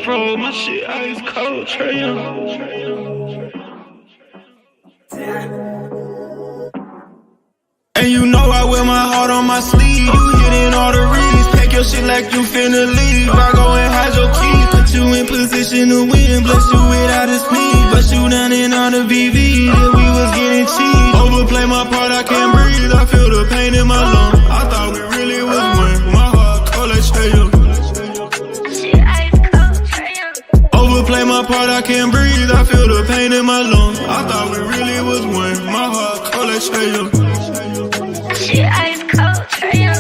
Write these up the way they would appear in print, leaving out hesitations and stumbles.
Fro, my shit ice cold, Trey Young. And you know I wear my heart on my sleeve. You hitting all the reads, pack your shit like you finna leave. I go and hide your keys, put you in position to win. Bless you without a speed, bust you down in all the VV. Yeah, we was getting cheap. Overplay my part, I can't breathe. I feel the pain in my lungs. I thought we really was one. My heart cold like Trey Young. Overplay my part, I can't breathe. I feel the pain in my lungs. I thought we really was one. My heart cold like Trey Young. She ice cold, Trey Young.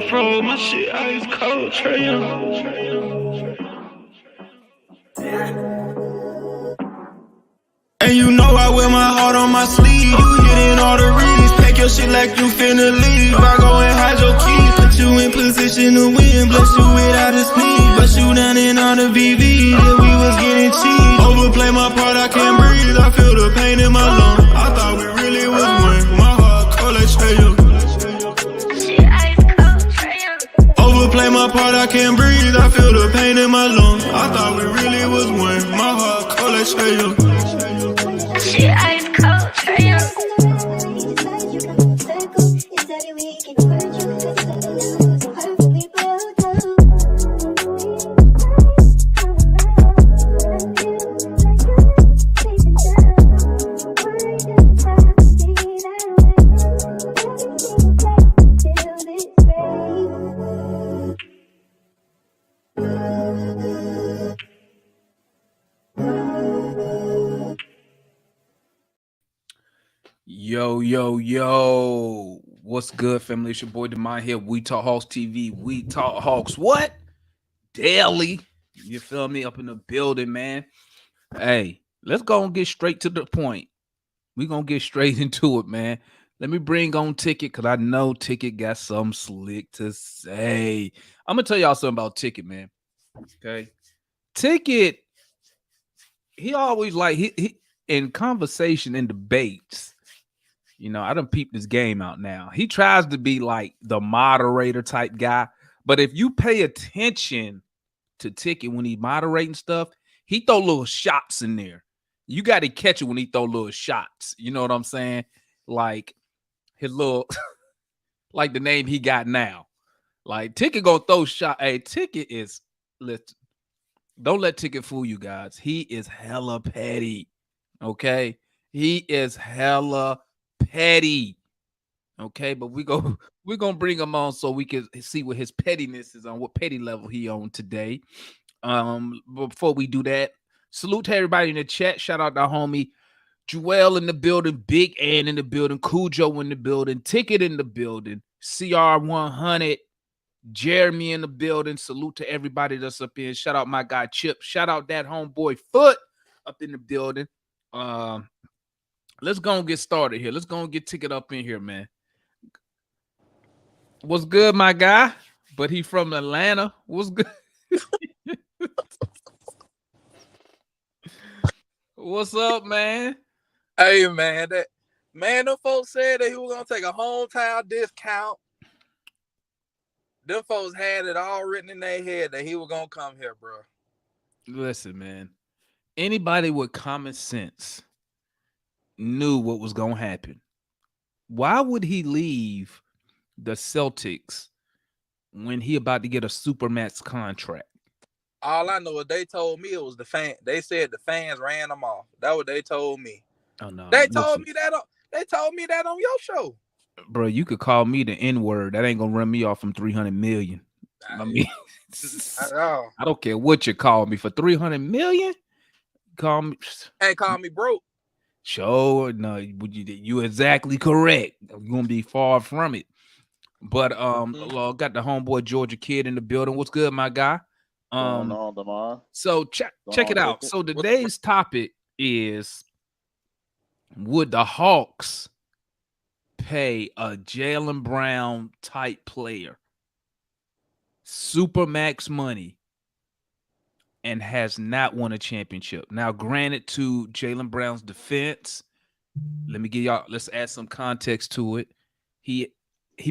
Fro, my shit ice cold, Trey Young. And you know I wear my heart on my sleeve. You hitting all the reads, pack your shit like you finna leave. I go and hide your keys, put you in position to win. Bless you without a speed, bust you down in all the VV. Yeah, we was getting cheap. Overplay my part, I can't breathe. I feel the pain in my lungs. I thought we really was one. My heart cold like Trey Young. Overplay my part, I can't breathe. I feel the pain in my lungs. I thought we really was one. My heart cold like Trey Young. She ice cold, Trey Young. Yo, what's good, family? It's your boy Demond here. We Talk Hawks TV. We Talk Hawks what? Daily. You feel me? Up in the building, man. Hey, let's go and get straight to the point. We're going to get straight into it, man. Let me bring on Ticket because I know Ticket got something slick to say. I'm going to tell y'all something about Ticket, man. Okay? Ticket, he always like, he in conversation and debates, you know, I done peeped this game out now. He tries to be like the moderator type guy. But if you pay attention to Ticket when he moderating stuff, he throw little shots in there. You got to catch it when he throw little shots. You know what I'm saying? Like his little, like the name he got now. Like Ticket gonna throw shot. Hey, Ticket is, don't let Ticket fool you guys. He is hella petty. Okay? He is hella petty. Okay, but we're gonna bring him on so we can see what his pettiness is on, what petty level he on today. Before we do that, salute to everybody in the chat. Shout out to homie Joel in the building, Big Ann in the building, Cujo in the building, Ticket in the building, CR100, Jeremy in the building. Salute to everybody that's up in. Shout out my guy Chip. Shout out that homeboy Foot up in the building. Let's go and get started here. Let's go and get Ticket up in here, man. What's good, my guy? But he from Atlanta. What's good? What's up, man? Hey, man. Them folks said that he was gonna take a hometown discount. Them folks had it all written in their head that he was gonna come here, bro. Listen, man. Anybody with common sense knew what was gonna happen. Why would he leave the Celtics when he about to get a supermax contract? All I know is they told me it was the fan. They said the fans ran them off. That's what they told me. Oh no! They told me that. They told me that on your show. Bro, you could call me the N-word. That ain't gonna run me off from 300 million. I mean, At all. I don't care what you call me for 300 million. Call me. Ain't call me broke. Sure, no, you exactly correct. You're gonna be far from it. But got the homeboy Georgia kid in the building. What's good, my guy? Going on, Damar? So check it out. Ticket? So today's topic is: would the Hawks pay a Jalen Brown type player super max money and has not won a championship? Now, granted, to Jalen Brown's defense, let's add some context to it. He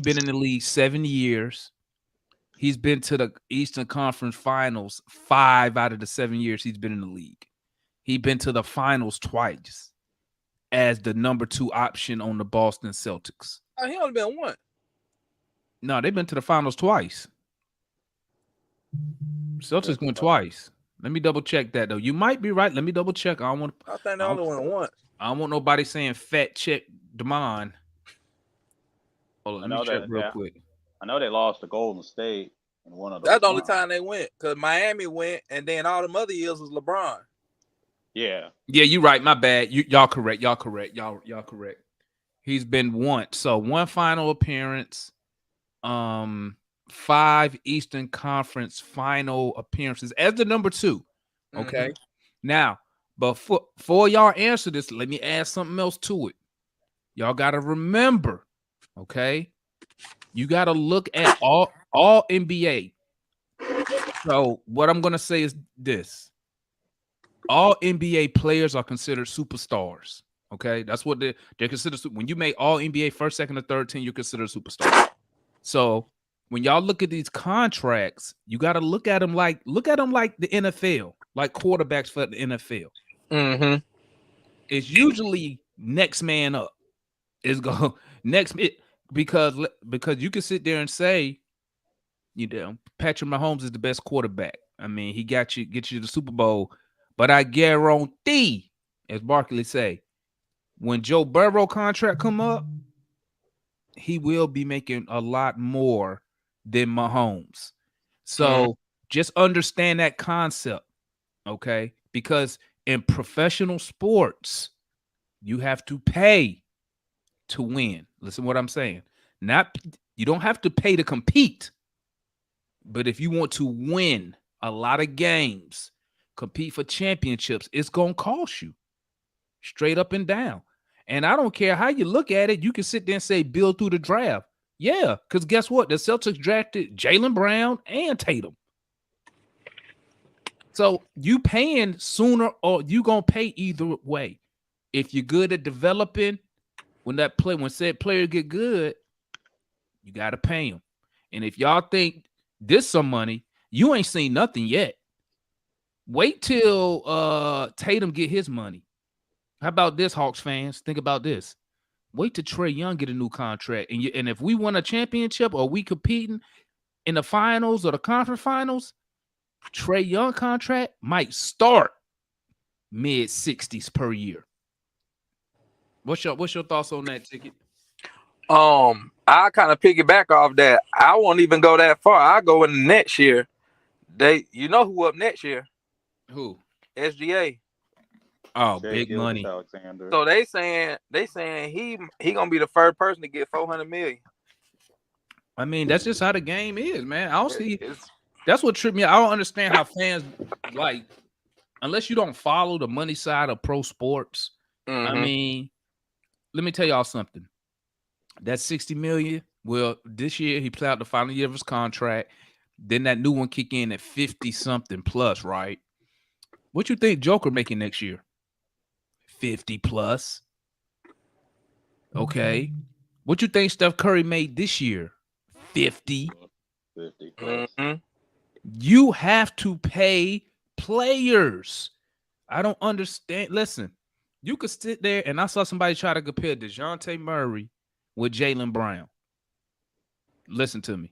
been in the league 7 years. He's been to the Eastern Conference Finals 5 out of the 7 years he's been in the league. He's been to the finals twice as the number 2 option on the Boston Celtics. Oh, he only been one. No, they've been to the finals twice. Celtics went twice. Let me double check that though. You might be right. Let me double check. I think they only went once. I don't want nobody saying fat check Damon. Hold on, let me check real quick. I know they lost to Golden State in one of those. That's the only time they went, because Miami went, and then all the other years was LeBron. Yeah, you're right. My bad. Y'all correct. Y'all correct. He's been once. So 1 final appearance, 5 Eastern Conference final appearances as the number 2. Okay. Mm-hmm. Now, but before y'all answer this, let me add something else to it. Y'all got to remember, okay? You got to look at all NBA. So what I'm going to say is this. All NBA players are considered superstars, okay? That's what they're considered. When you make all NBA first, second, or third team, you're considered a superstar. So when y'all look at these contracts, you got to look at them like the NFL, like quarterbacks for the NFL. Mm-hmm. It's usually next man up. It's go next because you can sit there and say, Patrick Mahomes is the best quarterback. I mean, he get you to the Super Bowl, but I guarantee, as Barkley say, when Joe Burrow contract come up, he will be making a lot more than Mahomes. So just understand that concept, okay? Because in professional sports, you have to pay to win. Listen to what I'm saying. You don't have to pay to compete. But if you want to win a lot of games, compete for championships, it's going to cost you straight up and down. And I don't care how you look at it. You can sit there and say build through the draft. Yeah, because guess what? The Celtics drafted Jalen Brown and Tatum. So you paying sooner or you going to pay either way. If you're good at developing, when said player get good, you got to pay him. And if y'all think this some money, you ain't seen nothing yet. Wait till Tatum get his money. How about this, Hawks fans? Think about this. Wait till Trae Young get a new contract. And if we win a championship or we competing in the finals or the conference finals, Trae Young contract might start mid-60s per year. What's your thoughts on that, Ticket? I kind of piggyback off that. I won't even go that far. I go in the next year. You know who up next year? Who? SGA. Oh, big money. Alexander. So they saying he gonna be the first person to get $400 million. I mean, that's just how the game is, man. I don't see. That's what tripped me out. I don't understand how fans unless you don't follow the money side of pro sports. Mm-hmm. I mean, let me tell y'all something. That $60 million. Well, this year he played out the final year of his contract. Then that new one kick in at 50 something plus, right? What you think Joker making next year? 50 plus. Okay. What you think Steph Curry made this year? 50. 50 Mm-hmm. You have to pay players. I don't understand. Listen, you could sit there and I saw somebody try to compare DeJounte Murray with Jalen Brown. Listen to me.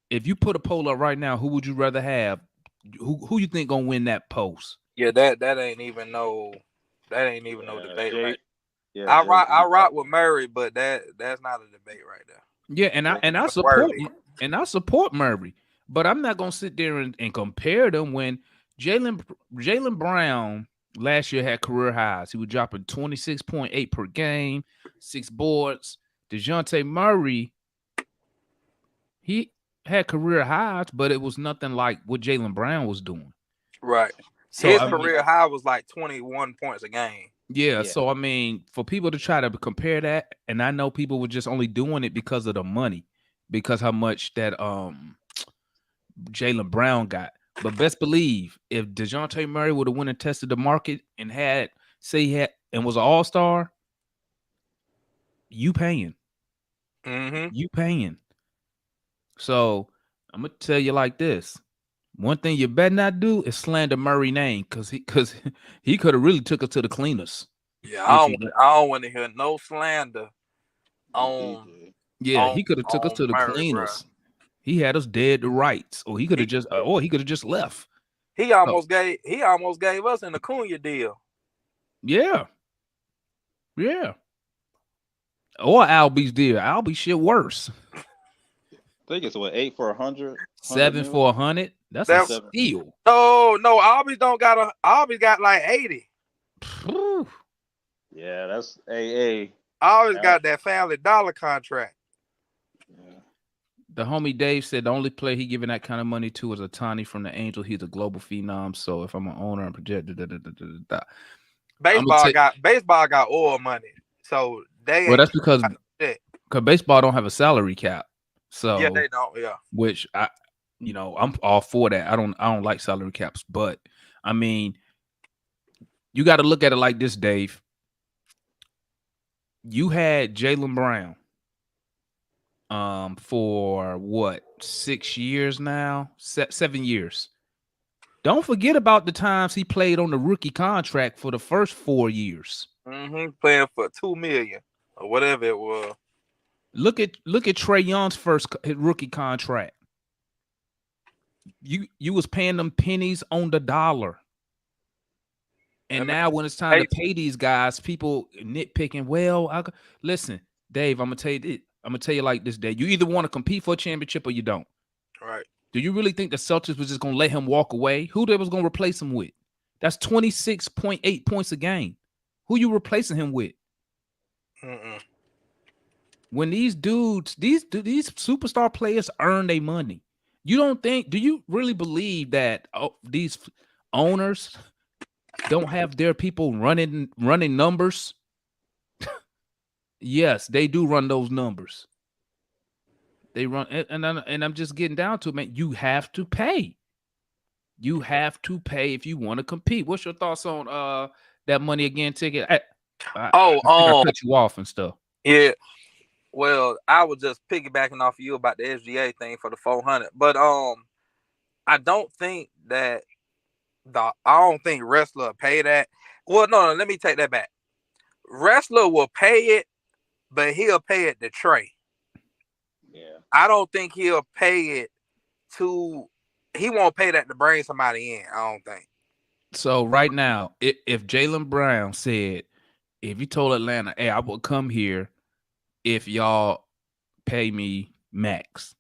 If you put a poll up right now, who would you rather have? Who you think gonna win that post? Yeah, that ain't even no debate. Right? Yeah, I rock with Murray, but that's not a debate right there. Yeah, and I support Murray, but I'm not gonna sit there and compare them when Jalen Brown last year had career highs. He was dropping 26.8 per game, 6 boards. DeJounte Murray, he had career highs, but it was nothing like what Jalen Brown was doing. Right. So his career high was like 21 points a game. Yeah, so I mean, for people to try to compare that, and I know people were just only doing it because of the money, because how much that Jalen Brown got. But best believe if DeJounte Murray would have went and tested the market and was an all-star, you paying. You paying. So I'm gonna tell you like this. One thing you better not do is slander Murray's name because he could have really took us to the cleaners. Yeah, I don't want to hear no slander on. Yeah, he could have took us to the cleaners. Bro. He had us dead to rights, or he could have just left. He almost gave us an Acuna deal. Yeah. Or Albie's deal. Albie shit worse. I think it's what 8 for 100, 7 for 100. That's a steal. No, Albie Albie got like 80. Yeah, that's AA. Always got that family dollar contract. Yeah. The homie Dave said the only player he giving that kind of money to is Ohtani from the Angels. He's a global phenom. So if I'm an owner and projected, baseball got oil money. So that's because baseball don't have a salary cap. So yeah, they don't. Yeah, which I'm all for that. I don't like salary caps, but I mean, you got to look at it like this, Dave. You had Jalen Brown for what, 6 years now? 7 years. Don't forget about the times he played on the rookie contract for the first 4 years. Playing for $2 million or whatever it was. Look at Trae Young's first rookie contract. You was paying them pennies on the dollar. And now when it's time to pay these guys, people nitpicking. Well, listen, Dave, I'm gonna tell you like this, Dave. You either want to compete for a championship or you don't. Right. Do you really think the Celtics was just gonna let him walk away? Who they was gonna replace him with? That's 26.8 points a game. Who you replacing him with? When these dudes, these superstar players earn their money. Do you really believe that these owners don't have their people running numbers? Yes, they do run those numbers. They run, and I'm just getting down to it, man. You have to pay. You have to pay if you want to compete. What's your thoughts on that money again ticket? I cut you off and stuff. Yeah. Well, I was just piggybacking off of you about the SGA thing for the 400, but I don't think wrestler pay that. Well, no, let me take that back. Wrestler will pay it, but he'll pay it to Trae. Yeah. I don't think he'll pay it he won't pay that to bring somebody in, I don't think. So right now, if Jalen Brown said, if you told Atlanta, hey, I will come here if y'all pay me max.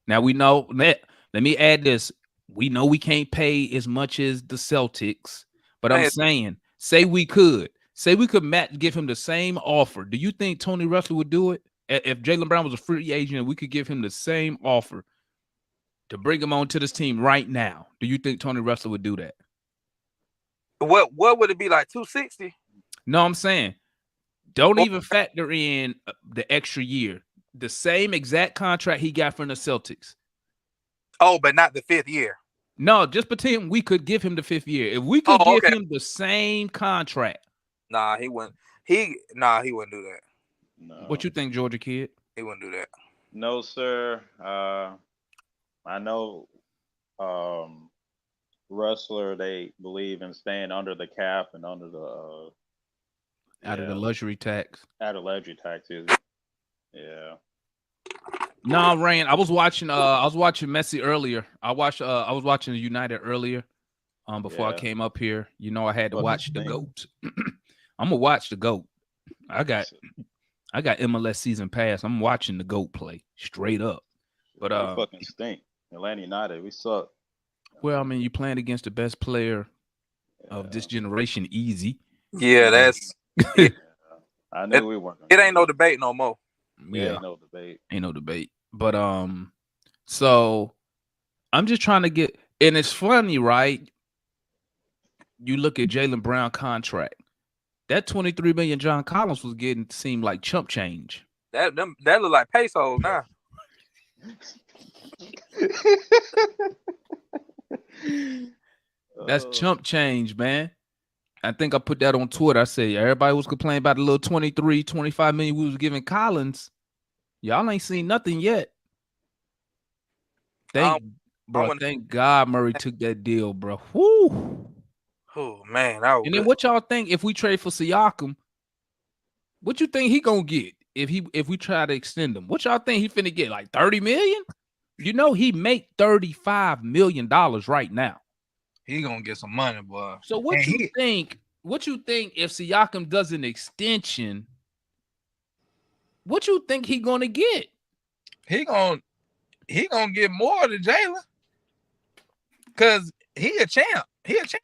Now we know let me add this. We know we can't pay as much as the Celtics, but I'm saying, say we could give him the same offer. Do you think Tony Russell would do it? If Jalen Brown was a free agent and we could give him the same offer to bring him on to this team right now, do you think Tony Russell would do that? What would it be, like 260? No, I'm saying don't even factor in the extra year. The same exact contract he got from the Celtics. Oh, but not the 5th year. No, just pretend we could give him the 5th year. If we could give him the same contract. Nah, he wouldn't. He wouldn't do that. No. What you think, Georgia kid? He wouldn't do that. No, sir. I know wrestler, they believe in staying under the cap and under the out of the luxury tax. Out of luxury taxes. Yeah. No, Rain. I was watching Messi earlier. I was watching United earlier. Before I came up here. You know, I had to watch the GOAT. I'm gonna watch the GOAT. I got MLS season pass. I'm watching the GOAT play straight up. But We fucking stink. Atlanta United, we suck. well, I mean, you playing against the best player of this generation, easy. Yeah, that's it. I knew we weren't. It ain't no debate no more. Yeah, ain't no debate. Ain't no debate. But so I'm just trying to get, and it's funny, right? You look at Jalen Brown contract. That 23 million John Collins was getting seemed like chump change. That look like pesos now. That's chump change, man. I think I put that on Twitter. I said everybody was complaining about the little 23, 25 million we was giving Collins. Y'all ain't seen nothing yet. Thank God Murray took that deal, bro. Woo. Oh man, and then what y'all think if we trade for Siakam? What you think he gonna get if we try to extend him? What y'all think he finna get? Like 30 million? You know he make $35 million right now. He gonna get some money, boy. So what you think? What you think if Siakam does an extension? What you think he gonna get? He gonna get more than Jaylen, cause he a champ. He a champ.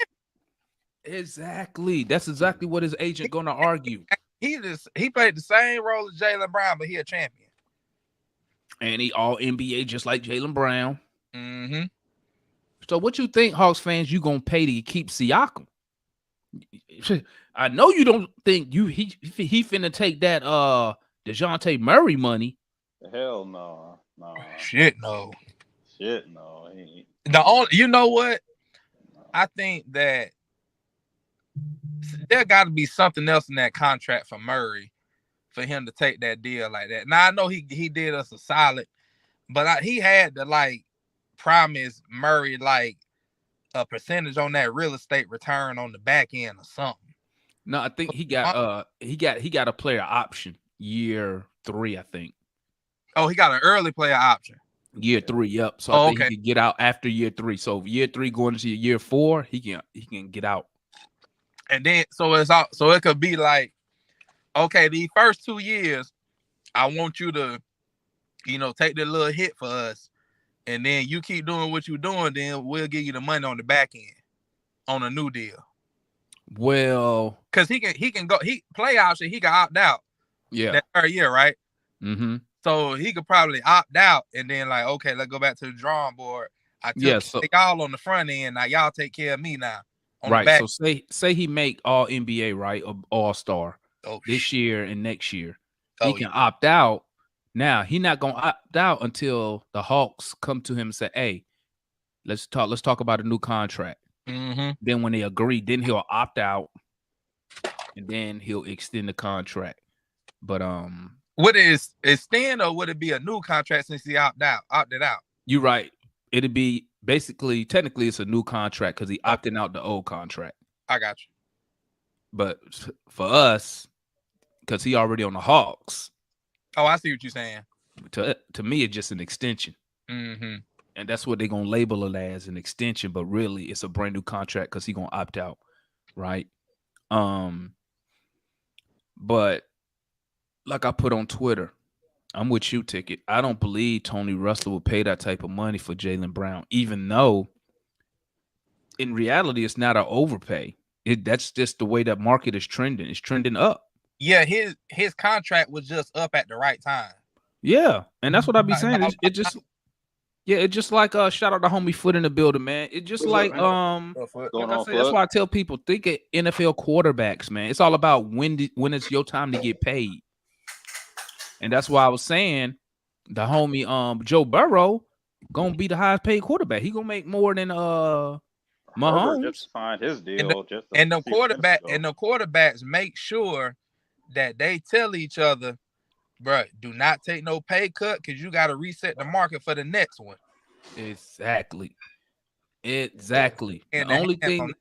Exactly. That's exactly what his agent gonna argue. He played the same role as Jalen Brown, but he a champion. And he all NBA just like Jalen Brown. Mm-hmm. So what you think, Hawks fans, you gonna pay to keep Siakam? I know you don't think he finna take that DeJounte Murray money. Hell no. Shit no. You know what? I think that there got to be something else in that contract for Murray for him to take that deal like that. Now I know he did us a solid, but he had to like promise Murray like a percentage on that real estate return on the back end or something. No, I think he got a player option year 3, I think. Oh, he got an early player option. Year 3, yep. So I think he can get out after year 3. So year 3 going into year 4, he can get out. And then so it could be like, okay, these first 2 years, I want you to, take the little hit for us. And then you keep doing what you're doing, then we'll give you the money on the back end on a new deal. Well, because he can go play option, he can opt out. Yeah. That third year, right? Mm-hmm. So he could probably opt out and then like, okay, let's go back to the drawing board. I took y'all on the front end. Now y'all take care of me now. Right. So say he make all NBA, right? Or all-star this year and next year. He can opt out. Now he not gonna opt out until the Hawks come to him and say, hey, let's talk about a new contract. Mm-hmm. Then when they agree, then he'll opt out and then he'll extend the contract. But would it extend or would it be a new contract since he opted out? You're right. It'd be technically it's a new contract because he opted out the old contract. I got you. But for us, because he already on the Hawks. Oh, I see what you're saying. To me, it's just an extension. Mm-hmm. And that's what they're going to label it as, an extension. But really, it's a brand new contract because he's going to opt out, right? But like I put on Twitter, I'm with you, Ticket. I don't believe Tony Russell will pay that type of money for Jalen Brown, even though in reality, it's not an overpay. That's just the way that market is trending. It's trending up. Yeah, his contract was just up at the right time. Yeah, and that's what I be saying. It's just like shout out to homie Foot in the building, man. It's just like like I said, that's why I tell people think of NFL quarterbacks, man. It's all about when it's your time to get paid. And that's why I was saying the homie Joe Burrow gonna be the highest paid quarterback. He gonna make more than Mahomes. Just find his deal. And the quarterbacks make sure that they tell each other, bro, do not take no pay cut because you got to reset the market for the next one. Exactly. And the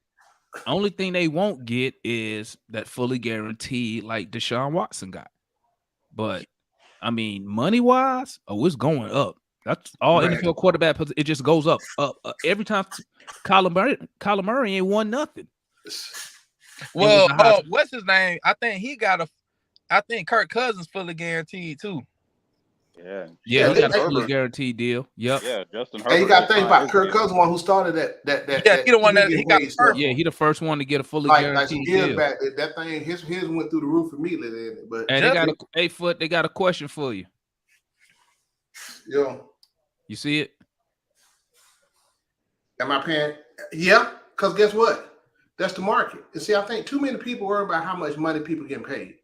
only thing they won't get is that fully guaranteed like Deshaun Watson got. But I mean, money wise, it's going up. That's all NFL quarterback. It just goes up. Every time Kyler Murray ain't won nothing. Well, what's his name? I think he got I think Kirk Cousins fully guaranteed too. Yeah. Yeah, he got a Herbert. fully guaranteed deal. Yep. Yeah, Justin Herbert. And you got to just think signed about his Kirk deal. Cousins, one who started that Yeah, he the one that TV he got the wage first stuff. Yeah, he the first one to get a fully Like some guaranteed years deal. back, that thing his went through the roof immediately. But And they got a they got a question for you. yo, You see it? am I paying? Yeah, because guess what? That's the market. And see, I think too many people worry about how much money people getting paid.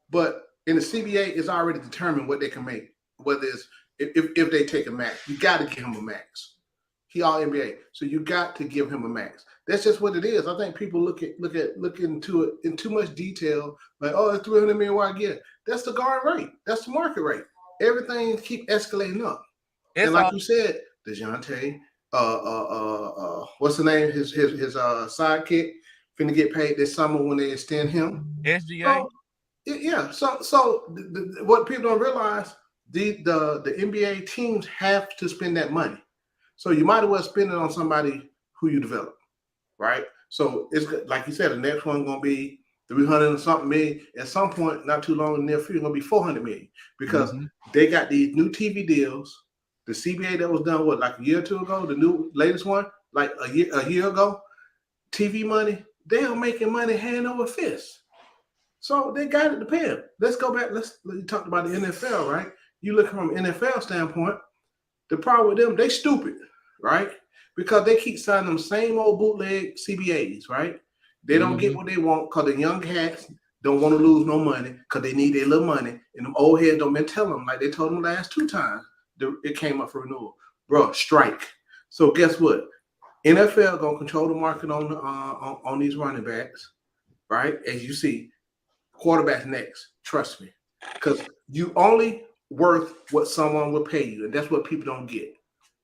But in the CBA, it's already determined what they can make. Whether it's if they take a max, you got to give him a max. He all NBA, so you got to give him a max. That's just what it is. I think people look into it in too much detail. Like, oh, it's $300 million. Why I get? That's the going rate. That's the market rate. Everything keep escalating up. And like you said, DeJounte, what's the name? His sidekick finna get paid this summer when they extend him. SGA. So what people don't realize, the NBA teams have to spend that money. So you might as well spend it on somebody who you develop, right? So it's like you said, the next one gonna be 300 and something million. At some point, not too long in the near future, gonna be 400 million because they got these new TV deals. The CBA that was done like a year or two ago, the latest one, like a year ago, TV money, they are making money hand over fist. So they got it to pay them. Let's go back. You talked about the NFL, right? You look from an NFL standpoint, the problem with them, they stupid, right? Because they keep signing them same old bootleg CBAs, right? They don't get what they want because the young cats don't want to lose no money because they need their little money. And them old heads don't been telling them like they told them last 2 times it came up for renewal. Bro, strike. So guess what? NFL gonna control the market on these running backs, right? As you see, quarterbacks next. Trust me, because you only worth what someone will pay you, and that's what people don't get.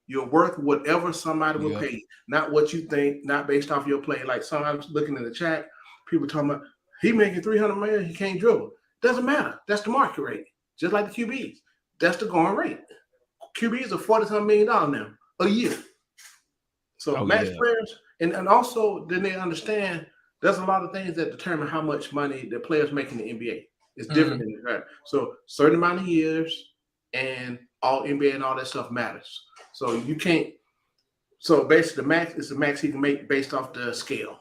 You're worth whatever somebody will pay you, not what you think, not based off your play. Like sometimes looking in the chat, people talking about he making 300 million, he can't dribble. Doesn't matter. That's the market rate, just like the QBs. That's the going rate. QBs are $40-something million now a year. So max players, and also then they understand there's a lot of things that determine how much money the players make in the NBA. It's different than that. Right? So certain amount of years and all NBA and all that stuff matters. So you can't. So basically, the max is the max he can make based off the scale.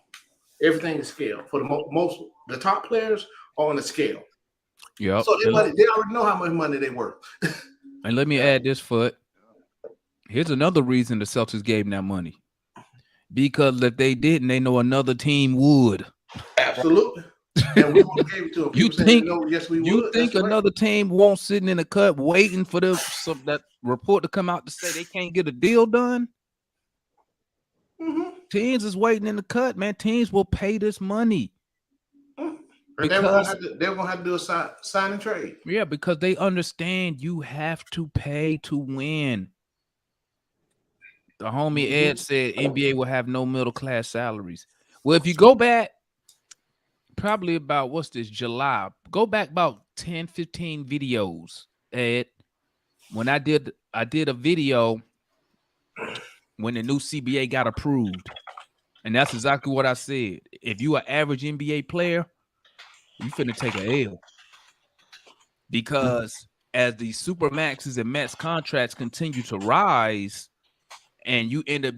Everything is scale for the the top players are on the scale. Yeah. So they already know how much money they worth. And let me add this, Foot. Here's another reason the Celtics gave them that money. Because if they didn't, they know another team would. Absolutely. And we would have gave it to them. You think? No, yes, we you would. think another team won't sitting in the cut waiting for that report to come out to say they can't get a deal done? Teams is waiting in the cut, man. Teams will pay this money. Because they're gonna have to do a sign and trade. Yeah, because they understand you have to pay to win. The homie Ed said NBA will have no middle class salaries. Well, if you go back, probably about July, go back about 10, 15 videos, Ed. When I did a video when the new CBA got approved, and that's exactly what I said. If you an average NBA player, you finna take a L. Because as the super maxes and max contracts continue to rise, and you end up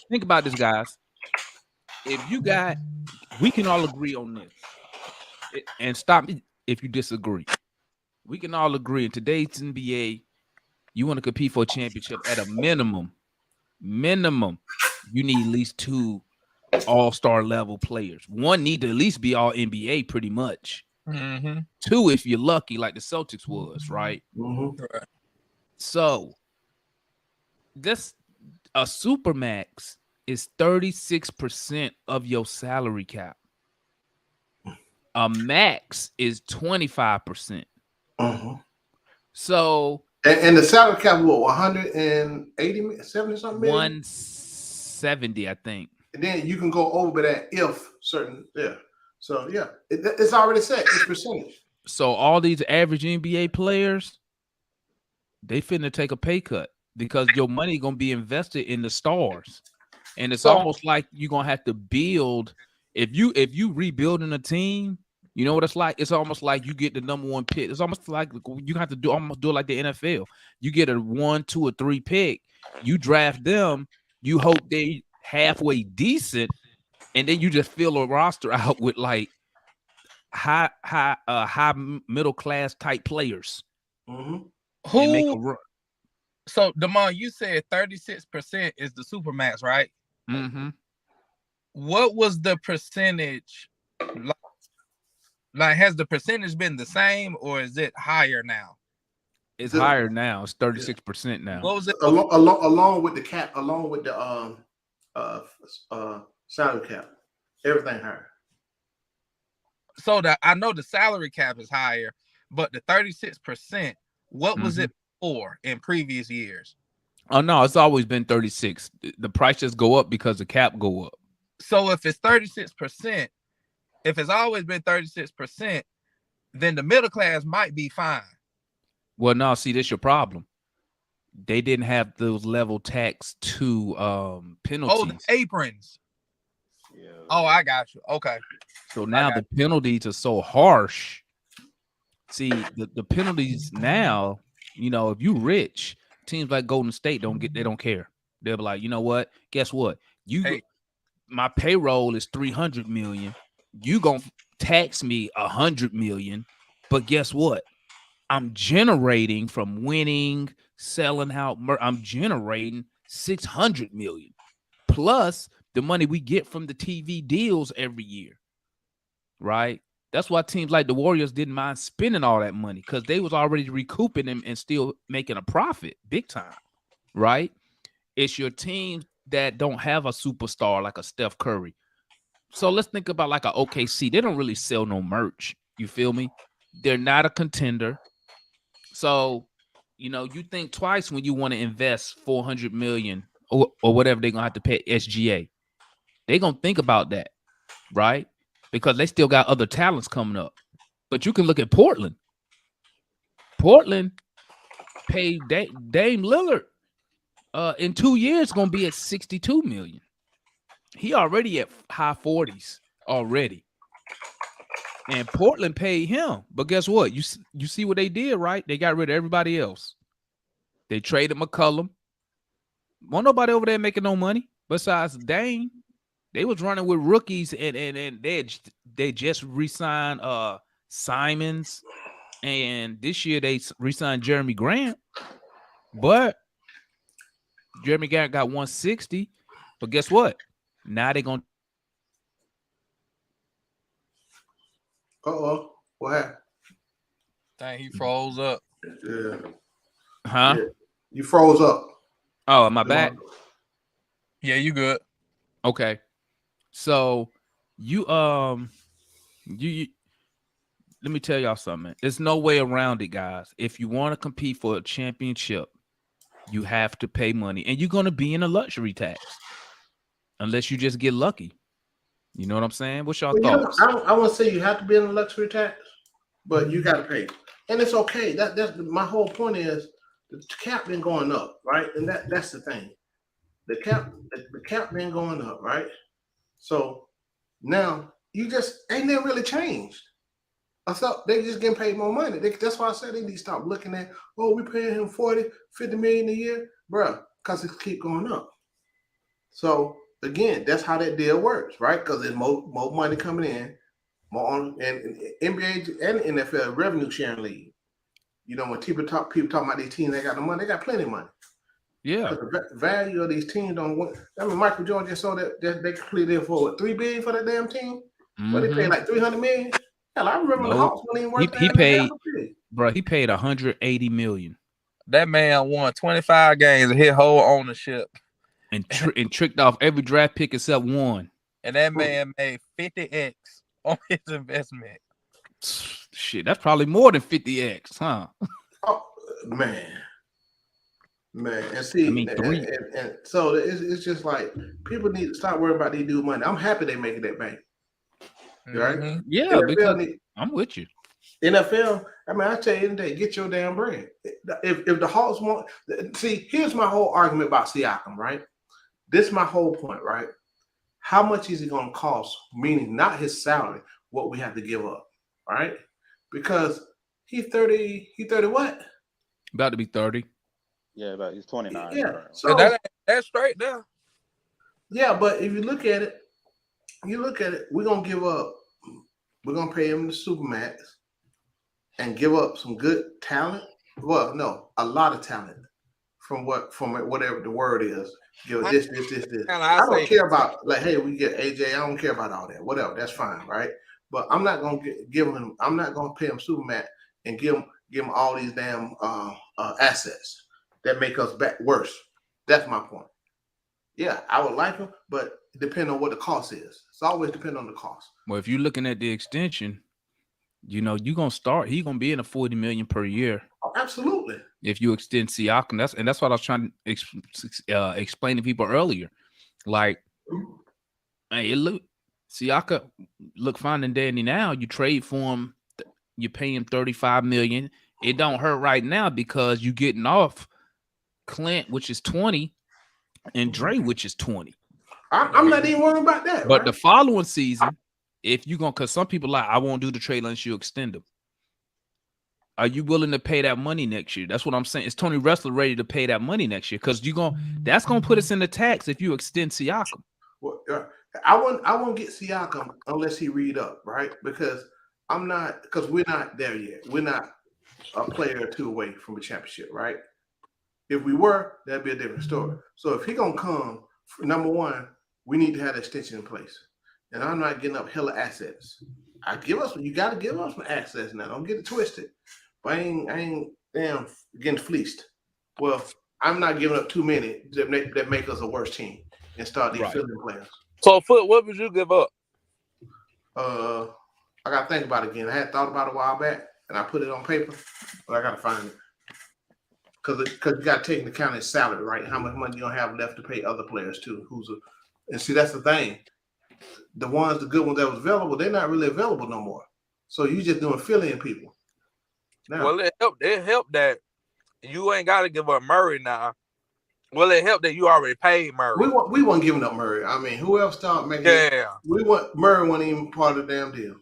think about this, guys. If you got, we can all agree on this. And stop me if you disagree. We can all agree in today's NBA, you want to compete for a championship at a minimum, you need at least 2 all-star level players. One need to at least be all NBA pretty much. 2 if you're lucky, like the Celtics was, right? So this a supermax is 36% of your salary cap. A max is 25%. So and the salary cap was 180, 70 something million? 170, I think. And then you can go over that if certain, So it's already set. It's percentage. So all these average NBA players, they finna take a pay cut because your money gonna be invested in the stars, and it's almost like you're gonna have to build. If you rebuilding a team, You know what it's like? It's almost like you get the number 1 pick. It's almost like you have to almost do it like the NFL. You get a 1, 2, or 3 pick. You draft them. You hope they halfway decent, and then you just fill a roster out with like high middle class type players Mm-hmm. and make a Who? run. So Damon, you said 36% is the supermax, right? Mm-hmm. What was the percentage? Like, has the percentage been the same or is it higher now? It's higher now. It's 36% now. What was it? Along with the cap, along with the salary cap, everything higher. So that I know the salary cap is higher, but the 36%, what was it for in previous years? Oh no, it's always been 36. The price just go up because the cap go up. So if it's 36%, if it's always been 36%, then the middle class might be fine. Well, no, see, this your problem. They didn't have those level tax to penalties. Oh, the aprons. Yeah. Oh, I got you. Okay. So now the penalties are so harsh. See, the penalties now, you know, if you rich, teams like Golden State they don't care. They'll be like, you know what? Guess what? My payroll is 300 million. You gonna tax me 100 million, but guess what? I'm generating from winning, selling out. I'm generating 600 million plus the money we get from the TV deals every year, right? That's why teams like the Warriors didn't mind spending all that money because they was already recouping them and still making a profit big time, right? It's your team that don't have a superstar like a Steph Curry. So let's think about like a OKC. They don't really sell no merch. You feel me? They're not a contender. So, you know, you think twice when you want to invest 400 million or whatever they're going to have to pay SGA. They're going to think about that, right? Because they still got other talents coming up. But you can look at Portland. Portland paid Dame Lillard in 2 years going to be at 62 million. He already at high 40s already. And Portland paid him. But guess what? You see what they did, right? They got rid of everybody else. They traded McCollum. Won't nobody over there making no money besides Dame. They was running with rookies and they just re-signed Simons. And this year they re-signed Jeremy Grant. But Jeremy Grant got 160. But guess what? Now they're going to. Uh-oh. What happened? Dang, he froze up. Yeah. Huh? Yeah. You froze up. Oh, am I back? Yeah, you good. Okay. So you let me tell y'all something. There's no way around it, guys. If you want to compete for a championship, you have to pay money. And you're going to be in a luxury tax. Unless you just get lucky. You know what I'm saying? What's your thoughts? I won't say you have to be in a luxury tax, but you got to pay. And it's okay. That's my whole point is the cap been going up, right? And that's the thing. The cap been going up, right? So now you just ain't that really changed. I thought they just getting paid more money. That's why I said they need to stop looking at, oh, we paying him 40, 50 million a year, bruh, because it keep going up. So again, that's how that deal works, right? Because there's more money coming in, more on, and NBA and NFL revenue sharing league. You know, when people talking about these teams, they got the money, they got plenty of money. Yeah. But the value of these teams don't want. I mean, Michael Jordan just saw that they completed for what, $3 billion for that damn team. But they paid like $300 million. Hell, I remember the Hawks when he paid, bro. He paid 180 million. That man won 25 games of his whole ownership. And tricked off every draft pick except one. And that man made 50x on his investment. Shit, that's probably more than 50x, huh? Oh, man. And see, I mean, and so it's just like people need to stop worrying about these dude money. I'm happy they making that bank. Right? Mm-hmm. Yeah, NFL because I'm with you. NFL, I mean, I tell you today, get your damn bread. If the Hawks want, see, here's my whole argument about Siakam, right? This is my whole point, right? How much is it going to cost? Meaning not his salary, what we have to give up. right? Because he's 30. He 30 what? About to be 30. Yeah, but he's 29 Yeah. currently. So That's straight there. yeah, but if you look at it, we're gonna give up. We're gonna pay him the supermax and give up some good talent. Well, no, a lot of talent from whatever the word is. Give it this. I don't care about like, hey, we get AJ. I don't care about all that. Whatever, that's fine, right? But I'm not gonna give him. I'm not gonna pay him supermax and give him all these damn assets that make us back worse. That's my point. Yeah, I would like him, but it depends on what the cost is. It's always depend on the cost. Well, if you're looking at the extension, you're gonna start. He's gonna be in a $40 million per year. Oh, absolutely. If you extend Siakam, that's what I was trying to explain to people earlier. Like, hey, Siakam look fine and dandy now. You trade for him, you pay him $35 million. It don't hurt right now because you getting off Clint, which is 20, and Dre, which is 20. I'm not even worried about that. But right? the following season, if you're because some people like, I won't do the trade unless you extend them. Are you willing to pay that money next year? That's what I'm saying. Is Tony Wrestler ready to pay that money next year? Because that's gonna put us in the tax if you extend Siakam. Well, I won't get Siakam unless he read up, right? Because we're not there yet. We're not a player or two away from a championship, right? If we were, that'd be a different story. So if he gonna come, number one, we need to have an extension in place. And I'm not getting up hella assets. You gotta give us some assets now. Don't get it twisted. But I ain't damn getting fleeced. Well, I'm not giving up too many that make us a worse team and start these filling players. So, Foot, what would you give up? I gotta think about it again. I had thought about it a while back and I put it on paper, but I gotta find it. Because you got to take into account his salary, right? How much money you gonna have left to pay other players too? And see, that's the thing. The good ones that was available, they're not really available no more. So you just doing fill-in people. Now, Well, it helped that you ain't got to give up Murray now. Well, it helped that you already paid Murray. we weren't giving up Murray. I mean, who else started making? Yeah, Murray wasn't even part of the damn deal.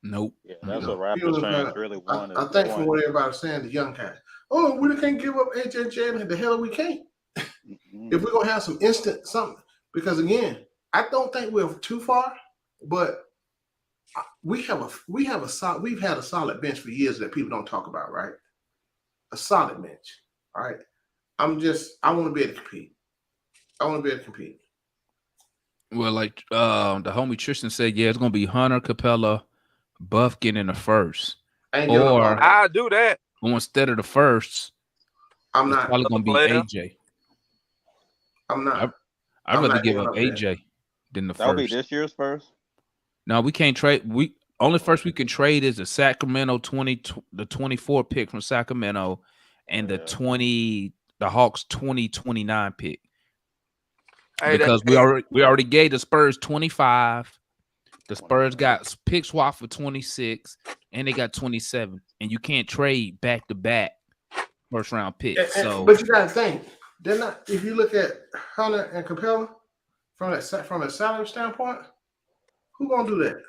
Nope. Yeah, that's what Raptors fans really wanted. I think from what everybody's saying, the young guys. Oh, we can't give up AJ and Jaylen. The hell we can't. Mm-hmm. If we're gonna have some instant something, because again, I don't think we're too far, but we've had a solid bench for years that people don't talk about, right? A solid bench, all right. I want to be able to compete. Well, like the homie Tristan said, yeah, it's gonna be Hunter, Capella, Buffkin in the first, or I do that. Or instead of the firsts, I'm not probably gonna be AJ. I'm not. I'd rather give up AJ than the first. That'll be this year's first. No, we can't trade. Only first we can trade is the Sacramento 24 pick from Sacramento, and the Hawks 2029 pick. Because we already gave the Spurs 25. The Spurs got pick swap for 26, and they got 27. And you can't trade back to back first round picks. But you gotta think, they're not. If you look at Hunter and Capella from a salary standpoint, who gonna do that?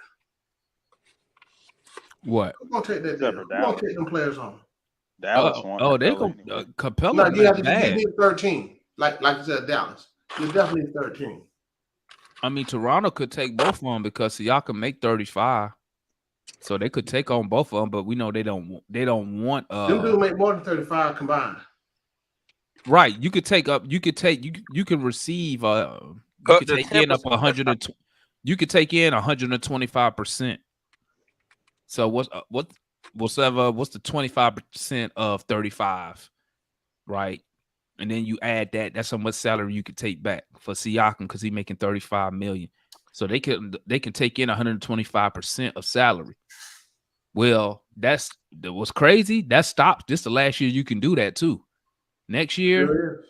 What? Who gonna take that deal? Who gonna take them players on? Dallas won. They go Capella. No, you have to be 13. Like you said, Dallas. You're definitely 13. I mean, Toronto could take both of them because Siakam make 35, so they could take on both of them. But we know they don't want. Them dudes make more than 35 combined. Right, you could take up. You could receive. You could take in up 100. You could take in 125%. So what's the 25% of 35, right? And then you add that. That's how much salary you could take back for Siakam because he's making $35 million. So they can take in 125% of salary. Well, what's crazy. That stops. This the last year you can do that too. Next year,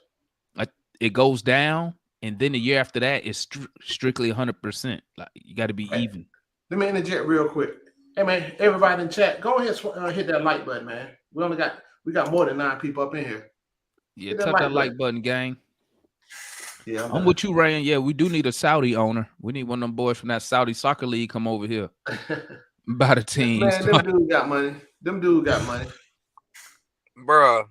it goes down, and then the year after that is strictly 100%. Like you got to be even. Let me interject real quick. Hey man, everybody in chat, go ahead hit that like button, man. We got more than 9 people up in here. Yeah, tap that like button, gang. Yeah, I'm with you, Ryan. Yeah, we do need a Saudi owner. We need one of them boys from that Saudi soccer league come over here. by the teams. Man, them dudes got money. Them dudes got money. Bruh.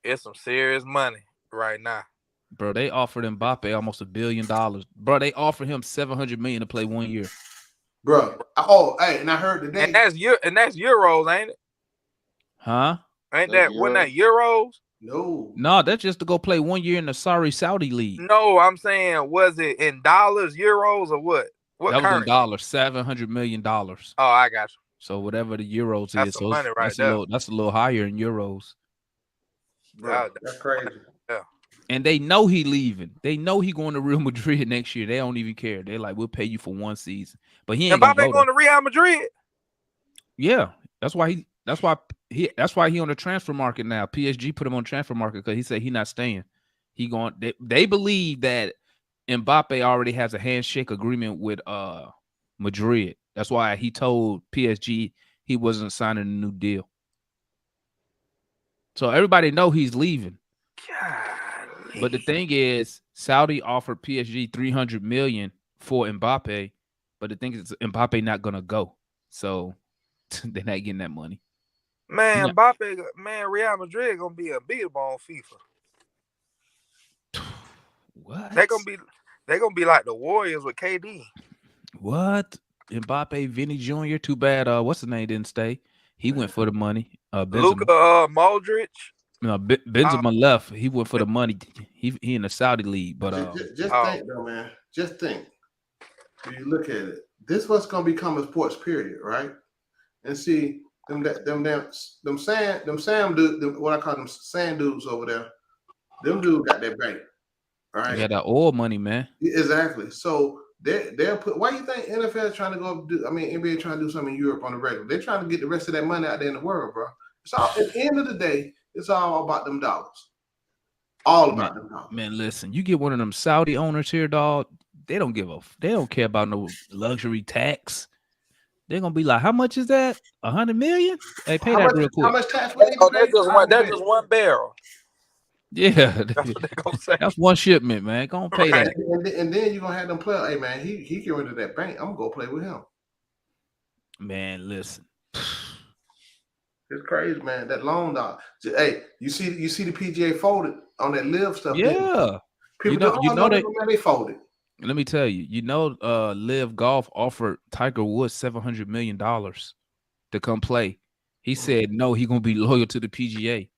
It's some serious money right now. Bro, they offered Mbappe almost $1 billion. Bro, they offered him $700 million to play 1 year. Bro. Oh, hey, and I heard today. And that's Euros, ain't it? Huh? Ain't That's that wasn't that Euros? No, that's just to go play 1 year in the Saudi league. No, I'm saying, was it in dollars, euros, or what? What that was currency? in dollars, $700 million. Oh, I got you. So whatever the euros That's is, some so money right there. that's a little higher in euros. bro, that's crazy. And they know he leaving. They know he going to Real Madrid next year. They don't even care. They're like, we'll pay you for 1 season, but he ain't Mbappe going to Real Madrid. Yeah, that's why he on the transfer market now. PSG put him on transfer market because he said he not staying. They believe that Mbappe already has a handshake agreement with Madrid. That's why he told PSG he wasn't signing a new deal. So everybody know he's leaving. Golly. But the thing is, Saudi offered PSG $300 million for Mbappe, but the thing is, Mbappe not gonna go, so they're not getting that money. Man, Mbappe, man, Real Madrid gonna be unbeatable on FIFA. What? They're gonna be like the Warriors with KD. What? Mbappe, Vinny Jr. Too bad. What's his name didn't stay. He went for the money. Luka Modric. No, Benzema left. He went for the money. He in the Saudi league. But just think though, man. Just think. When you look at it, this what's gonna become a sports period, right? And see them Sam dude, what I call them sand dudes over there. Them dudes got that bank, right? Yeah, that oil money, man. Exactly. So they'll put. Why you think NFL is trying to go do? I mean, NBA trying to do something in Europe on the regular. They're trying to get the rest of that money out there in the world, bro. It's all at the end of the day. It's all about them dollars. All about them dollars. Man, listen, you get one of them Saudi owners here, dog. They don't care about no luxury tax. They're gonna be like, how much is that? 100 million? Hey, pay that real quick. How much tax? That's just one barrel. Yeah, That's what they're gonna say. that's one shipment, man. Go pay that. And then you're gonna have them play. Hey man, he get rid of that bank. I'm gonna go play with him. Man, listen. It's crazy, man. That loan dog. Hey, you see the PGA folded on that live stuff. Yeah. People they folded. Let me tell you, Live Golf offered Tiger Woods $700 million to come play. He said no, he gonna be loyal to the PGA.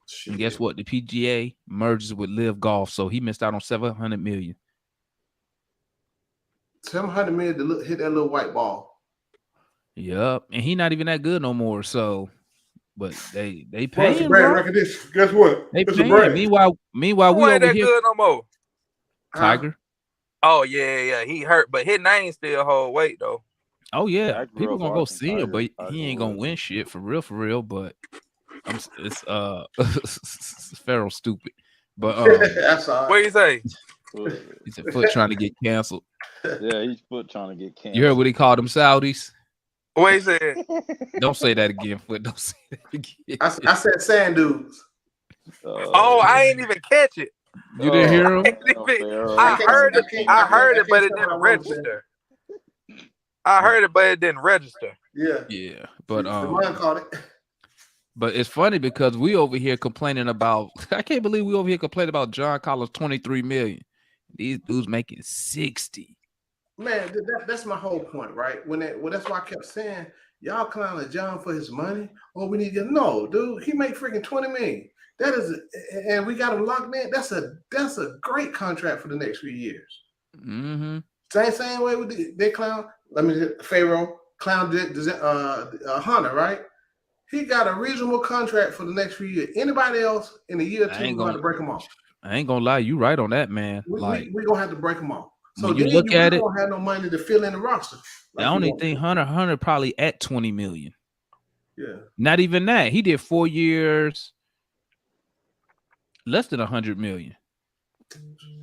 Shit. And guess what? The PGA merges with Live Golf, so he missed out on $700 million. $700 million to hit that little white ball. Yep, and he not even that good no more. So, but they pay It's a him. brand Bro. recognition. Guess what? They It's pay a brand. him. Meanwhile, we Who ain't over that here. good no more? Tiger. Oh yeah. He hurt, but his name still hold weight though. Oh yeah, I grew people up gonna go watching see him, but Tiger he ain't gonna Woods. win shit for real. But it's Pharaoh stupid. But That's all right. What you say? he said Foot trying to get canceled. Yeah, he's trying to get canceled. You heard what he called them Saudis? What you said? Don't say that again, Foot. Don't say that again. I said sand dudes. Oh, I ain't even catch it. You didn't hear him? I heard it, but it didn't register. I heard it, but it didn't register. Yeah. Yeah, but the man called it. But it's funny because we over here complaining about. I can't believe we over here complaining about John Collins $23 million. These dudes making 60. Man, that's my whole point, right? That's why I kept saying, y'all clowning John for his money. Oh, we need to get no, dude. He made freaking $20 million. That is, and we got him locked in. That's a great contract for the next few years. Mm-hmm. Same way with they clown. Pharaoh clown Hunter, right? He got a reasonable contract for the next few years. Anybody else in a year or two, we're going to break them off. I ain't gonna lie, you right on that, man. We're gonna have to break them off. So when you look at it, don't have no money to fill in the roster. the only thing Hunter probably at 20 million. Yeah. Not even that. He did 4 years, less than 100 million.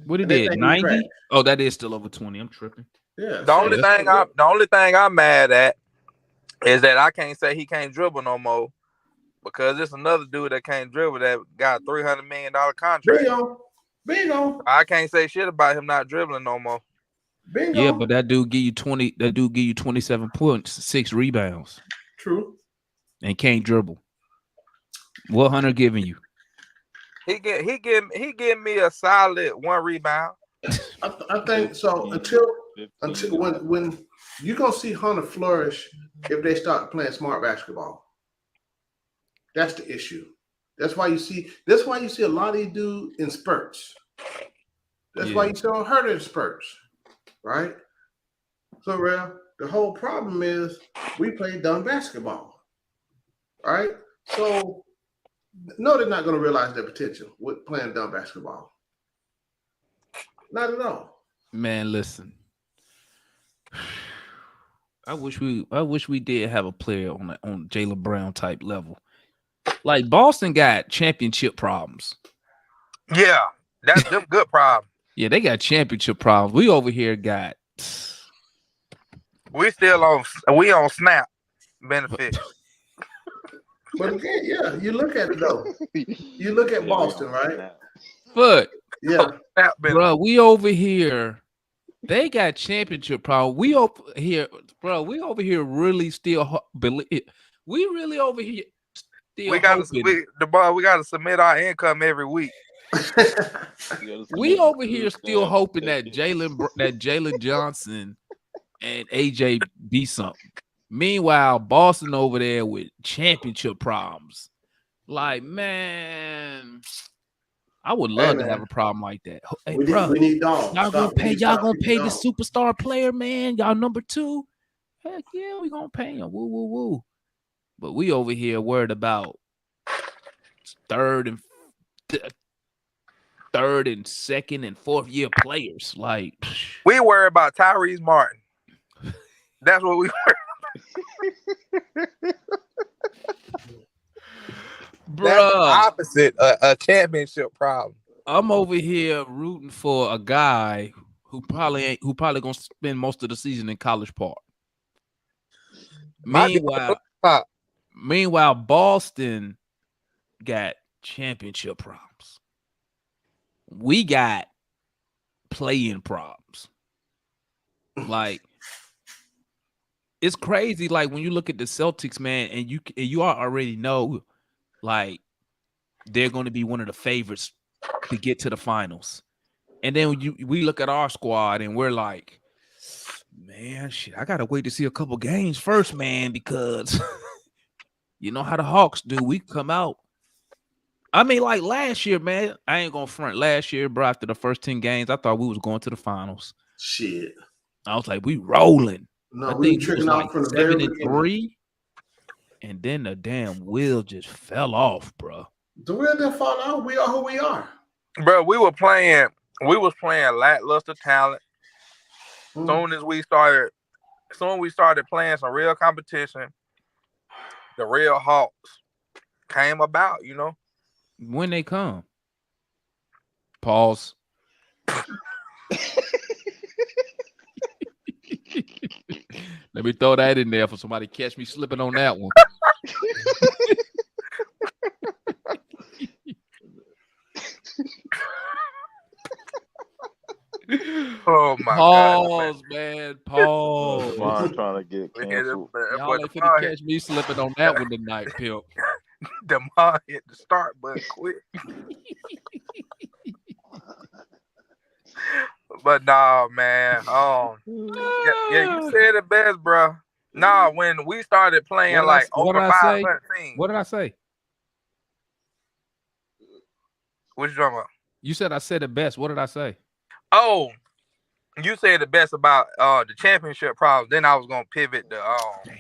What he did? 90? Oh, that is still over 20. I'm tripping. Yeah. The only thing I'm mad at is that I can't say he can't dribble no more because there's another dude that can't dribble that got a $300 million contract. Bingo. I can't say shit about him not dribbling no more. Bingo. Yeah, but that dude give you 20. That dude give you 27 points, 6 rebounds, True. and can't dribble. What Hunter giving you? He give me a solid 1 rebound. I think so. Until when you're gonna see Hunter flourish if they start playing smart basketball. That's the issue. That's why you see a lot of these dudes in spurts. That's why you see on Hunter in spurts, right? So, Real, the whole problem is we play dumb basketball, right? So, no, they're not going to realize their potential with playing dumb basketball. Not at all. Man, listen. I wish we did have a player on Jalen Brown type level. Like Boston got championship problems. Yeah, that's them good problem. Yeah, they got championship problems. We over here got. We on snap benefits. But again, yeah, you look at it though. You look at Boston, right? But yeah, bro, we over here. They got championship problem. We over here, bro. We over here really still believe. We really over here still. We got to submit our income every week. We over here still hoping that Jalen Johnson and AJ be something. Meanwhile, Boston over there with championship problems. Like, man, I would love to have a problem like that. Hey, we need dogs. Y'all gonna pay the superstar player, man. Y'all number 2. Heck yeah, we gonna pay him. Woo, woo, woo. But we over here worried about third and second and fourth year players. Like, we worry about Tyrese Martin. That's what we worry. Bro, that's the opposite a championship problem. I'm over here rooting for a guy who probably gonna spend most of the season in College Park. Meanwhile, Boston got championship problems. We got playing problems. Like, it's crazy. Like when you look at the Celtics, man, and you already know, like, they're going to be one of the favorites to get to the finals. And then we look at our squad and we're like, man, shit, I gotta wait to see a couple games first, man, because you know how the Hawks do. We come out. I mean, like last year, man, I ain't gonna front. Last year, bro, after the first 10 games, I thought we was going to the finals. Shit. I was like, we rolling. No, I we think tricking like out from the very 7-3. And then the damn wheel just fell off, bro. The wheel didn't fall off. We are who we are. Bro, we was playing lackluster talent. Soon we started playing some real competition, the real Hawks came about, you know. When they come. Pause. Let me throw that in there for somebody catch me slipping on that one. Oh my Pause, God, man. Pause. Mine trying to get canceled. Y'all ain't finna catch me slipping on that one tonight, Pimp. The mom hit the start button quick. But nah, man. Yeah, you said it best, bro. Nah, when we started playing over 500 teams. What did I say? What you talking about? You said I said it best. What did I say? Oh, you said the best about the championship problems. Then I was gonna pivot the Damn.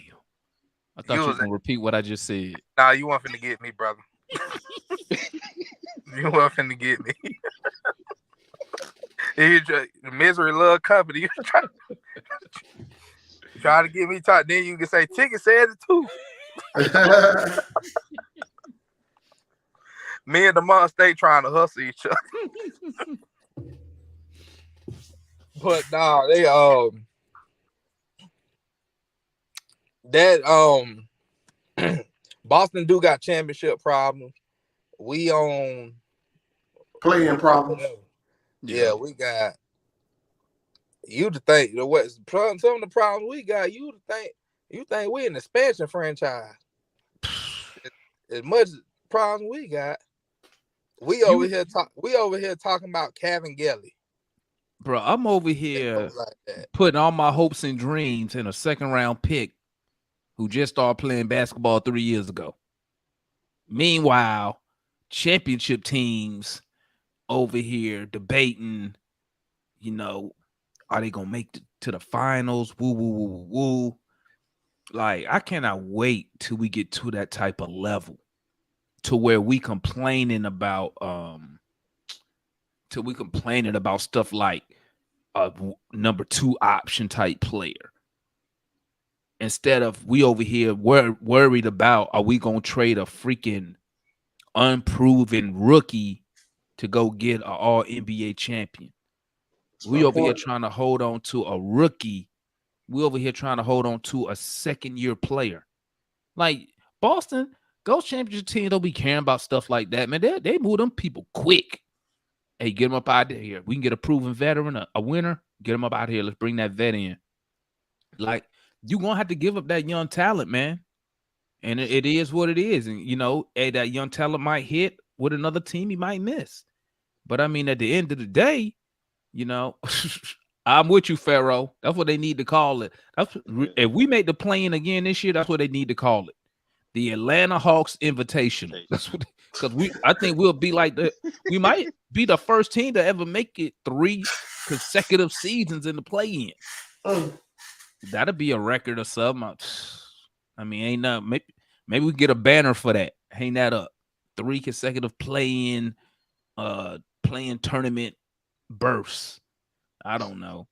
I thought you were gonna repeat what I just said. Nah, you weren't finna get me, brother. You weren't finna get me. The misery love company. You try to get me talk. Then you can say Ticket said it too. Me and the mom stay trying to hustle each other. But nah, Boston do got championship problems. We on playing problems. Yeah, we got You to think what some of the problems we got. You think we an expansion franchise. As much problems we got, we over here talking about Kevin Gelly. Bro, I'm over here putting all my hopes and dreams in a second round pick who just started playing basketball 3 years ago. Meanwhile, championship teams over here debating, are they gonna make it to the finals? Woo, woo, woo, woo, woo. Like, I cannot wait till we get to that type of level, to where we complaining about stuff like a number 2 option type player. Instead of we over here worried about, are we gonna trade a freaking unproven rookie to go get an all NBA champion? We over here trying to hold on to a rookie. We over here trying to hold on to a second-year player. Like Boston, those championship teams don't be caring about stuff like that, man. They move them people quick. Hey, get them up out of here. We can get a proven veteran, a winner. Get them up out of here. Let's bring that vet in. Like, you're going to have to give up that young talent, man. And it is what it is. And, hey, that young talent might hit with another team he might miss. But, I mean, at the end of the day, I'm with you, Pharaoh. That's what they need to call it. If we make the play-in again this year, that's what they need to call it. The Atlanta Hawks Invitational. That's what, because I think we'll be like we might be the first team to ever make it 3 consecutive seasons in the play-in. That'll be a record or something. I mean, ain't nothing. Maybe we get a banner for that. Hang that up. 3 consecutive play-in tournament bursts. I don't know.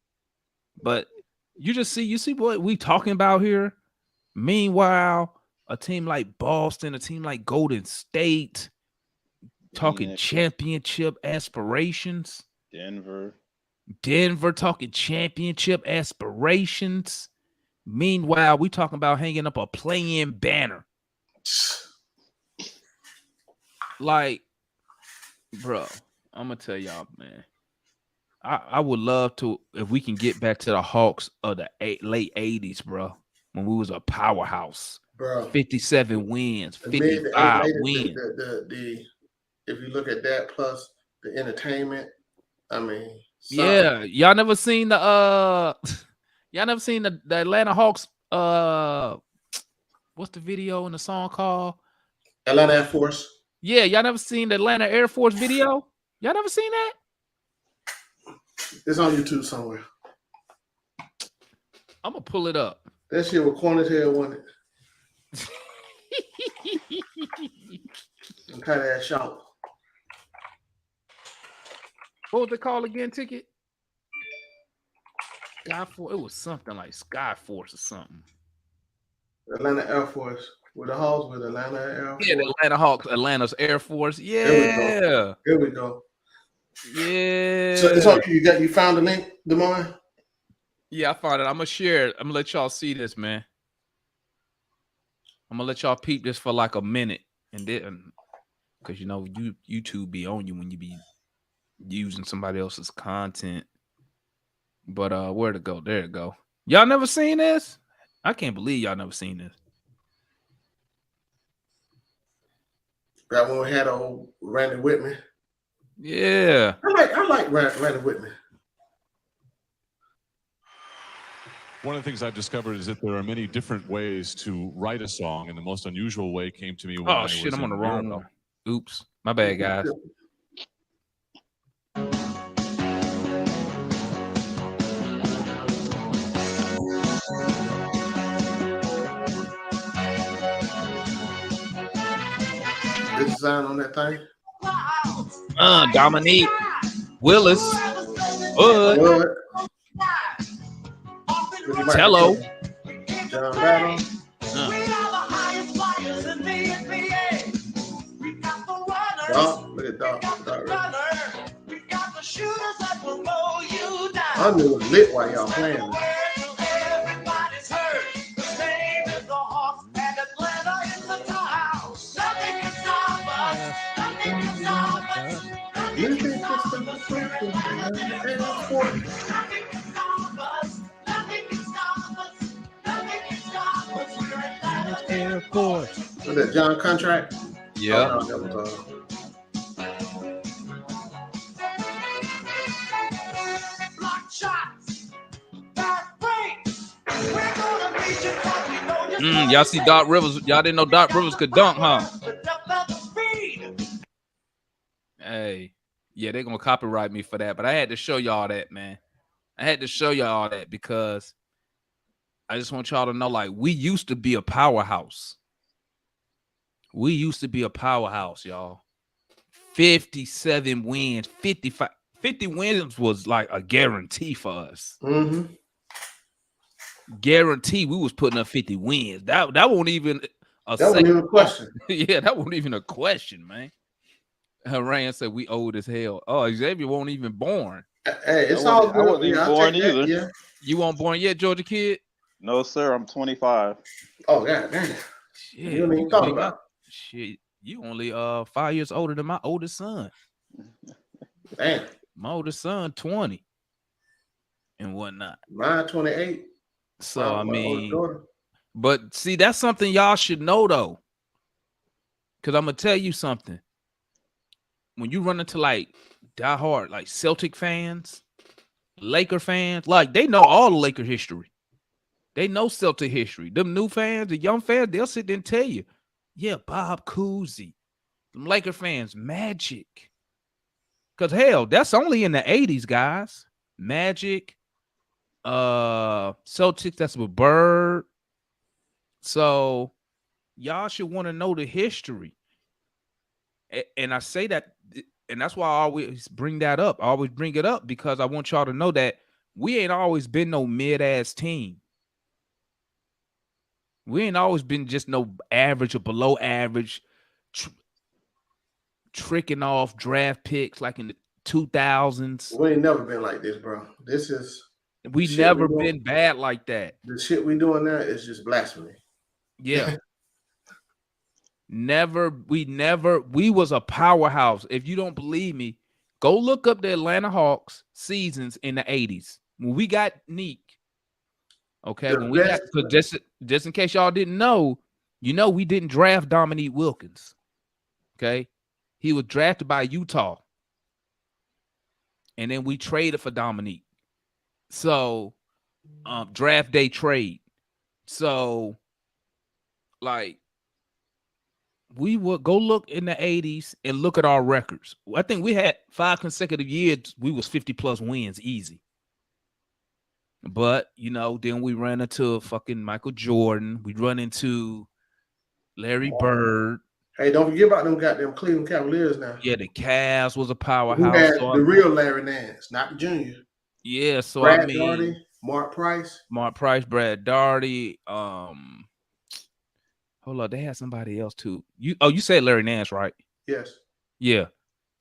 But you see what we talking about here? Meanwhile, a team like Boston, a team like Golden State, talking championship aspirations. Denver talking championship aspirations. Meanwhile, we talking about hanging up a play-in banner. Like, bro, I'm gonna tell y'all, man. I would love to, if we can get back to the Hawks of the late 80s, bro, when we was a powerhouse. Bro, 57 wins, 55 wins. If you look at that plus the entertainment, I mean, yeah, y'all never seen the Atlanta Hawks what's the video and the song called? Atlanta Air Force. Yeah, y'all never seen the Atlanta Air Force video? Y'all never seen that? It's on YouTube somewhere. I'm gonna pull it up. That shit was corny as hell, wasn't it? And cut that short. What was it called again, Ticket? Skyforce. It was something like Skyforce or something. Atlanta Air Force. With the Hawks, with Atlanta Air Force. Yeah, the Atlanta Hawks, Atlanta's Air Force. Yeah. Here we go. Yeah. So it's okay. You found the link, Demar? Yeah, I found it. I'm gonna share it. I'm gonna let y'all see this, man. I'm gonna let y'all peep this for like a minute, and then, because YouTube be on you when you be using somebody else's content. But where'd it go? There it go. Y'all never seen this? I can't believe y'all never seen this. That one we had old Randy Whitman. Yeah. I like Randy Whitman. One of the things I've discovered is that there are many different ways to write a song, and the most unusual way came to me when I was I'm on the wrong one. Oops. My bad, guys. The design on that thing. Dominique Willis. Hello. John Battle. Look at Doc. I knew it was lit while y'all playing. boy. Was that John contract? Yeah. Oh, no, that was Y'all see Doc Rivers? Y'all didn't know Doc Rivers could dunk, huh? Hey, yeah, they're gonna copyright me for that, but I had to show y'all that, man. I had to show y'all that because I just want y'all to know, like, we used to be a powerhouse. We used to be a powerhouse, y'all. 57 wins, 50 wins was like a guarantee for us. Mm-hmm. Guarantee we was putting up 50 wins. That wasn't even a That wasn't even a question. Yeah, that wasn't even a question, man. Rand said we old as hell. Oh, Xavier won't even born. Hey, it's all good. I wasn't even born either. Yeah. You weren't born yet, Georgia kid? No, sir. I'm 25. Oh, God damn. Shit, You don't even talk about. Shit, you only 5 years older than my oldest son. Damn. My oldest son, 20 and whatnot. Mine 28. So I My oldest mean, daughter. but see, that's something y'all should know though. Cause I'm gonna tell you something. When you run into like diehard, like Celtic fans, Laker fans, like they know all the Laker history. They know Celtic history. Them new fans, the young fans, they'll sit there and tell you, yeah, Bob Cousy. Them Laker fans, Magic. Because hell, that's only in the 80s, guys. Magic, Celtics, that's with Bird. So y'all should want to know the history. And I say that, and that's why I always bring that up. I always bring it up because I want y'all to know that we ain't always been no mid-ass team. We ain't always been just no average or below average, tricking off draft picks like in the 2000s. We ain't never been like this, bro. This is We never been bad like that. the shit we doing now is just blasphemy. Yeah. We was a powerhouse. If you don't believe me, go look up the Atlanta Hawks seasons in the 80s. When we got Neek. Okay, when we got, just in case y'all didn't know, you know we didn't draft Dominique Wilkins. Okay, he was drafted by Utah, and then we traded for Dominique. So, draft day trade. So, like, we would go look in the 80s and look at our records. I think we had 5 consecutive years. We was 50+ wins easy. But, you know, then we ran into fucking Michael Jordan. We run into Larry Bird. Hey, don't forget about them goddamn Cleveland Cavaliers now. Yeah, the Cavs was a powerhouse. Who had the real Larry Nance, not the junior. Yeah, so Brad I mean, Daugherty, Mark Price, Brad Daugherty. Hold on, they had somebody else too. You said Larry Nance, right? Yes. Yeah,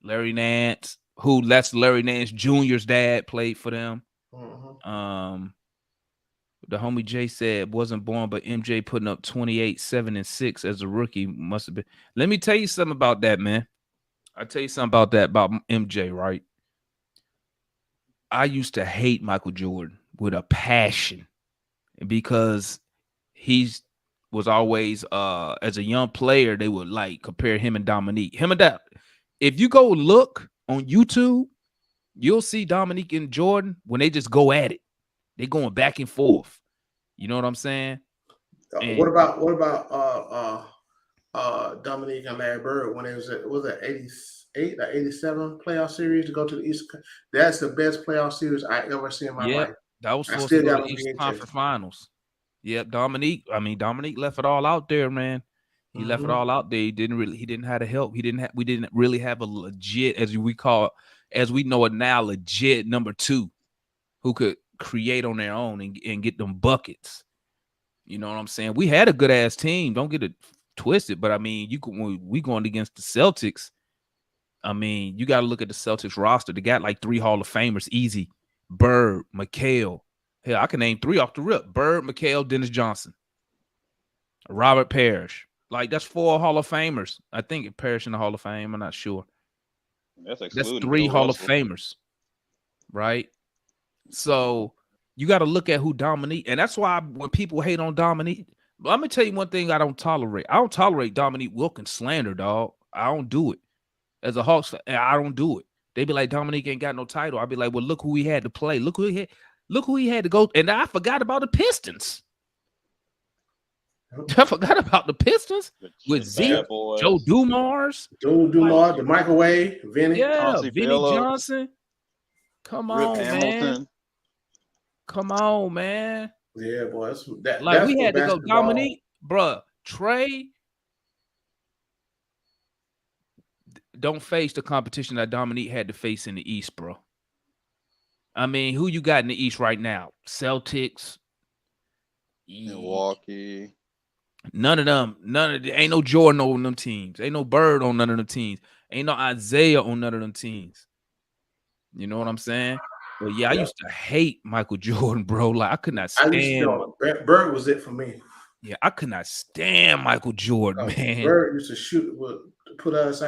Larry Nance. That's Larry Nance Jr.'s dad, played for them. Mm-hmm. The homie Jay said wasn't born, but MJ putting up 28, 7, and 6 as a rookie must have been. Let me tell you something about that, man. I'll tell you something about that, about MJ, right? I used to hate Michael Jordan with a passion because he was always, as a young player, they would like compare him and Dominique. If you go look on YouTube, you'll see Dominique and Jordan when they just go at it. They going back and forth. You know what I'm saying? What about Dominique and Larry Bird when it was it 88 or 87 playoff series to go to the East? That's the best playoff series I ever seen in my life. That was supposed to go to the East Conference Finals. Yep, Dominique left it all out there, man. He left it all out there. He didn't have the help. We didn't really have a legit, as we know it now, legit number 2 who could create on their own and get them buckets. You know what I'm saying? We had a good ass team. Don't get it twisted, but I mean, when we going against the Celtics, I mean, you got to look at the Celtics roster. They got like 3 Hall of Famers, easy. Bird, McHale. Hell, I can name 3 off the rip. Bird, McHale, Dennis Johnson, Robert Parrish. Like, that's 4 Hall of Famers. I think Parrish in the Hall of Fame. I'm not sure. That's 3 Hall of Famers, right? So you got to look at who Dominique, and that's why when people hate on Dominique, But I'm gonna tell you one thing I don't tolerate. I don't tolerate Dominique Wilkins slander, dog. I don't do it. As a Hawks fan, I don't do it. They be like, Dominique ain't got no title. I'll be like, well, look who he had to play. Look who he had to go. And I forgot about the Pistons. I forgot about the Pistons with Zeke, Joe Dumars. Joe Dumars, the microwave, Vinny. Yeah, Chauncey Vinny Billups, Johnson. Come Rip on, man. Hamilton. Come on, man. Yeah, boy. Like that's we had to go, basketball. Dominique, bruh. Trey, don't face the competition that Dominique had to face in the East, bro. I mean, who you got in the East right now? Celtics, Milwaukee. None of them. Ain't no Jordan on them teams. Ain't no Bird on none of them teams. Ain't no Isaiah on none of them teams. You know what I'm saying? But yeah, I used to hate Michael Jordan, bro. Like I could not stand. Bird was it for me. Yeah, I could not stand Michael Jordan, man. Bird used to shoot, put our ass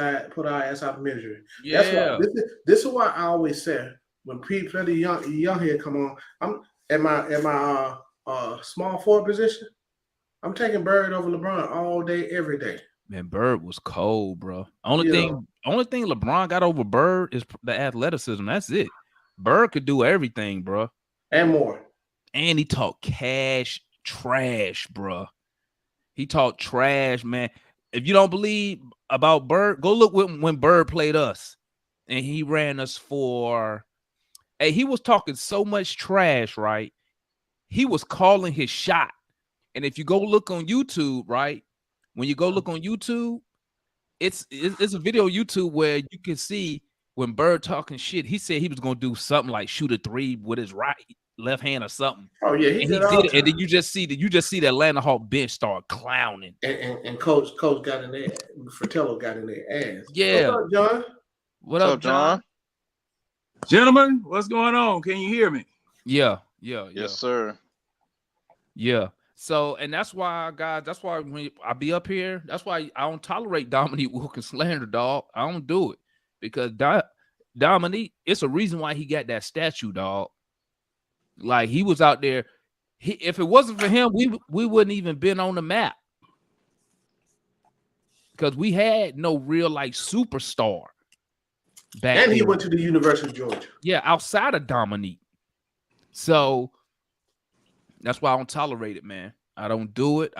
out of misery. Yeah. That's why this is why I always say when people the young here come on, I'm at my small forward position. I'm taking Bird over LeBron all day, every day. Man, Bird was cold, bro. Only thing LeBron got over Bird is the athleticism. That's it. Bird could do everything, bro, and more. And he talked trash, bro. He talked trash, man. If you don't believe about Bird, go look when Bird played us, and he ran us for. Hey, he was talking so much trash, right? He was calling his shot. And if you go look on YouTube, right? When you go look on YouTube, it's a video on YouTube where you can see when Bird talking shit. He said he was gonna do something like shoot a three with his left hand or something. Oh yeah, he did it. And then you just see the Atlanta Hawk bench start clowning. And coach got in there. Fratello got in their ass. Yeah. What's up, John? What up, John? Gentlemen, what's going on? Can you hear me? Yeah. Yes, sir. Yeah. So, and that's why, guys, that's why when I be up here, that's why I don't tolerate Dominique Wilkins slander, dog. I don't do it because Dominique, it's a reason why he got that statue, dog. Like he was out there. If it wasn't for him, we wouldn't even been on the map because we had no real like superstar back. And he then. went to the University of Georgia. Yeah, outside of Dominique. So that's why I don't tolerate it, man. I don't do it.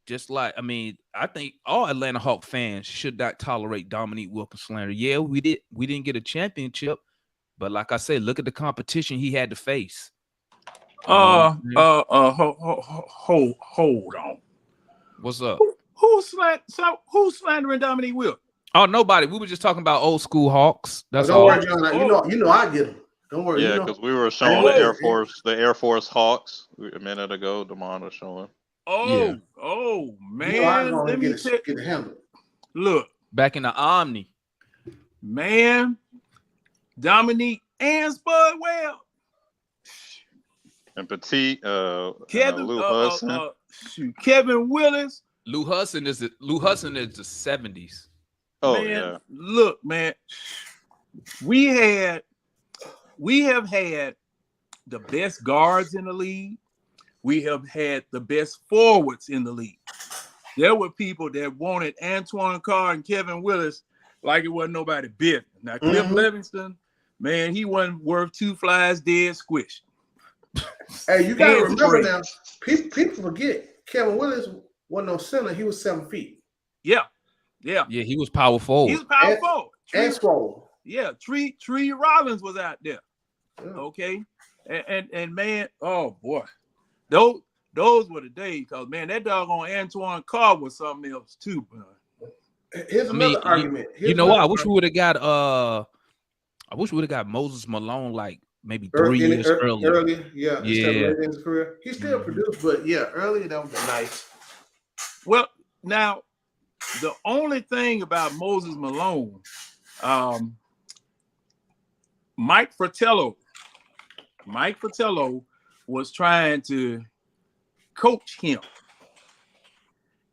Just like, I mean, I think all Atlanta Hawk fans should not tolerate Dominique Wilkins slander. Yeah, we didn't get a championship, but like I said, look at the competition he had to face. Hold on. What's up? Who's slandering Dominique Wilkins? Oh, nobody. We were just talking about old school Hawks. That's don't all. worry, John. You know I get him. Don't worry. Yeah, because we were showing the Air Force Hawks a minute ago. Damon was showing. Oh man, let me get it handled. Look, back in the Omni, man, Dominique and Spud Webb and Petit, Kevin, Lou Hudson, Kevin Willis. Lou Hudson is the 70s. Oh man, yeah. Look, man, we have had the best guards in the league. We have had the best forwards in the league. There were people that wanted Antoine Carr and Kevin Willis like it wasn't nobody business. Now, Cliff Livingston, man, he wasn't worth two flies dead squished. Hey, you got to remember now, people forget Kevin Willis wasn't no center. He was 7 feet. Yeah. He was power forward. He was power forward. And swole. Yeah, Tree Rollins was out there. Yeah. Okay. And man, oh boy. Those were the days, because man, that doggone Antoine Carr was something else too. Here's another argument. I wish we would have got Moses Malone like maybe 3 years earlier. Yeah. In his career. He still produced, but yeah, earlier that was nice. Well, now the only thing about Moses Malone, Mike Fratello was trying to coach him.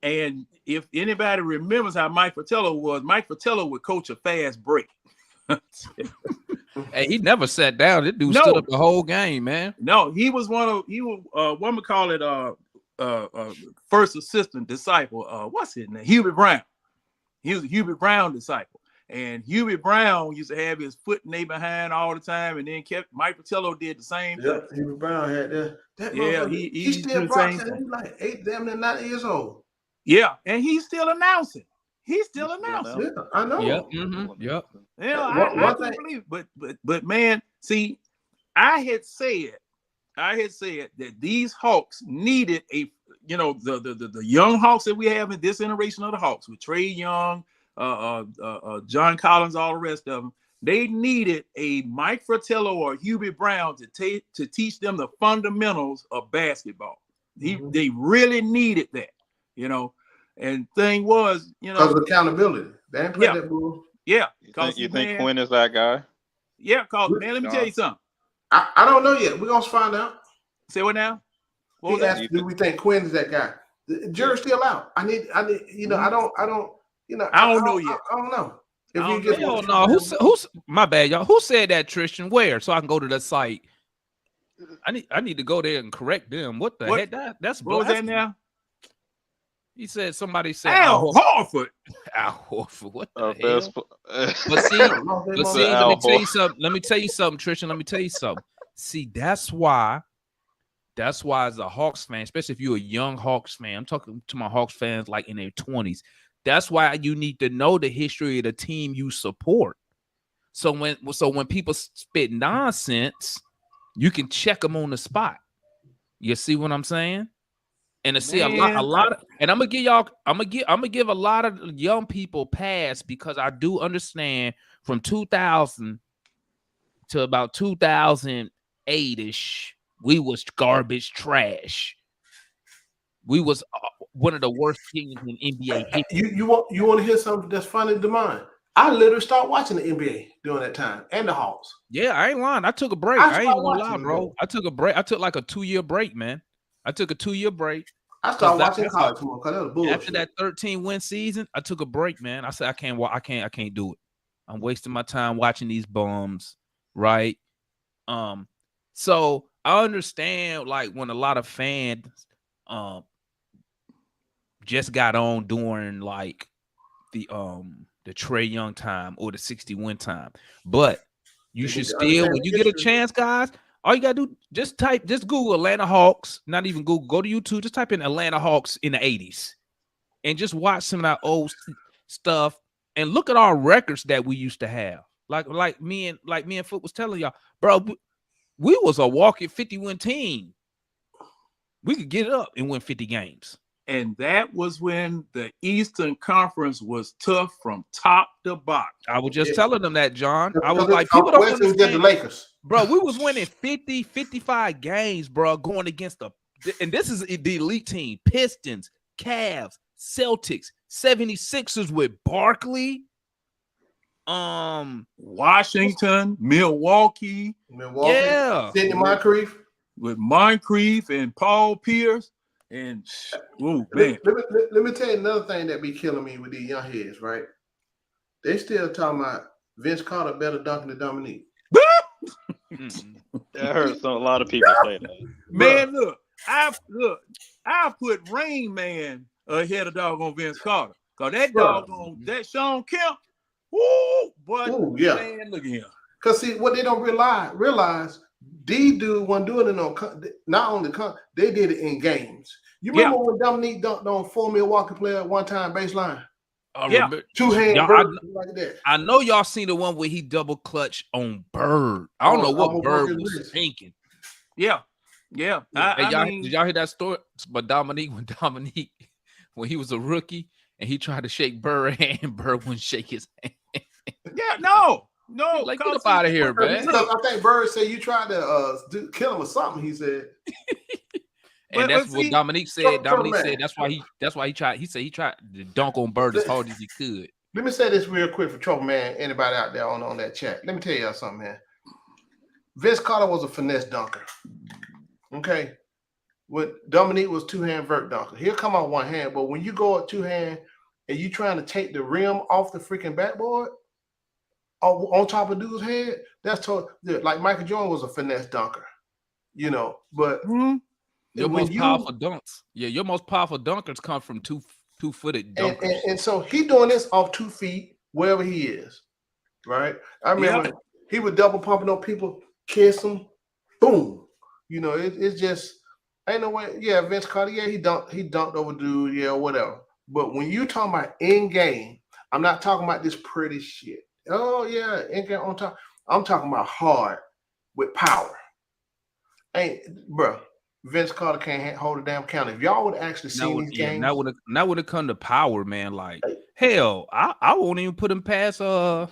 And if anybody remembers how Mike Fratello would coach a fast break. Hey, he never sat down. This dude No. stood up the whole game, man. No, he was what we call it first assistant disciple. What's his name? Hubert Brown. He was a Hubert Brown disciple. And Hubert Brown used to have his foot in their behind all the time, and then Mike Fratello did the same thing. Hubert Brown had that. Yeah, he still broadcasting. He's like 8, damn near 9 years old. Yeah, and he's still announcing. He's still announcing. Yeah, I know. Yep. Mm-hmm. Yep. Yeah, I can't believe it. But man, see, I had said that these Hawks needed the young Hawks that we have in this iteration of the Hawks with Trey Young, John Collins, all the rest of them. They needed a Mike Fratello or Hubert Brown to teach them the fundamentals of basketball. They really needed that, And thing was, because of accountability. They ain't played that bull. Yeah. You think Quinn is that guy? Yeah, man, let me tell you something. I don't know yet. We're gonna find out. Say what now? What was that? Do we think Quinn is that guy? The jury's still out. I don't know yet. I don't know. Who's my bad, y'all? Who said that, Tristan? Where? So I can go to the site. I need to go there and correct them. What the heck? That's what was that now? He said somebody said Al Horford. Al Horford. What the hell? But see, let me tell you something, Tristan. Let me tell you something. See, that's why as a Hawks fan, especially if you're a young Hawks fan, I'm talking to my Hawks fans like in their 20s. That's why you need to know the history of the team you support. So when people spit nonsense, you can check them on the spot. You see what I'm saying? And to see a lot of, and I'm gonna give a lot of young people pass because I do understand from 2000 to about 2008-ish, we was garbage trash. We was one of the worst teams in NBA history. You want to hear something that's funny to mine? I literally started watching the NBA during that time and the Hawks. Yeah, I ain't lying. I took a break. I ain't gonna lie, bro. I took a break. I took like a 2-year break, man. I took a 2-year break. I started watching college because that was bullshit. After that 13-win season, I took a break, man. I said I can't do it. I'm wasting my time watching these bums, right? So I understand like when a lot of fans just got on during like the Trey Young time or the 60-win time, but you should still, when you get a chance, guys. All you gotta do, just Google Atlanta Hawks, not even Google, go to YouTube, just type in Atlanta Hawks in the 80s and just watch some of that old stuff and look at our records that we used to have. Like me and Foot was telling y'all, bro, we was a walking 50-win team. We could get it up and win 50 games. And that was when the Eastern Conference was tough from top to bottom. I was just telling them that, John. I was like, people don't understand. The Lakers. Bro, we was winning 50, 55 games, bro, going against and this is the elite team. Pistons, Cavs, Celtics, 76ers with Barkley. Washington, Milwaukee. Yeah. Sidney Moncrief. With Moncrief and Paul Pierce. And man. Let me tell you another thing that be killing me with these young heads, right? They still talking about Vince Carter better dunking than Dominique. I heard a lot of people say that. Man, I put Rain Man ahead of doggone Vince Carter. Cause that doggone that Sean Kemp, man, look at him. Cause see what they don't realize these dudes weren't doing it on not only they did it in games. You remember when Dominique dunked on 4 Milwaukee player one time baseline? Two-hand like that. I know y'all seen the one where he double clutch on Bird. I don't know what Bird was thinking. Yeah. Did y'all hear that story? But Dominique, when he was a rookie and he tried to shake Bird's hand, Bird wouldn't shake his hand. Yeah, no. Like, get up out of here, man. I think Bird said you tried to kill him or something. He said. And that's what Dominique said. Dominique said that's why he tried. He said he tried to dunk on Bird as hard as he could. Let me say this real quick for Trouble Man. Anybody out there on that chat? Let me tell y'all something, man. Vince Carter was a finesse dunker. Okay, when Dominique was two-hand vert dunker, he'll come out one hand, but when you go at two-hand and you trying to take the rim off the freaking backboard, on top of dude's head, that's like Michael Jordan was a finesse dunker, you know. But your most powerful dunks, your most powerful dunkers come from two-footed dunkers. And so he doing this off 2 feet wherever he is, right? I remember he would double pumping on people, kiss them, boom. You know, it's just ain't no way. Yeah, Vince Carter, he dunked over dude, whatever. But when you talking about in game, I'm not talking about this pretty shit. Oh yeah, in game on top. I'm talking about hard with power. Bro, Vince Carter can't hold a damn count. If y'all would actually see these games, now would it come to power, man? Like hell, I won't even put him past when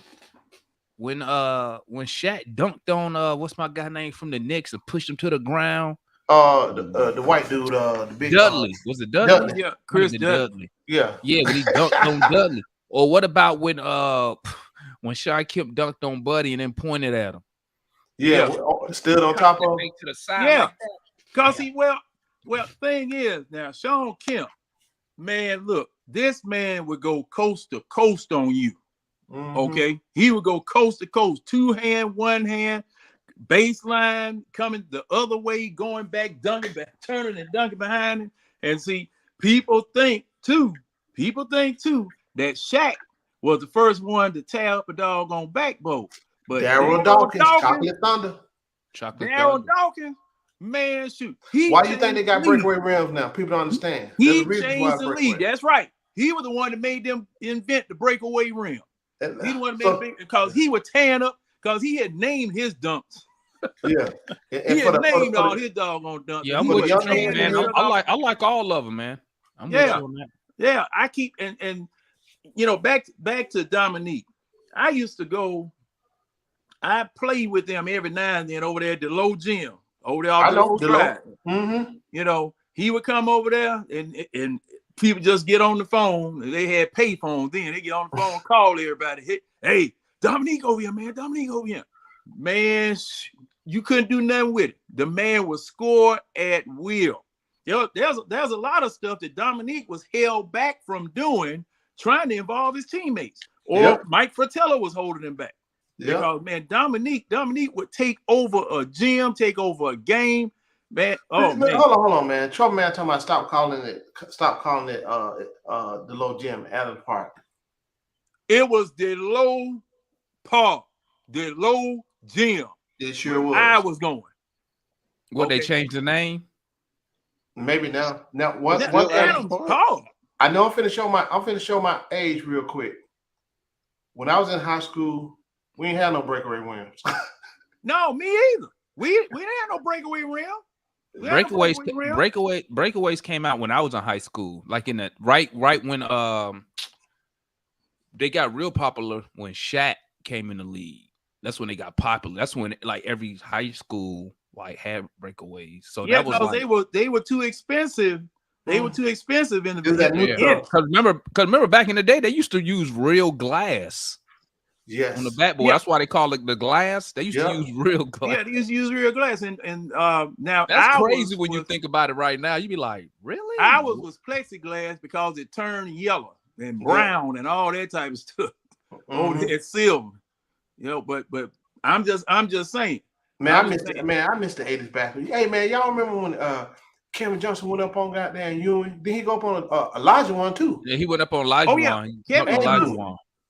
Shaq dunked on what's my guy name from the Knicks and pushed him to the ground. The white dude, the big Dudley. Was it Dudley? Yeah, Chris Dudley. Yeah, when he dunked on Dudley. Or what about when Shaq Kemp dunked on Buddy and then pointed at him? Yeah, stood on top of to the side. Yeah, because thing is now Sean Kemp, man, look, this man would go coast to coast on you. Okay, he would go coast to coast, 2 hand, 1 hand, baseline coming the other way, going back, dunking back, turning and dunking behind him. And see, people think too that Shaq was the first one to tear up a doggone backbone. But Daryl Dawkins, Chocolate Thunder. Daryl Dawkins, man, shoot. Why do you think they got breakaway rims now? People don't understand. He changed the league. That's right. He was the one that made them invent the breakaway rim. He the one that made it because he was tearing up because he had named his dunks. Yeah, he had named all his doggone dunks. Yeah, I'm with you, man. I like all of them, man. I'm with you on that. Yeah, I keep and you know back to Dominique. I used to go. I played with them every now and then over there at the low gym over there off the low drive. You know, he would come over there and people just get on the phone. They had pay phones then. They get on the phone, call everybody. Hey, Dominique over here, man. Dominique over here. Man, you couldn't do nothing with it. The man would score at will. There's a lot of stuff that Dominique was held back from doing, trying to involve his teammates. Or Mike Fratello was holding him back. Because man, Dominique would take over a gym, take over a game. Man, man. Hold on, man. Trouble man talking about stop calling it the low gym Allen Park. It was the low park, the low gym. It sure was. I was going. They changed the name? Maybe now. Now what Adams Park. I know I'm finna show my age real quick. When I was in high school, we ain't had no breakaway rims. No, me either. We didn't have no breakaway rim. Breakaways came out when I was in high school, like in the right when they got real popular when Shaq came in the league. That's when they got popular. That's when like every high school like had breakaways. So that was like, they were too expensive. They were too expensive in the Because remember back in the day they used to use real glass. Yes. On the backboard. That's why they call it the glass. They used to use real glass. Yeah, they used to use real glass. And now that's crazy when you think about it right now. You'd be like, really? Ours was plexiglass because it turned yellow and brown and all that type of stuff. It's silver. You know, but I'm just saying. Man, I missed the 80s back. Hey man, y'all remember when Kevin Johnson went up on goddamn Ewing? Then he go up on Elijah one too. Yeah, he went up on Elijah one.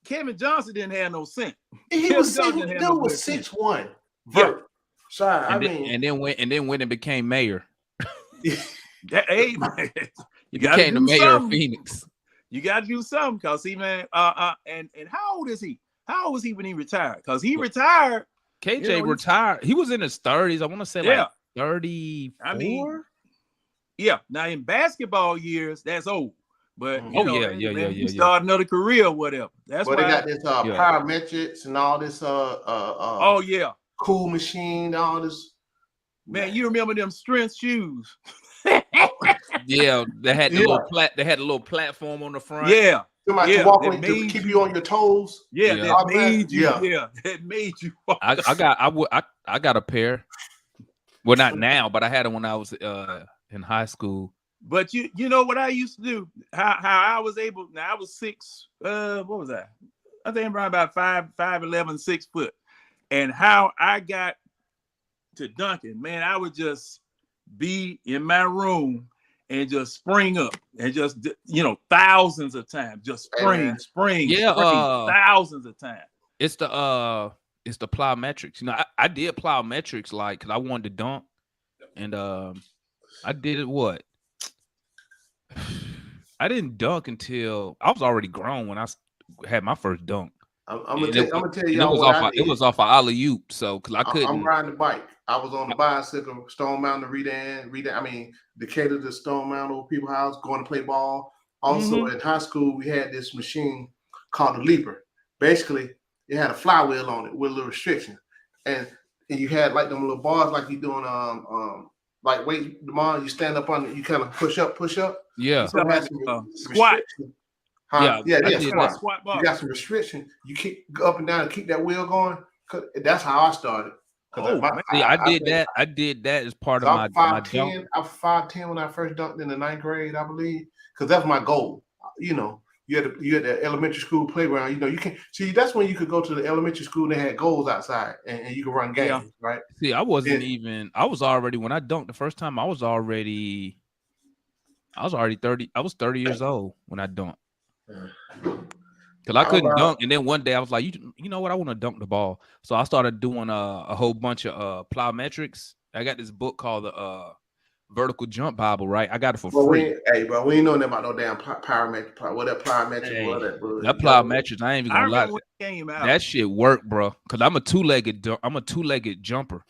Kevin Johnson didn't have no sense. He was 6'1". Vert. Sorry, and then when it became mayor. He became the mayor of Phoenix. You got to do something, because he, man, and how old is he? How old was he when he retired? Because he retired. KJ retired. He was in his 30s. I want to say like 34. I mean, yeah. Now in basketball years, that's old. But you start another career or whatever. That's why they got this parametrics and all this cool machine, all this. Man, you remember them strength shoes? Yeah, they had the little platform on the front. Yeah. To walk on to keep you on your toes. Yeah, that made you. Yeah, that made you. I got a pair. Well, not now, but I had them when I was in high school. But you know what I used to do? How I was able. Now I was 6. What was that? I think around about 5'11", 6 foot. And how I got to dunking, man, I would just be in my room and just spring up and just, thousands of times, just spring, Yeah, thousands of times. It's the plyometrics. I did plyometrics because I wanted to dunk, and I did it. What? I didn't dunk until I was already grown when I had my first dunk. I'm gonna tell you. It was off of alley-oop, so because I couldn't. I'm riding the bike. I was on the bicycle, Stone Mountain, Decatur to Stone Mountain, old people's house, going to play ball. Also in high school, we had this machine called the leaper. Basically, it had a flywheel on it with a little restriction, and you had like them little bars like you doing like weight demand. You stand up on it, you kind of push up. Yeah. So squat. Huh? Yeah. Squat bar. You got some restriction. You keep up and down and keep that wheel going. That's how I started. I did that as part of my dunk. I was 5'10" when I first dunked in the 9th grade, I believe, because that's my goal. You had the elementary school playground. You can see that's when you could go to the elementary school and they had goals outside and you could run games, right? See, I was already when I dunked the first time. I was already 30. I was 30 years old when I dunked. Because I couldn't dunk, and then one day I was like, you know what? I want to dunk the ball. So I started doing a whole bunch of plyometrics. I got this book called the Vertical Jump Bible, right? I got it for free. But we ain't knowing about no damn plyometric. That plyometrics, I ain't even gonna lie. That shit worked, bro. Because I'm a two-legged jumper,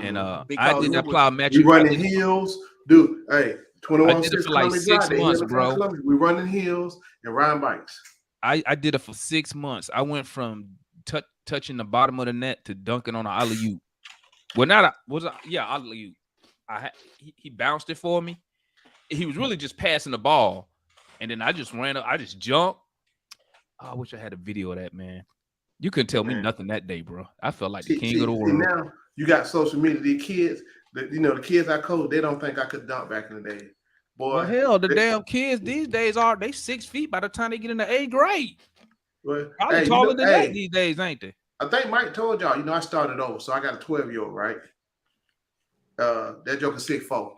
and I did that plyometric. You running heels, dude. Hey, 21. I did it for like 6 months, bro. We running heels and riding bikes. I did it for 6 months. I went from touching the bottom of the net to dunking on an alley-oop. Well, alley-oop. He bounced it for me. He was really just passing the ball, and then I just ran up. I just jumped. Oh, I wish I had a video of that, man. You couldn't tell me nothing that day, bro. I felt like the king of the world. Now you got social media. These kids, the kids I coach, they don't think I could dunk back in the day. Boy, well, hell, the damn kids these days they 6 feet by the time they get in the 8th grade. Well, Probably taller than that these days, ain't they? I think Mike told y'all, I started over, so I got a 12-year-old, right? That joker 6'4".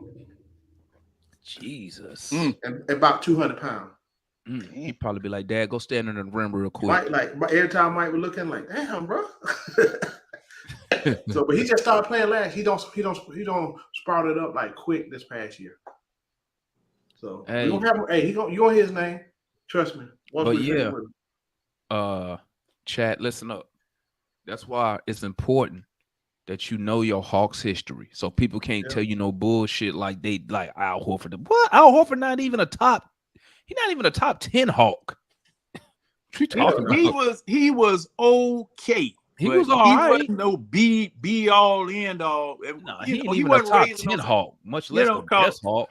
Jesus. And about 200 pounds. He'd probably be like, Dad, go stand in the rim real quick. Mike, like every time Mike was looking like, damn, bro. So, but he just started playing last. He don't sprout it up like quick this past year. So hey, you gonna hear his name. Trust me. Chat, listen up. That's why it's important that you know your Hawks history, so people can't tell you no bullshit like they like Al Horford. What? Al Horford not even a top. He's not even a top 10 Hawk. What you talking about? He was okay. He was all right. He wasn't no be all end all. No, he ain't even a top 10 Hawk, much less the best Hawk.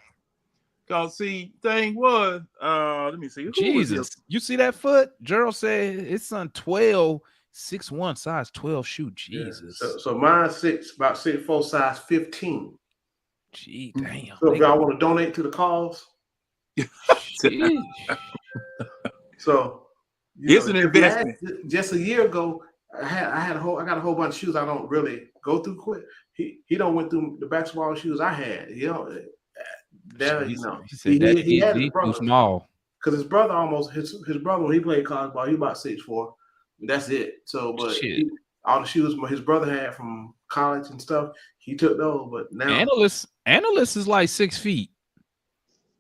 Cause see, thing was, let me see. Jesus, you see that foot? Gerald said his son 12, 6'1", size 12 shoe. Jesus. Yeah. So mine's about 6'4", size 15. Gee, damn. So if y'all want to donate to the cause. So it's an investment. Just a year ago, I got a whole bunch of shoes I don't really go through quick. He don't went through the basketball shoes I had. He had his brother, small. Because his brother his brother when he played college ball, he about 6'4". That's it. So, but all the shoes his brother had from college and stuff, he took those. But now analyst is like 6 feet.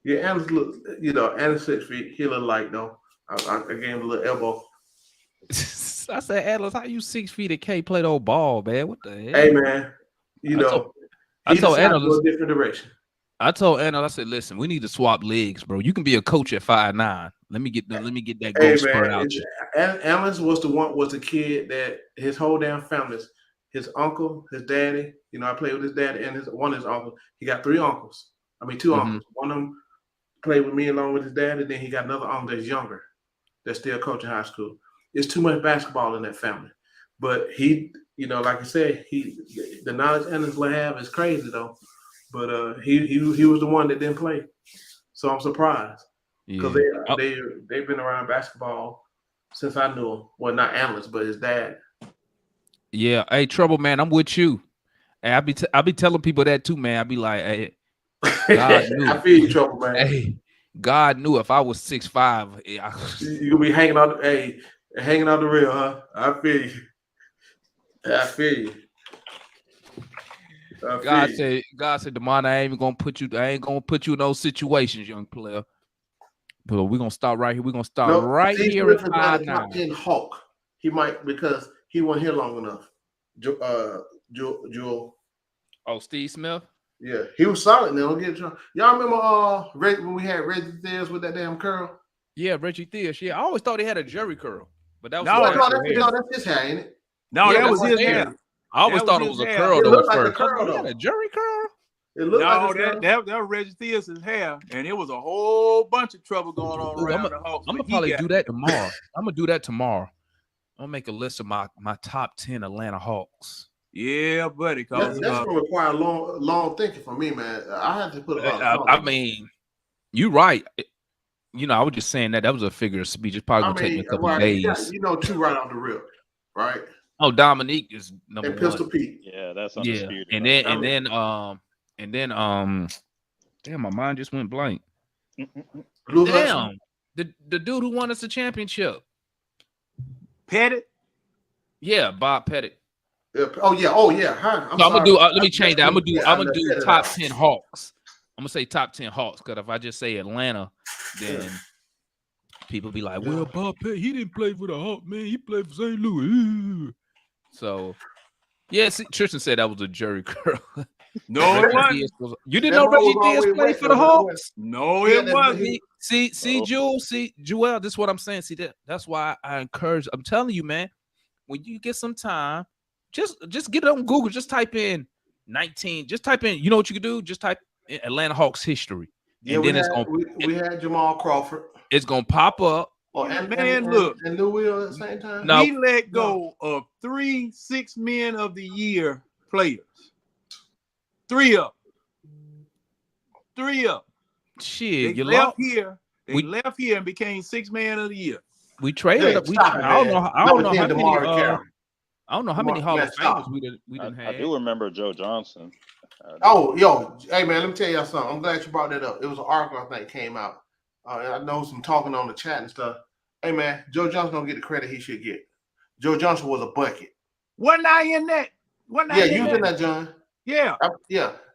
Yeah, analyst 6 feet. He look like though. I gave him a little elbow. I said, Atlas, how you 6 feet and can't play the old ball, man? What the hell? Hey man, I told Analyst a different direction. I told Anna, I said, listen, we need to swap legs, bro. You can be a coach at 5'9". Let me get that growth spurt out you. Allen was the kid that his whole damn family, his uncle, his daddy. I played with his daddy and one of his uncles. He got 3 uncles. I mean 2 uncles. One of them played with me along with his daddy. Then he got another uncle that's younger, that's still coaching high school. It's too much basketball in that family. But he, like I said, the knowledge Anderson will have is crazy though. But he was the one that didn't play, so I'm surprised because they've been around basketball since I knew him. Well, not analyst, but his dad. Yeah, hey, Trouble, man, I'm with you. Hey, I be telling people that too, man. I be like, hey, God knew. I feel you, Trouble, man. Hey, God knew if I was 6'5", You gonna be hanging on the rail, huh? I feel you. I feel you. God said, Demond, I ain't gonna put you in those situations, young player. But we're gonna start right here. We're gonna start right Steve here Smith at is not a 5'9". top 10 Hawk. He might because he wasn't here long enough. Joel. Oh, Steve Smith? Yeah, he was solid now. Don't get y'all remember when we had Reggie Theus with that damn curl? Yeah, Reggie Theus. Yeah, I always thought he had a Jerry curl, but that was that's his hair, ain't it? No, yeah, that was his hair. I always thought it was a curl. It That looked was like first. a curl, He though. had a Jerry curl. It looked like that was Reggie Theus' hair, and it was a whole bunch of trouble going on around the Hawks. I'm gonna probably do that tomorrow. I'm gonna do that tomorrow. I'm gonna make a list of my top 10 Atlanta Hawks. Yeah, buddy. That's gonna require long thinking for me, man. I have to put a lot of I mean, you're right. I was just saying that was a figure of speech. It's probably gonna take me a couple days. Two right off the rip, right? Oh, Dominique is number and Pistol one. Pete. Yeah, that's undisputed. Yeah, and then damn, my mind just went blank. Damn, the dude who won us the championship. Pettit? Yeah, Bob Pettit. Oh yeah. Huh? I'm gonna do. Let me change that. I'm gonna do top 10 Hawks. I'm gonna say top 10 Hawks because if I just say Atlanta, then people be like, "Well, Bob Pettit, he didn't play for the Hawks, man. He played for St. Louis." So, yeah, Tristan said that was a Jerry curl. No, it wasn't. You didn't know Reggie Theus played for the Hawks? No, it wasn't. See, Joel, this is what I'm saying. See, that's why I encourage. I'm telling you, man, when you get some time, just get it on Google. Just type in 19. Just type in. You know what you can do? Just type in Atlanta Hawks history. Yeah, and then we had Jamal Crawford. It's gonna pop up. Look, and Lou Will at the same time. No, we let go of 3 6 men of the year players. 3 of them. Shit, they left here. They left here and became 6 man of the year. We traded. I don't know how many Hall of Famers we didn't have. I do remember Joe Johnson. Hey man, let me tell y'all something. I'm glad you brought that up. It was an article I think came out. And I know some talking on the chat and stuff. Hey man, Joe Johnson don't get the credit he should get. Joe Johnson was a bucket. Wasn't I in that? You was in that, John. Yeah.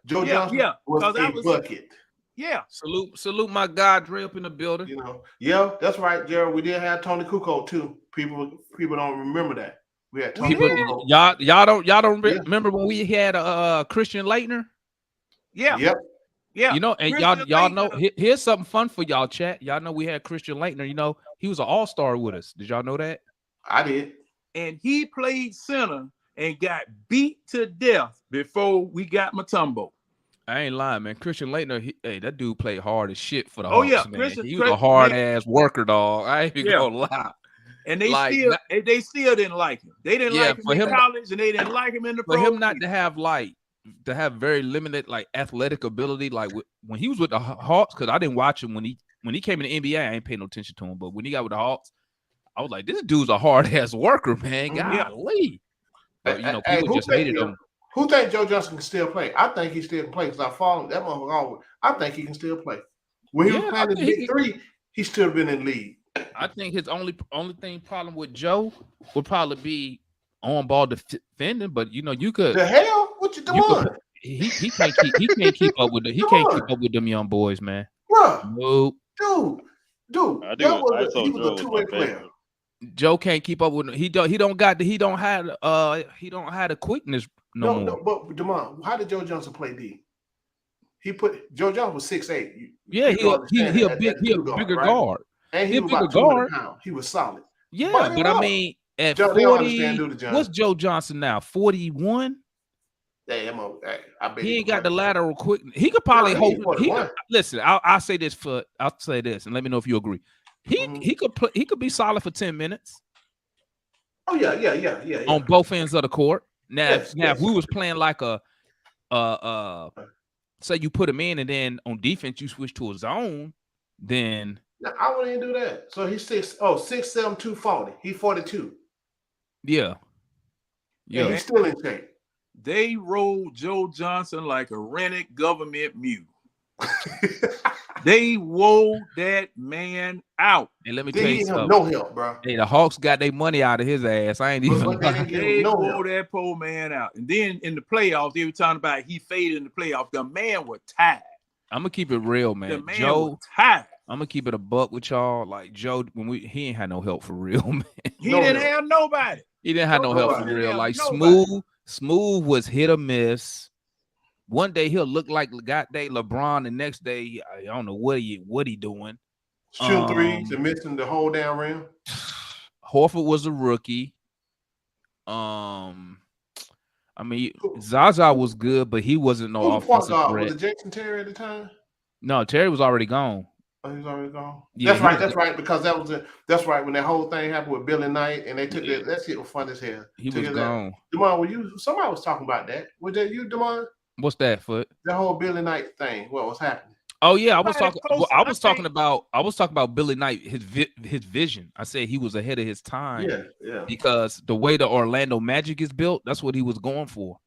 Joe Johnson was a bucket. Yeah. Salute my guy Dre up in the building. Yeah, that's right, Gerald. We did have Tony Kukoc too. People don't remember that. We had Tony. Y'all don't remember when we had Christian Laettner? Yeah. Yep. Yeah. And Christian y'all know. Here's something fun for y'all, chat. Y'all know we had Christian Laettner. He was an all-star with us. Did y'all know that? I did. And he played center and got beat to death before we got Mutombo. I ain't lying, man. Christian Laettner, that dude played hard as shit for the Hawks, man. He was a hard-ass worker, dog. I ain't even gonna lie. And they still didn't like him. They didn't like him in college, and they didn't like him in the pro. For him not to have very limited athletic ability, when he was with the Hawks, because I didn't watch him when he came in the NBA, I ain't paying no attention to him. But when he got with the Hawks, I was like, this dude's a hard-ass worker, man. Golly. But, people just hated him. Who think Joe Johnson can still play? I think he still can play because I follow him. That motherfucker always. I think he can still play. When he was playing in the Big Three, he still been in the league. I think his only problem with Joe would probably be on ball defending, but you could. The hell? What you doing? He can't keep up with He can't keep up with them young boys, man. Bruh. Nope. Dude. He was a two-way player. Joe can't keep up with him. He don't have the quickness no more. But Demond, how did Joe Johnson play D? Joe Johnson was 6'8". Yeah, he a bigger guard. And he was about 200 pounds. He was solid. Yeah, but I mean, at 40, what's Joe Johnson now? 41? I bet he ain't got the lateral quickness. He could probably hold. Listen, I'll say this, and let me know if you agree. He could be solid for 10 minutes. Oh yeah. On both ends of the court. Now, if we was playing like say you put him in and then on defense you switch to a zone, then No, I wouldn't even do that. So he's 6'7", 240. He's 42. Yeah. And he's still in shape. They rolled Joe Johnson like a rented government mule. They wore that man out. And let me They tell you didn't have something. no help, bro. Hey, the Hawks got their money out of his ass. I ain't even. But they didn't give They him no wore help. that poor man out. And then in the playoffs, they were talking about he faded in the playoffs. The man was tired. I'm gonna keep it real, The man. man Joe, was tired. I'm gonna keep it a buck with y'all. Like Joe, he ain't had no help for real, man. He No didn't help. have nobody. He didn't have no help for Nobody. real. Like Nobody. Smooth was hit or miss. One day he'll look like goddamn LeBron. The next day, I don't know what he doing. Shooting threes and missing the whole damn rim. Horford was a rookie. I mean, Zaza was good, but he wasn't no Who the point offensive guard? threat. Was it Jason Terry at the time? No, Terry was already gone. Oh, he was already gone. Yeah, that's he right. was- That's right. Because that's right when that whole thing happened with Billy Knight and they took that shit was fun as hell. He was gone. Demond, somebody was talking about that. Was that you, Demond? What's that, Foot? The whole Billy Knight thing. What was happening? Oh yeah, I was Somebody talking. posted- I was talking about Billy Knight, his vision. I said he was ahead of his time. Yeah. Because the way the Orlando Magic is built, that's what he was going for.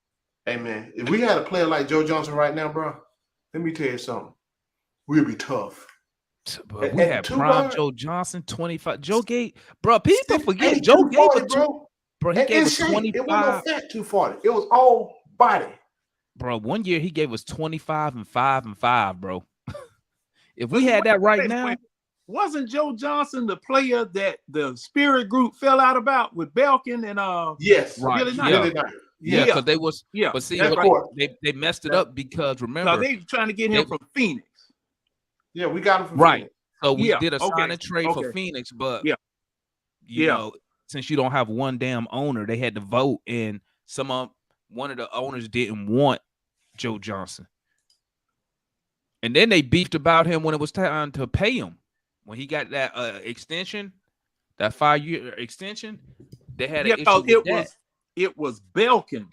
Hey man, if we had a player like Joe Johnson right now, bro, let me tell you something. We'll be tough. But we And had two prime guard- Joe Johnson, 25. Joe gave, bro. People forget Hey, Joe gave 240, it, bro. He And gave in us shape. 25. It wasn't no fat 240. It was all body. Bro, one year he gave us 25 and 5 and 5, bro. If we had that right now, wasn't Joe Johnson the player that the Spirit Group fell out about with Belkin and Yes, right? Billy Knight? Yeah, Billy Knight. yeah, because they was. Yeah, But see, that's what right. they messed it Yeah. up because No, remember, they trying to get him from Phoenix. Yeah, we got him from right? Phoenix. So we Yeah, did a sign okay, and trade for okay. Phoenix, but Yeah. you Yeah. know, since you don't have one damn owner, they had to vote, and one of the owners didn't want Joe Johnson, and then they beefed about him when it was time to pay him. When he got that extension, that 5-year extension, they had an issue with that. It was Belkin.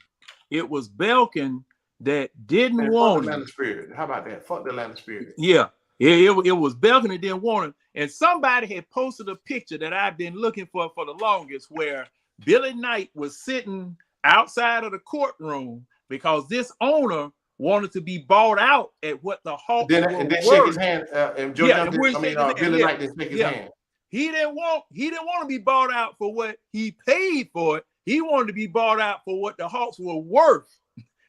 It was Belkin that didn't Man, fuck want the him. Atlanta Spirit. How about that? Fuck the Atlanta Spirit. Yeah. It was Belkin that didn't want him. And somebody had posted a picture that I've been looking for the longest where Billy Knight was sitting outside of the courtroom because this owner wanted to be bought out at what the Hawks And were then shake worth. his hand. And Joe Yeah, Johnson, Billy Knight didn't shake his hand. He didn't want to be bought out for what he paid for it. He wanted to be bought out for what the Hawks were worth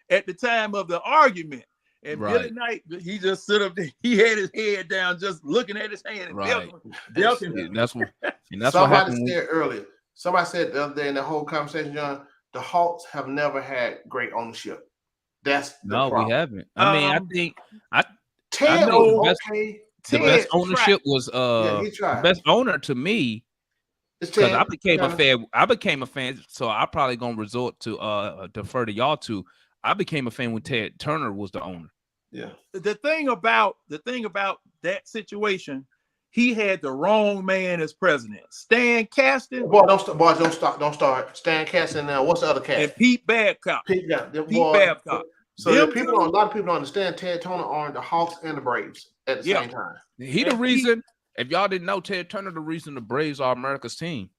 at the time of the argument. And Right. Billy Knight, he just stood up there. He had his head down, just looking at his hand. And Right. Belkin. That's what Somebody happened. said earlier. Somebody said the other day in the whole conversation, John, the Hawks have never had great ownership. That's the problem. We haven't. I mean, I think Ted know was the okay. the best ownership was he the tried. best owner to me. It's Because Ted. I became a Yeah. fan. I became a fan, so I probably gonna resort to defer to y'all too. I became a fan when Ted Turner was the owner. Yeah. The thing about that situation, he had the wrong man as president. Stan Kasten Boy, don't start. Stan Kasten now. What's the other cat? and Pete Babcock. Pete Babcock. So Them a lot of people don't understand Ted Turner owned the Hawks and the Braves at the Yeah. same time. He the reason. If y'all didn't know, Ted Turner the reason the Braves are America's team.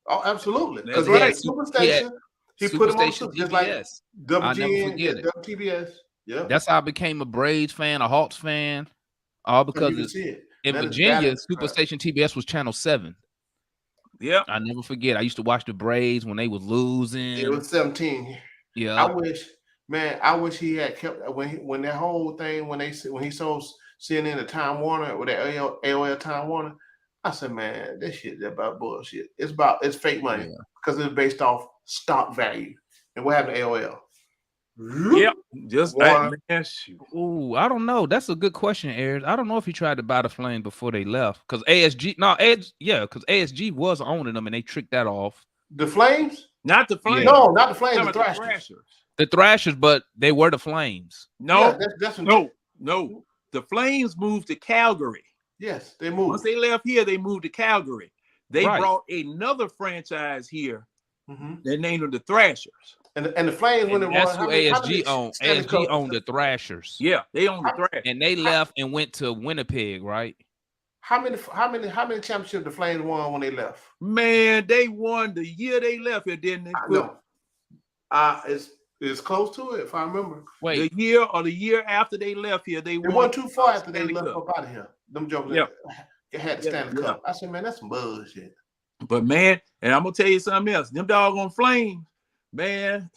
Oh, absolutely. Because That's he right. had Superstation. He put him on Superstation just like TBS. I never WGN, forget it. WTBS. Yeah. That's how I became a Braves fan, a Hawks fan, all because you can it's, see it. in That is Virginia, bad. Superstation TBS was channel 7. Yeah. I never forget. I used to watch the Braves when they was losing. It was 17. Yeah. I wish he had kept when that whole thing when he sold CNN to Time Warner with that AOL Time Warner. I said, man, this shit is about bullshit. It's fake money because it's based off stock value. And what happened to AOL? Yep. Just Warner. Ooh, I don't know. That's a good question, Ayers. I don't know if he tried to buy the Flames before they left. Because ASG was owning them and they tricked that off. The Flames? Not the Flames. No, not the Flames. The Talking about Thrashers. The Thrashers, but they were the Flames. No, Yeah, that's no. The Flames moved to Calgary. Yes, they moved. Once they left here, they moved to Calgary. They Right. brought another franchise here. Mhm. They named them the Thrashers. And the Flames when And they that's won. who ASG owned. ASG owned the Thrashers. Yeah, they owned the Thrashers. And they left and went to Winnipeg, right? How many championships the Flames won when they left? Man, they won the year they left here, didn't they? I know. It's close to it, if I remember. The year after they left here, they won. It wasn't too far after they Stanley left Cup. up out of here. Them jokers had the Stanley Cup. I said, man, that's some bullshit. But man, and I'm gonna tell you something else. Them doggone Flames, man.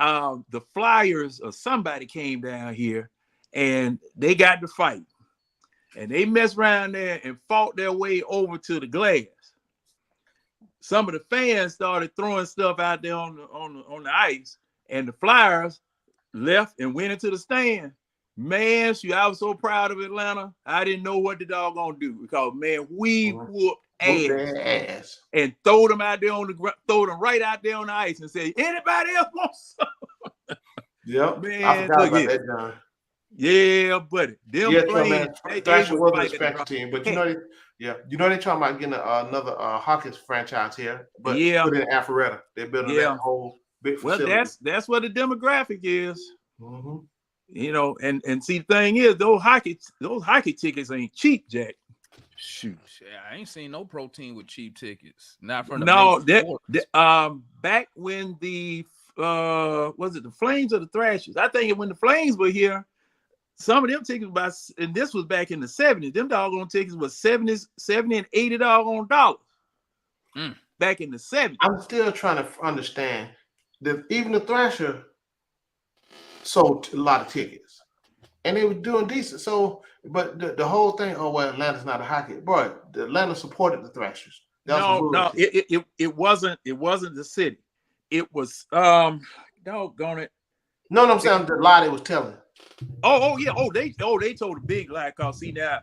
The Flyers or somebody came down here and they got to fight. And they messed around there and fought their way over to the glass. Some of the fans started throwing stuff out there on the ice, and the Flyers left and went into the stand. Man, I was so proud of Atlanta. I didn't know what the dog gonna do because man, we whooped ass and throw them out there on the ground, throw them right out there on the ice and say, anybody else want some? Yep, man, I forgot about that, John. Yeah, buddy. Thrasher was a special team, but you know they're talking about getting another hockey franchise here, but put in Alpharetta. They're building that whole big facility. Well, that's what the demographic is. Mm-hmm. You know, and see, the thing is, those hockey tickets ain't cheap, Jack. Shoot, I ain't seen no pro team with cheap tickets. Not from the back when the was it the Flames or the Thrashers? I think when the Flames were here, some of them tickets and this was back in the 70s. Them doggone tickets was $70 and $80 back in the 70s. I'm still trying to understand that even the Thrasher sold a lot of tickets, and they were doing decent. So, but the whole thing, oh well, Atlanta's not a hockey, boy. Atlanta supported the Thrashers. It wasn't the city. It was doggone it. No, I'm saying the lie they was telling. They told a big lie. Cause see now,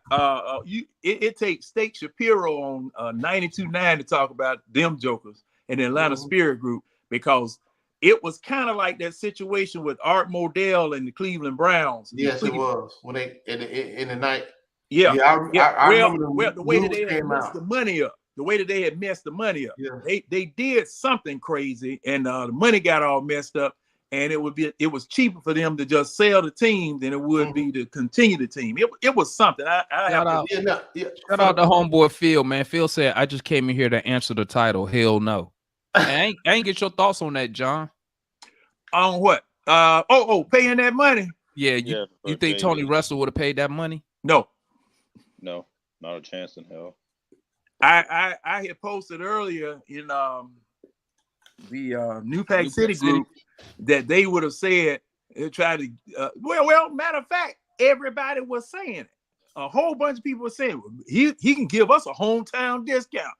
it takes Steak Shapiro on 92.9 to talk about them jokers and the Atlanta Spirit Group, because it was kind of like that situation with Art Modell and the Cleveland Browns. Yes, it was when they in the night. I remember the way that they had messed the money up. The way that they had messed the money up. Yeah. They did something crazy, and the money got all messed up. And it was cheaper for them to just sell the team than it would be to continue the team. It was something. Shout out to homeboy Phil, man. Phil said, I just came in here to answer the title. Hell no. I ain't get your thoughts on that, John. On what? Paying that money. Yeah, you think Tony Russell would have paid that money? No, not a chance in hell. I had posted earlier in the New Pack City group that they would have said tried to well, matter of fact, everybody was saying it. A whole bunch of people were saying he can give us a hometown discount.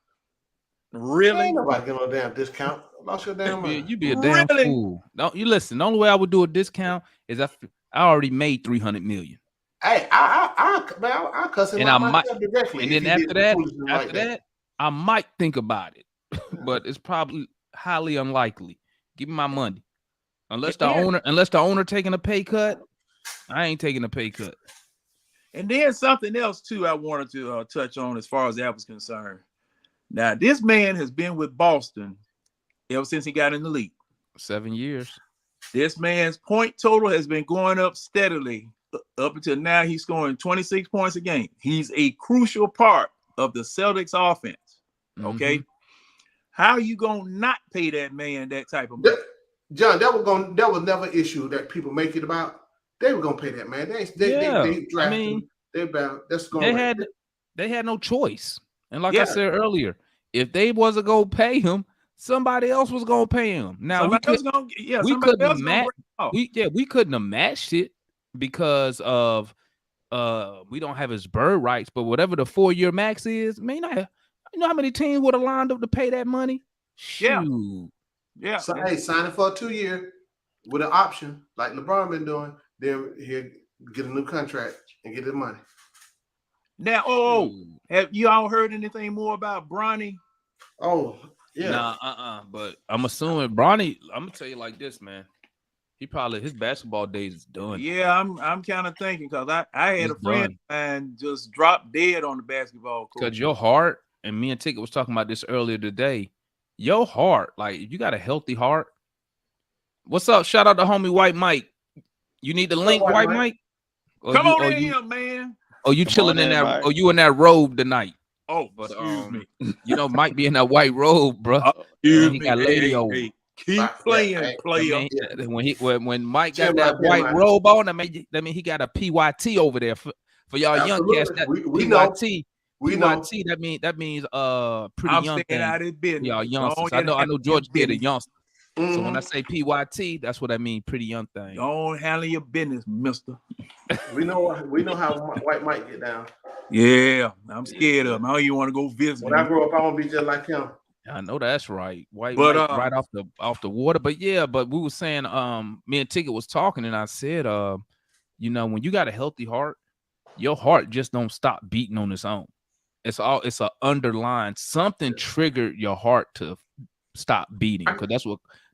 Really? Ain't nobody get no damn discount. Lost your damn money. You be a damn fool. Don't you listen? The only way I would do a discount is I already made $300 million. Hey, I cuss him and out I might directly. And then after that, I might think about it, but it's probably highly unlikely. Give me my money, unless the owner taking a pay cut. I ain't taking a pay cut. And then something else too I wanted to touch on as far as that was concerned. Now, this man has been with Boston ever since he got in the league. 7 years. This man's point total has been going up steadily up until now. He's scoring 26 points a game. He's a crucial part of the Celtics offense. Okay. How are you gonna not pay that man that type of money? John, that was never an issue that people make it about. They were gonna pay that man. They had no choice. And like I said earlier, if they wasn't gonna pay him, somebody else was gonna pay him. Now we couldn't have matched it because of we don't have his bird rights, but whatever the 4-year max is, man, you know how many teams would have lined up to pay that money? Shoot. Yeah. So hey, sign it for a 2-year with an option like LeBron been doing. Then he'll get a new contract and get his money. Now, have you all heard anything more about Bronny? Oh, yeah. Nah, but I'm assuming Bronny, I'm gonna tell you like this, man. He probably his basketball days is done. Yeah, I'm kind of thinking because I had a friend and just dropped dead on the basketball court. Because your heart, and me and Ticket was talking about this earlier today. Your heart, like if you got a healthy heart. What's up? Shout out to homie White Mike. You need the link, White Mike? Come on in here, man. Oh, you Come chilling on in in, that? Mike. Oh, you in that robe tonight? Oh, But excuse me. you know, Mike be in that white robe, bro. Excuse he me. got lady over. Hey, keep Yeah, playing, hey, player. When Mike got Chill, that Mike, white Mike. robe on, I mean he got a PYT over there for y'all young cats. Absolutely. That We know. PYT, We know. PYT. That means pretty I'm young staying thing. out of business. Y'all Go youngsters. on I know George did a business. youngster. So when I Mhm. say PYT, that's what I mean, pretty young thing. Don't handle your business, mister. We know how White Mike get down. Yeah, I'm scared of him. I don't even want to go visit When I him. grow up, I want to be just like him. I know that's right. White But, Mike right off the water. But yeah, but we were saying, me and Ticket was talking, and I said, you know, when you got a healthy heart, your heart just don't stop beating on its own. It's a underlying something triggered your heart to stop beating, because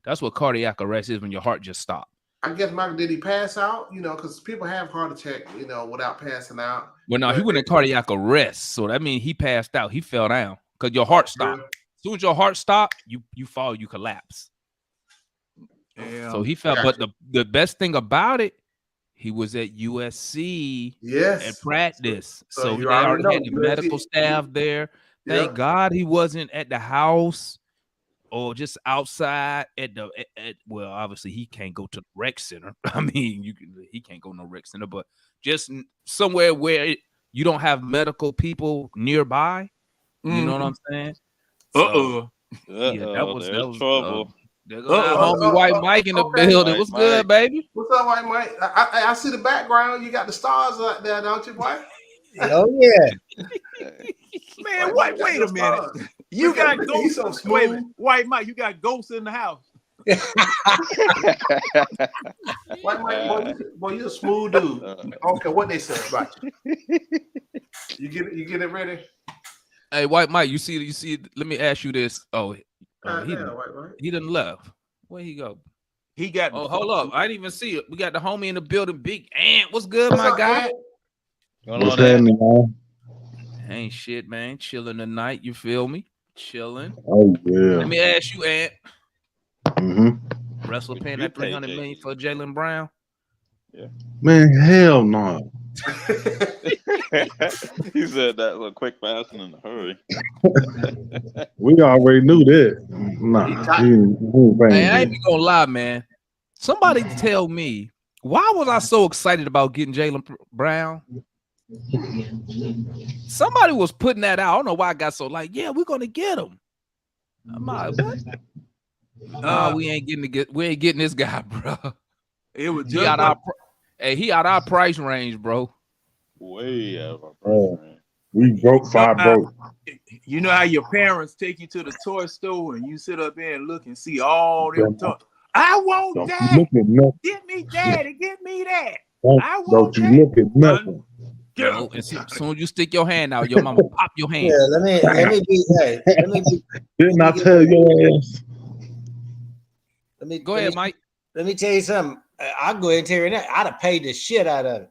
that's what cardiac arrest is, when your heart just stops. I guess Michael, did he pass out? You know, because people have heart attack, you know, without passing out. Well, no, he went in cardiac arrest, so that means he passed out. He fell down because your heart stopped. Really? As soon as your heart stopped, you fall, you collapse. Yeah. So he fell. But the best thing about it, he was at USC at practice. So you they already already had the know, medical USC. staff there. Thank God he wasn't at the house or just outside at well, obviously he can't go to the rec center. I mean, he can't go no rec center, but just somewhere where you don't have medical people nearby. You know what I'm saying? So, yeah, that was trouble. There goes our homie White Mike in the building. What's good, baby? What's up, White Mike? I see the background. You got the stars out there, don't you, White? Oh yeah. Man, wait a minute. You got ghosts. So smooth. Wait a minute. White Mike, you got ghosts in the house. White Mike, boy, you're a smooth dude. I don't care what they say about you. You get it ready? Hey, White Mike, you see. Let me ask you this. He done left. Where he go? He got. Oh, hold up! I didn't even see it. We got the homie in the building, Big Ant. What's good, my guy? What's happening, man? Ain't shit, man. Chilling tonight. You feel me? Chilling. Oh yeah. Let me ask you, Ant. Mm-hmm. Wrestler paying that $300 million for Jalen Brown? Yeah. Man, hell no. He said that was a quick, fast, and in a hurry. We already knew that. Nah, Hey, I ain't gonna lie, man. Somebody tell me, why was I so excited about getting Jalen Brown? Somebody was putting that out. I don't know why I got so like, yeah, we're gonna get him. I'm like, what? We ain't getting this guy, bro. It was He just out our price range, bro. Way out of our price range. We broke broke. You know how your parents take you to the toy store and you sit up there and look and see all them toys. I want that. Get me daddy. Get me that. I want Don't you look at nothing. No, as soon as you stick your hand out, your mama pop your hand. Yeah, let me be. Didn't I tell your ass? Go ahead, Mike. Let me tell you something. I'll go ahead and tell you that. I'd have paid the shit out of it.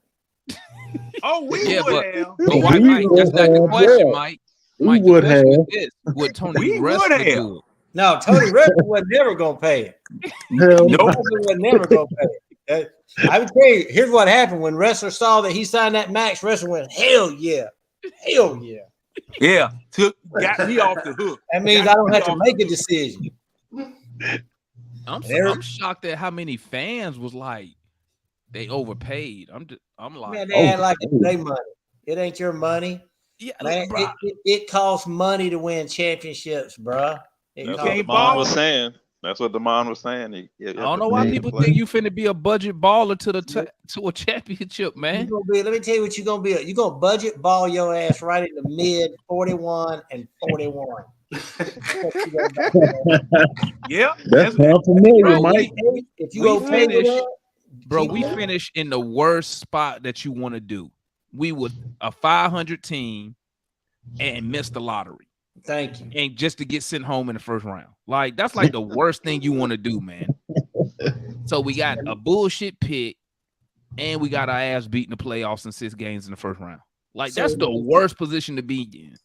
Oh, we would have. But why, Mike? That's not the question, Mike. We would have. Would Tony Wrestler do it? No, Tony Wrestler was never gonna pay it. Hell no. Wrestler was never gonna pay it. I would tell you, here's what happened when Wrestler saw that he signed that max. Wrestler went, hell yeah. Yeah, got me off the hook. That means I don't have to make a decision. I'm shocked at how many fans was like they overpaid. I'm like, man, they act like it's their money. It ain't your money. Yeah, man, it costs money to win championships, bro. That's what Demond was saying. That's what Demond was saying. I don't know why people think you finna be a budget baller to a championship, man. Let me tell you what you're gonna be. You're gonna budget ball your ass right in the mid 41 and 41. Yeah, that's not familiar, Mike. If you go finish, bro, we finished in the worst spot that you want to do. We were a 500 team and missed the lottery. Thank you. And just to get sent home in the first round. Like, that's like the worst thing you want to do, man. So we got a bullshit pick and we got our ass beat in the playoffs in 6 games in the first round. Like, that's the worst position to be in.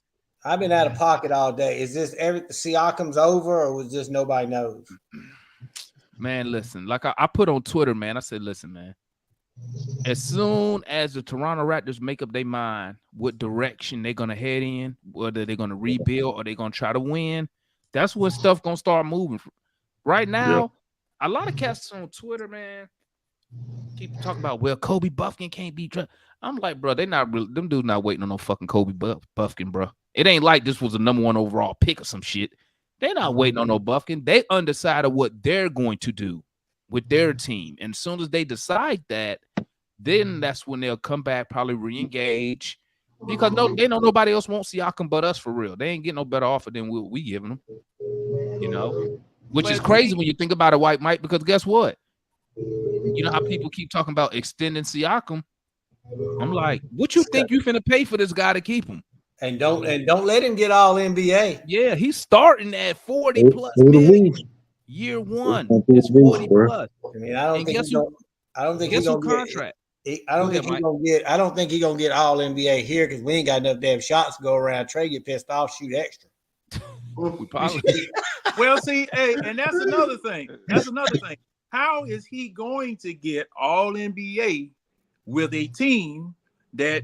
I've been out of pocket all day. Is this Siakam's over or was just nobody knows? Man, listen, like I put on Twitter, man. I said, listen, man, As soon as the Toronto Raptors make up their mind what direction they're gonna head in, whether they're gonna rebuild or they're gonna try to win, that's when stuff gonna start moving. Right now, a lot of cats on Twitter, man, keep talking about, well, Kobe Buffkin can't be drafted. I'm like, bro, they not really, them dudes not waiting on no fucking Kobe Buffkin, bro. It ain't like this was a number 1 overall pick or some shit. They're not waiting on no Buffkin. They undecided what they're going to do with their team. And as soon as they decide that, then that's when they'll come back, probably re-engage. Because they know nobody else wants Siakam but us for real. They ain't getting no better offer than we giving them. You know? Which is crazy when you think about it, White Mike, because guess what? You know how people keep talking about extending Siakam? I'm like, what you think you finna pay for this guy to keep him? And don't let him get all NBA. Yeah, he's starting at 40 plus million. Year 1 is 40 plus. I mean, I don't think he's gonna contract. I don't think he's gonna get all NBA here because we ain't got enough damn shots to go around. Trey get pissed off, shoot extra. Well, see, hey, and that's another thing. How is he going to get all NBA with a team that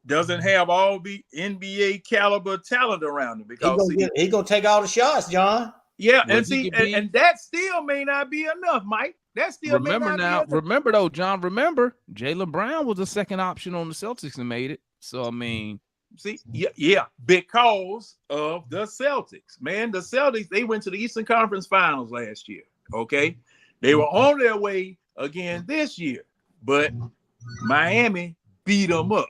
doesn't have all the NBA caliber talent around him? Because he's gonna take all the shots, John. Yeah, and see, and that still may not be enough, Mike. That still remember though, John. Remember, Jalen Brown was a second option on the Celtics and made it. So I mean, see, yeah, because of the Celtics, man. The Celtics, they went to the Eastern Conference Finals last year. Okay, they were on their way again this year, but Miami beat them up.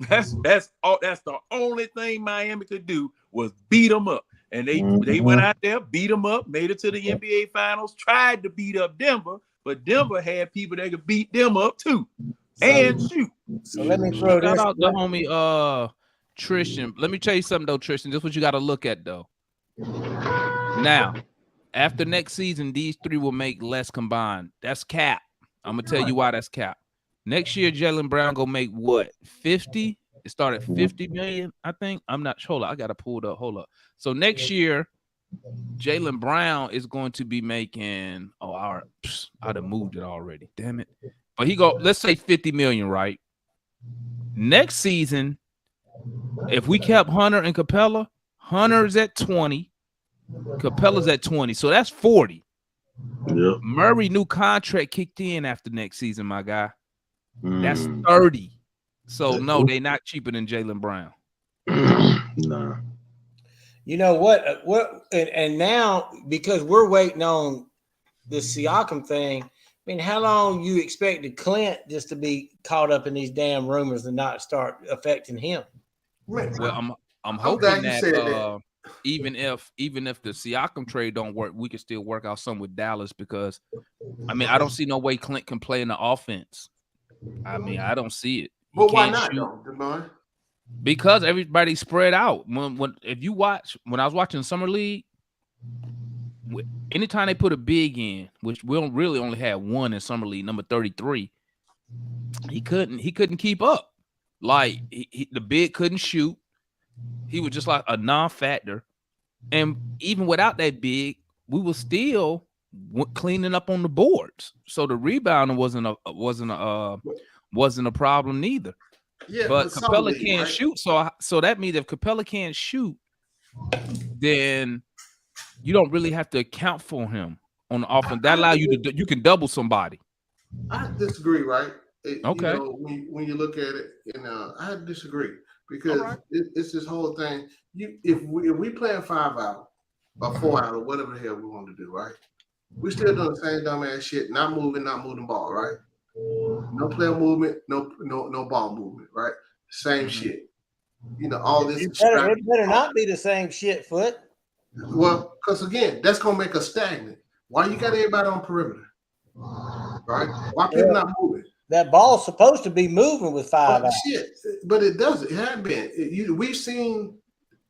That's the only thing Miami could do was beat them up. And they went out there, beat them up, made it to the NBA Finals, tried to beat up Denver, but Denver had people that could beat them up too and shoot. So let me throw this. Shout out the homie Tristan. Let me tell you something though, Tristan. This is what you got to look at though. Now, after next season, these 3 will make less combined. That's cap. I'm gonna tell you why that's cap. Next year, Jalen Brown gonna make what? 50? It started 50 million, I think. I'm not sure. I gotta pull it up. Hold up. So next year, Jalen Brown is going to be making. Oh, I'd have moved it already. Damn it. But let's say 50 million, right? Next season, if we kept Hunter and Capella, Hunter's at 20, Capella's at 20. So that's 40. Yeah. Murray new contract kicked in after next season, my guy. That's 30. So no, they're not cheaper than Jalen Brown. Nah. You know what? And now because we're waiting on the Siakam thing. I mean, how long you expected Clint just to be caught up in these damn rumors and not start affecting him? Well, I'm hoping that even if the Siakam trade don't work, we can still work out something with Dallas because I mean I don't see no way Clint can play in the offense. I mean I don't see it. But why not, though, Devon? Because everybody's spread out. If you watch, when I was watching Summer League, anytime they put a big in, which we don't really only had one in Summer League, number 33, he couldn't keep up. Like the big couldn't shoot. He was just like a non-factor. And even without that big, we were still cleaning up on the boards. So the rebounding wasn't a problem neither. Yeah, but Capella can't shoot. So that means if Capella can't shoot, then you don't really have to account for him on the offense. That allows you to you can double somebody. I disagree, right? Okay. You know, when you look at it, I disagree because it's this whole thing. If we playing 5 out or 4 out or whatever the hell we want to do, right? We still doing the same dumbass shit, not moving the ball, right? No player movement, no ball movement, right? Same shit. You know, all this. It better not be the same shit, Foot. Well, because again, that's gonna make us stagnant. Why you got everybody on perimeter? Right? Why people not moving? That ball's supposed to be moving with 5 out. Shit, but it doesn't. It hasn't been. We've seen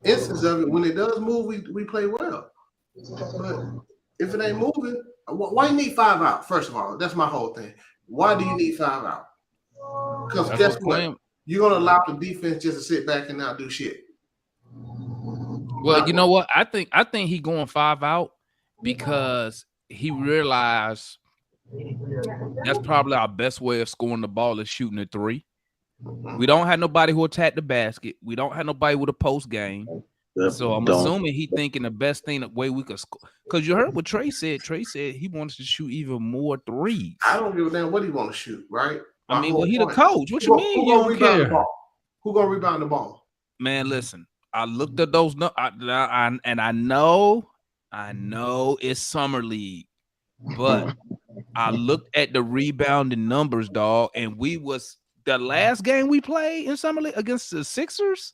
instances of it when it does move. We play well, but if it ain't moving, why you need 5 out? First of all, that's my whole thing. Why do you need 5 out? Because guess what? You're gonna allow the defense just to sit back and not do shit. Well, you know what? I think he going 5 out because he realized That's probably our best way of scoring the ball is shooting a three. We don't have nobody who attack the basket. We don't have nobody with a post game. So I'm assuming he thinking the best thing, the way we could score. Because you heard what Trey said. Trey said he wants to shoot even more threes. I don't give a damn what he want to shoot, right? I mean, well, he the coach. What you mean you don't care? Who gonna rebound the ball? Man, listen. I looked at those, and I know it's summer league, but I looked at the rebounding numbers, dog, and we was the last game we played in summer league against the Sixers.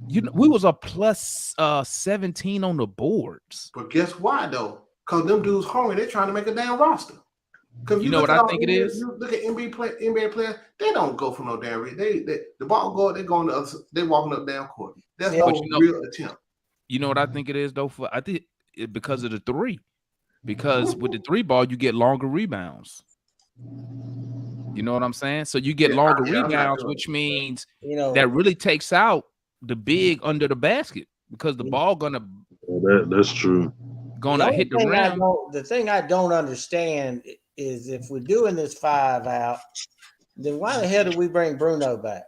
We was a plus 17 on the boards. But guess why though? Because them dudes hungry. They're trying to make a damn roster. You know what I think it is? You look at NBA players. They don't go for no damn reason. The ball go. They going to other. They walking up damn court. That's no real attempt. You know what I think it is though? I think because of the three. Because with the three ball, you get longer rebounds. You know what I'm saying? So you get longer rebounds, which means that really takes out the big under the basket because the ball that's true. Gonna hit the rim. The thing I don't understand is if we're doing this 5 out, then why the hell did we bring Bruno back?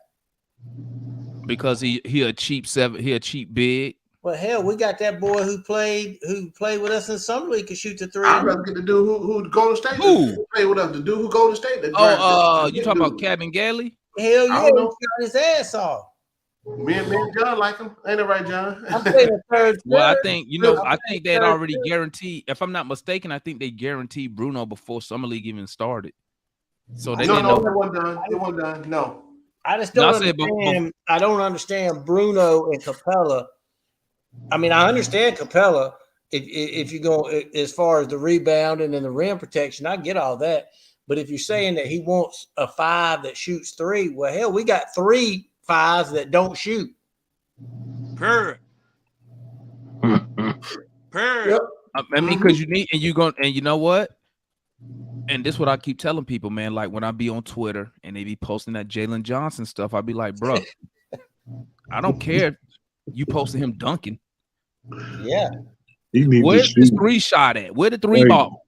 Because he a cheap seven, he a cheap big. Well, hell, we got that boy who played with us in summer league could shoot the three. I'd rather get the dude who Golden State. Who play with us? The dude who Golden State. You talking about Kevin Galley? Hell yeah, he got his ass off. Me and John like him. Ain't it right, John? Well, I think I think they'd already guaranteed. If I'm not mistaken, I think they guaranteed Bruno before summer league even started. So they didn't know. It wasn't done. No. I just don't understand. I don't understand Bruno and Capella. I mean, I understand Capella if you go as far as the rebounding and the rim protection. I get all that, but if you're saying that he wants a 5 that shoots 3, well, hell, we got 3 5s that don't shoot. Yep. I mean, because you need, and you know what? And this is what I keep telling people, man. Like when I be on Twitter and they be posting that Jalen Johnson stuff, I be like, bro, I don't care. You posted him dunking. Yeah. Where's the 3 shot at? Where the 3 ball?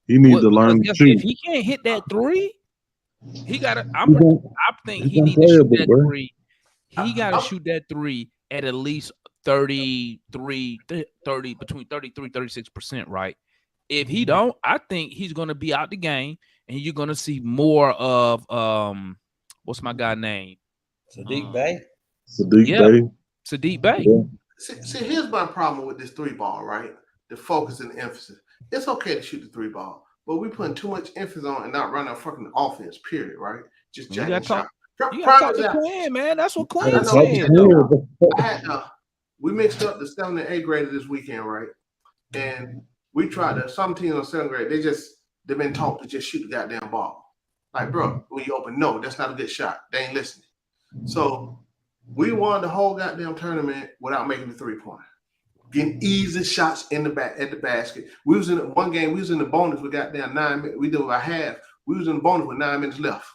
He needs to learn to shoot. If he can't hit that 3, he got to. I think he needs to shoot that 3. He got to shoot that 3 at least 30 between 33-36%, right? If he don't, I think he's going to be out the game, and you're going to see more of what's my guy name? Sadiq Bey. Sadiq Bey. Yeah. See, here's my problem with this 3 ball, right? The focus and the emphasis. It's okay to shoot the 3 ball, but we putting too much emphasis on and not running a fucking offense, period, right? Just jacking shots. You got to talk to Quinn, man. That's what Quinn said. We mixed up the 7th and 8th grader this weekend, right? And we tried to, some teams on 7th grade, they've been taught to just shoot the goddamn ball. Like, bro, when you open, no, that's not a good shot. They ain't listening. So we won the whole goddamn tournament without making the 3-pointer. Getting easy shots in the back at the basket. We was in one game, we was in the bonus, we got down 9 minutes, we did a half. We was in the bonus with 9 minutes left.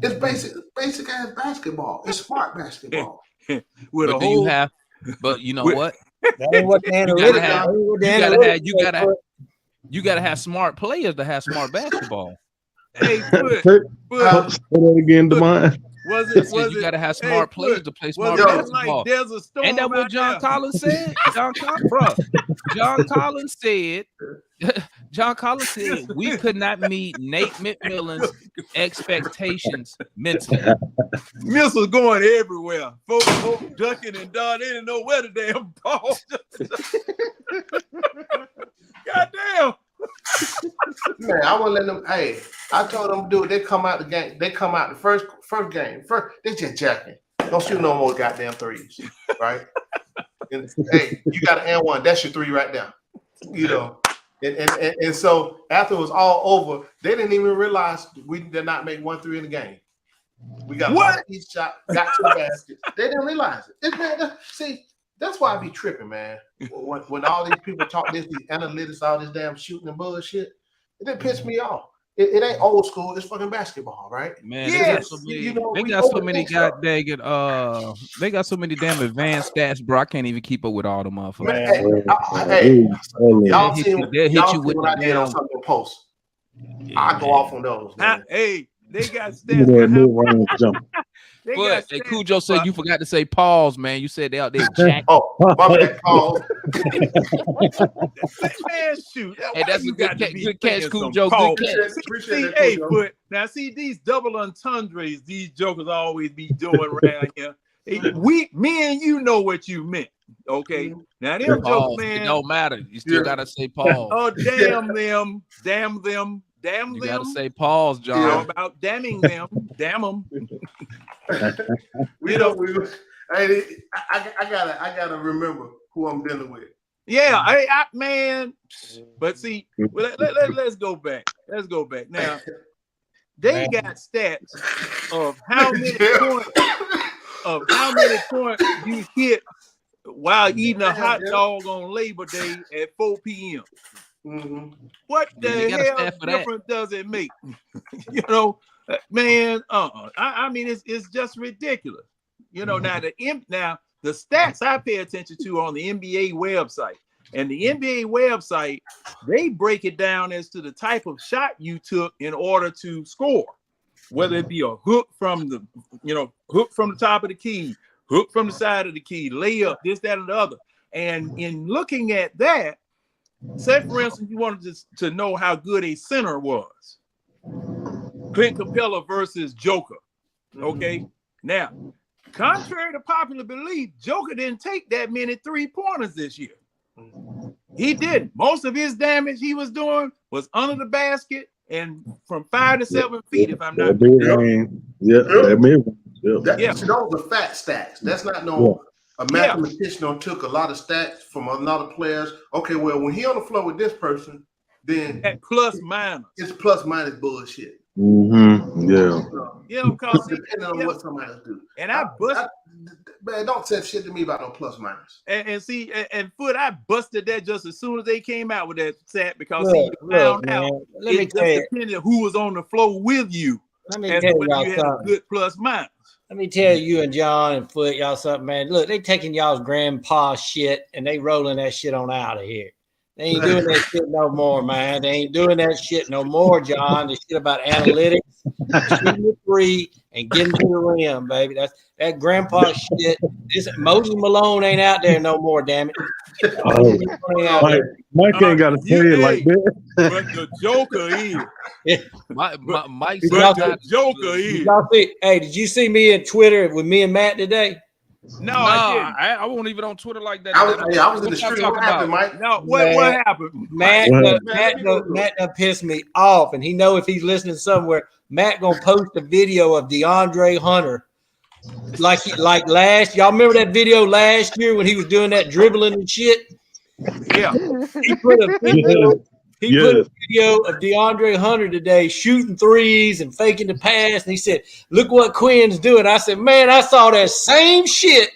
It's basic ass basketball. It's smart basketball. But you know what? That ain't what the you gotta have smart players to have smart basketball. Hey, say that again, Demond. You gotta have smart players to play smart basketball. Like there's a storm. Ain't that what John Collins said? John Collins said we could not meet Nate McMillan's expectations mentally. Missiles going everywhere. Folks ducking and dodging. They didn't know where the damn ball. Goddamn. Man, I won't let them. Hey, I told them to do it. They come out the game. They come out the first game. They just jacking. Don't shoot no more goddamn 3s, right? And, hey, you got an and 1. That's your 3 right there. You know. And so after it was all over, they didn't even realize we did not make 1 3 in the game. We got one each shot, got to the basket. They didn't realize it. See, that's why I be tripping, man. When all these people talk these analytics, all this damn shooting and bullshit, it didn't piss me off. It ain't old school. It's fucking basketball, right? Man, they got so many damn advanced stats, bro. I can't even keep up with all the motherfuckers. Y'all seen what I did on something post. I go off on those. Man. Hey, they got Give me stats. that For how, mid-range jump. they But got hey, stats Cujo said for- you forgot to say pause, man. You said they out there jack. Oh, my bad, Paul. Man, shoot. Hey, that's you a good, got to be good catch, saying some Cujo. Good pause. catch. Appreciate See, that, hey, Cujo. but now see these double entendres these jokers always be doing around here. Hey, me and you know what you meant. Okay. Now them jokers, Pause. It man. don't matter. You still gotta say pause. Oh, damn them, damn them, damn You them. gotta say pause, How John. about damning them? Damn them. We don't. Hey, I gotta remember who I'm dealing with. Yeah, man. But see, let's go back. Let's go back. Now, they got stats of how many points you hit while eating a hot dog on Labor Day at 4 p.m. Mm-hmm. What the hell difference does it make? You know, man. I mean, it's just ridiculous. You know, now the stats I pay attention to on the NBA website, and the NBA website, they break it down as to the type of shot you took in order to score, whether it be a hook from the top of the key, hook from the side of the key, layup, this, that, and the other. And in looking at that, say for instance, you wanted to know how good a center was. Clint Capella versus Joker. Okay, now. Contrary to popular belief, Joker didn't take that many 3-pointers this year. He didn't. Most of his damage he was doing was under the basket and from 5 to 7 feet, if I'm not mistaken. See, those are fat stats. That's not a mathematician took a lot of stats from another players. Okay, well, when he on the floor with this person, then at plus minus. It's plus minus bullshit. Mm-hmm. Yeah. You know, because depending on what somebody else do. And man, don't say shit to me about no plus minus. And see, and Foot, I busted that just as soon as they came out with that stat because you found out it just depended on who was on the floor with you. Let me tell y'all you had something. a good plus minus. Let me tell you and John and Foot, y'all something, man. Look, they taking y'all's grandpa shit and they rolling that shit on out of here. They ain't doing that shit no more, man. They ain't doing that shit no more, John. The shit about analytics, shooting the three, and getting to the rim, baby. That's that grandpa shit. This Moses Malone ain't out there no more, damn it. Mike ain't got to say it like that. But the Joker is. Mike the Joker is. Hey, did you see me in Twitter with me and Matt today? No, I didn't. I wasn't even on Twitter like that. I was in the street. What happened, Mike? No, what happened? Matt done pissed me off, and he know if he's listening somewhere, Matt gonna post a video of DeAndre Hunter. Like last, y'all remember that video last year when he was doing that dribbling and shit? Yeah. He put a video. He put a video of DeAndre Hunter today shooting threes and faking the pass. And he said, look what Quinn's doing. I said, man, I saw that same shit.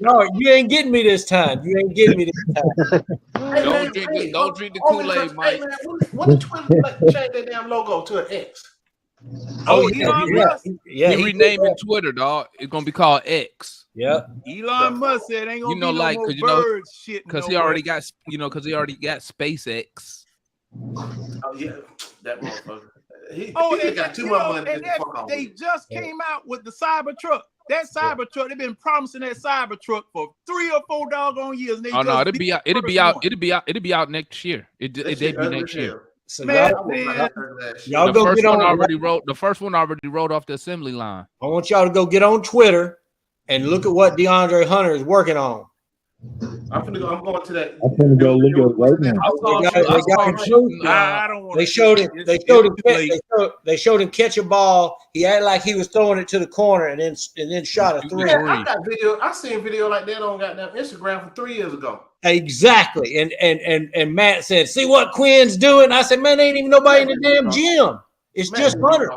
No, you ain't getting me this time. You ain't getting me this time. Don't drink the Kool-Aid, Mike. Hey, man, when did Twitter change their damn logo to an X? Elon Musk. Yeah, he renaming Twitter, dog. It's gonna be called X. Yeah. Elon Musk said ain't gonna be no more birds shit. Because he already got SpaceX. Oh yeah, that motherfucker. He got too much money. They just came out with the Cybertruck. That Cybertruck, they've been promising that Cybertruck for 3 or 4 doggone years. And it'll be out next year. It debut next year. So y'all go get on. The first one already wrote off the assembly line. I want y'all to go get on Twitter and look at what DeAndre Hunter is working on. I'm going to that. I'm gonna go look at it right now. They showed him catch a ball. He acted like he was throwing it to the corner and then shot a three. I got video. I seen video like that on goddamn Instagram from 3 years ago. Exactly. And Matt said, see what Quinn's doing? I said, man, there ain't even nobody in the damn gym. It's just Hunter.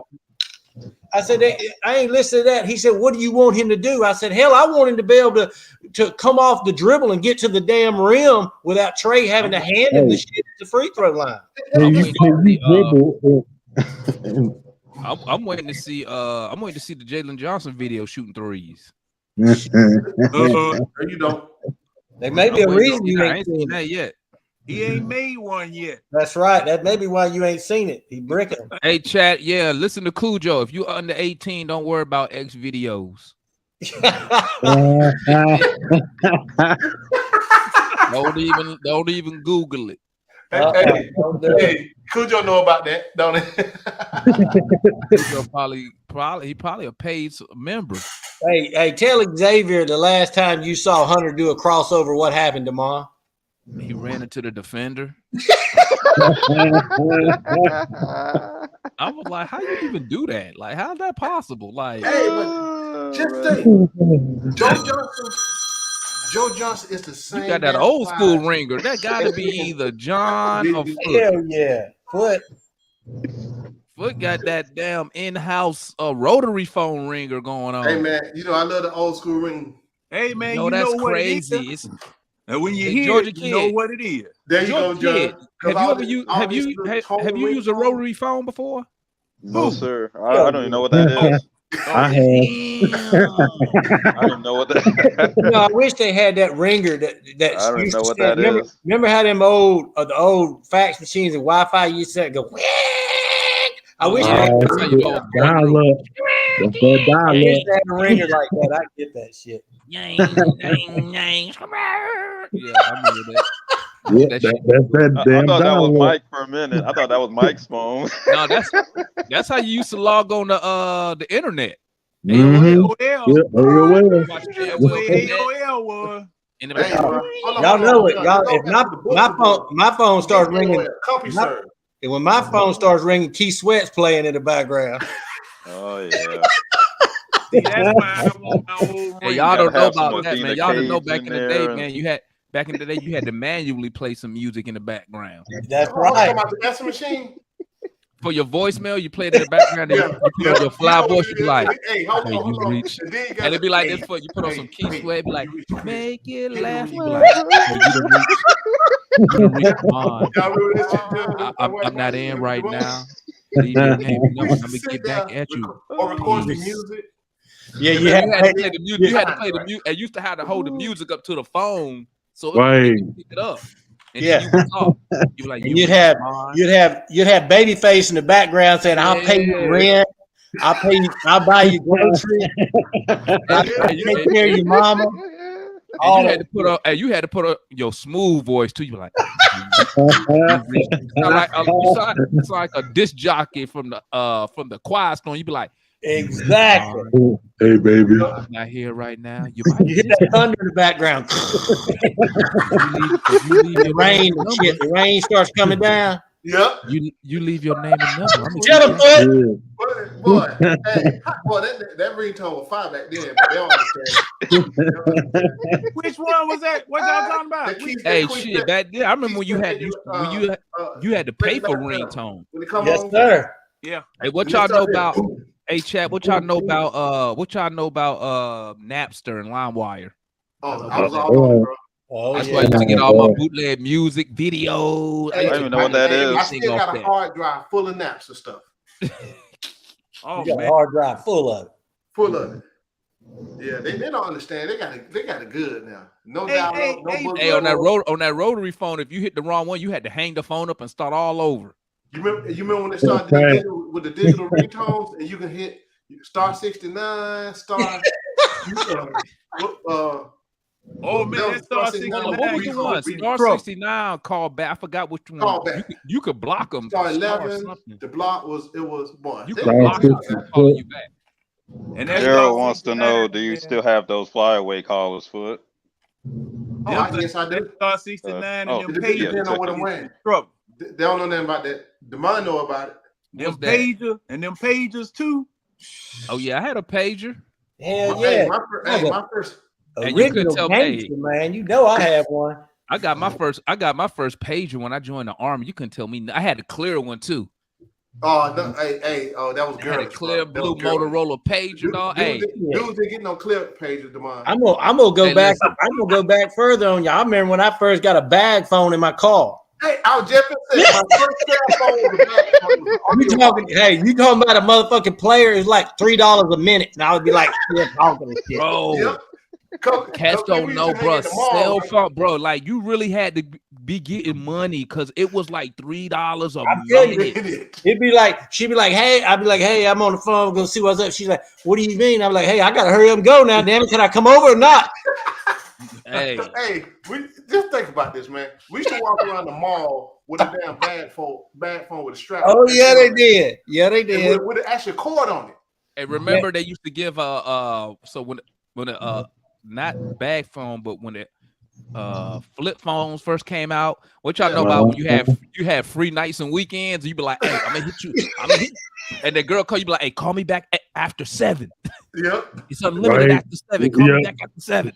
I said, I ain't listening to that. He said, what do you want him to do? I said, hell, I want him to be able to come off the dribble and get to the damn rim without Trey having to hand him the shit at the free throw line. I'm waiting to see the Jalen Johnson video shooting threes. You don't. There may be a reason you ain't seen that yet. He ain't made one yet. That's right. That may be why you ain't seen it. He bricking them. Hey, chat. Yeah, listen to Cujo. If you under 18, don't worry about X videos. Don't even Google it. Hey, Cujo know about that, don't he? Cujo probably a paid member. Hey, tell Xavier the last time you saw Hunter do a crossover, what happened, Demar? He ran into the defender. I was like, how you even do that? Like, how's that possible? Like, hey, but just think, Joe Johnson is the same. You got that old school ringer. That got to be either John or Foot. Hell yeah, Foot. Foot got that damn in-house rotary phone ringer going on. Hey man, you know I love the old school ring. Hey man, Yo, you that's know what crazy. it is. And when you hear Georgia it, you know Kid. what it is. There you go, Kid. John. Have you used a rotary phone before? No, sir. I don't even know what that is. I have. I don't even know what that. You know, I wish they had that ringer that I don't even know what that is. Remember how them the old fax machines and Wi-Fi used to go. I wish they had a ringer. Dial-up. That's that I wish dial-up. they had a ringer like that. I get that shit. Yeah, I remember that. Yeah, that's that I damn thought that was dial-up. Mike for a minute. I thought that was Mike's phone. No, that's how you used to log on the internet. Mhm. Yeah, AOL. Watch AOL was. In the Hey, back. bro. Y'all know it. Y'all, if my phone starts ringing, CompuServe. and when my phone starts ringing, Keith Sweat's playing in the background. Oh yeah. See, that's why I want my old Hey, ring. y'all don't know have some about that, man. Y'all didn't know Cage back in in the there day, and- man. Back in the day, you had to manually play some music in the background. That's Oh, talking right. about the answer machine. For your voicemail, you played in the background, and you put on your fly voice, you be like, hey, hold hey, on, hold you on. reach. And then you And got it'd be like hey, this foot. You put on some Keith hey, Sweat, be like, you reach, make it Hit laugh. me You when be you like, oh, you done reach. You done reach mine. Y'all remember that shit? I'm not in right now. Leave your name and number. Let me get back at you. Or record the music. Yeah, You you had had to play the music. You had to play the music. And used to have to hold the music up to the phone so it Right. would pick it up. And Yeah. then you would talk. You were like, And you you'd reach have mine. you'd have Babyface in the background saying, "I'll pay you Yeah. rent. I'll buy you groceries. I'll take care of your mama." And you had to put up your smooth voice too. You were like, you sound like a disc jockey from the Quiet Storm. You be like, Exactly. Hey, baby. I'm not here right now. You might You hear that thunder in the background. The rain and shit. The rain starts coming down. Yep. You leave your name and number. I'm Shut up, Foot. Boy, hey, boy, that ringtone was fire back then, but they don't understand. Which one was that? What y'all talking about? Hey, shit, back then I remember when you had to pay for ringtone. When it come Yes, on, sir. Yeah. Hey, what y'all know about? Hey, chat. What y'all know about? Napster and LimeWire? Oh, I was all on, bro. Oh, That's yeah. why I used to get all my bootleg music, videos. Hey, I don't even know what that is. I still got a hard drive full of naps and stuff. Oh You got man. a hard drive full of it. Full of it. Yeah, they don't understand. They got it good now. No Hey, doubt. hey, No hey, book Hey, on level. that rotary phone, if you hit the wrong one, you had to hang the phone up and start all over. You remember when they started doing with the digital ringtones, and you can hit star 69, star. Oh man, that's star 69. What was the one? Star 69 call back. I forgot which one. Call back. You could block them. Star 11. The block was boy. You could block them from calling you back. And that's Daryl wants to know, do you still have those flyaway callers, Foot? Oh, yes, I do. Star 69 and them It pages. depends on what I'm wearing. Trouble. They don't know nothing about that. The mind know about it. Them pager and them pages too. Oh yeah, I had a pager. Hell Hey, yeah. my first. And you could Original tell gangster, man. You know I have one. I got my first pager when I joined the army. You couldn't tell me. I had a clear one too. Oh no, that was I had a girls. clear blue Motorola pager, dog. Hey, dudes didn't get no clear pages, Demond. I'm gonna go Hey, back. listen. I'm gonna go back further on you. I remember when I first got a bag phone in my car. Hey, I was just saying my first cell phone was a bag phone. You talking about a motherfucking player is like $3 a minute, and I would be like, still talking and shit. bro. Yep. Cats don't know, bro. Cell phone, bro. Like you really had to be getting money because it was like $3 a telling you, minute. It'd be like, she'd be like, hey, I'd be like, hey, I'm on the phone, gonna see what's up. She's like, what do you mean? I'm like, hey, I gotta hurry up and go now. Damn it, can I come over or not? Hey, we just think about this, man. We used to walk around the mall with a damn bag phone with a strap. Oh yeah, they did. Yeah, they did. With an actual cord on it. hey, remember they used to give so when not bag phone, but when it flip phones first came out, what y'all know about when you had free nights and weekends, you be like, hey, I'm gonna hit you, and the girl call you be like, hey, call me back after 7. Yep. It's unlimited after 7. Call me back after 7.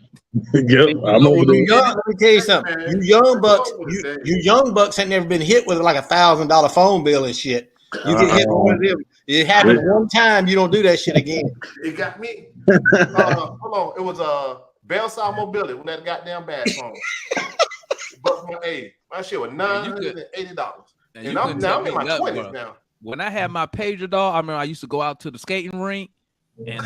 Yep, I'm over there. Let me tell you something. You young bucks ain't never been hit with like $1,000 phone bill and shit. You get hit with one of them. It happened one time. You don't do that shit again. It got me. Hold on. It was Bellside Mobility when that goddamn bag phone. But my shit was $980. And I'm in my 20s now. When I had my pager, dog, I remember I used to go out to the skating rink and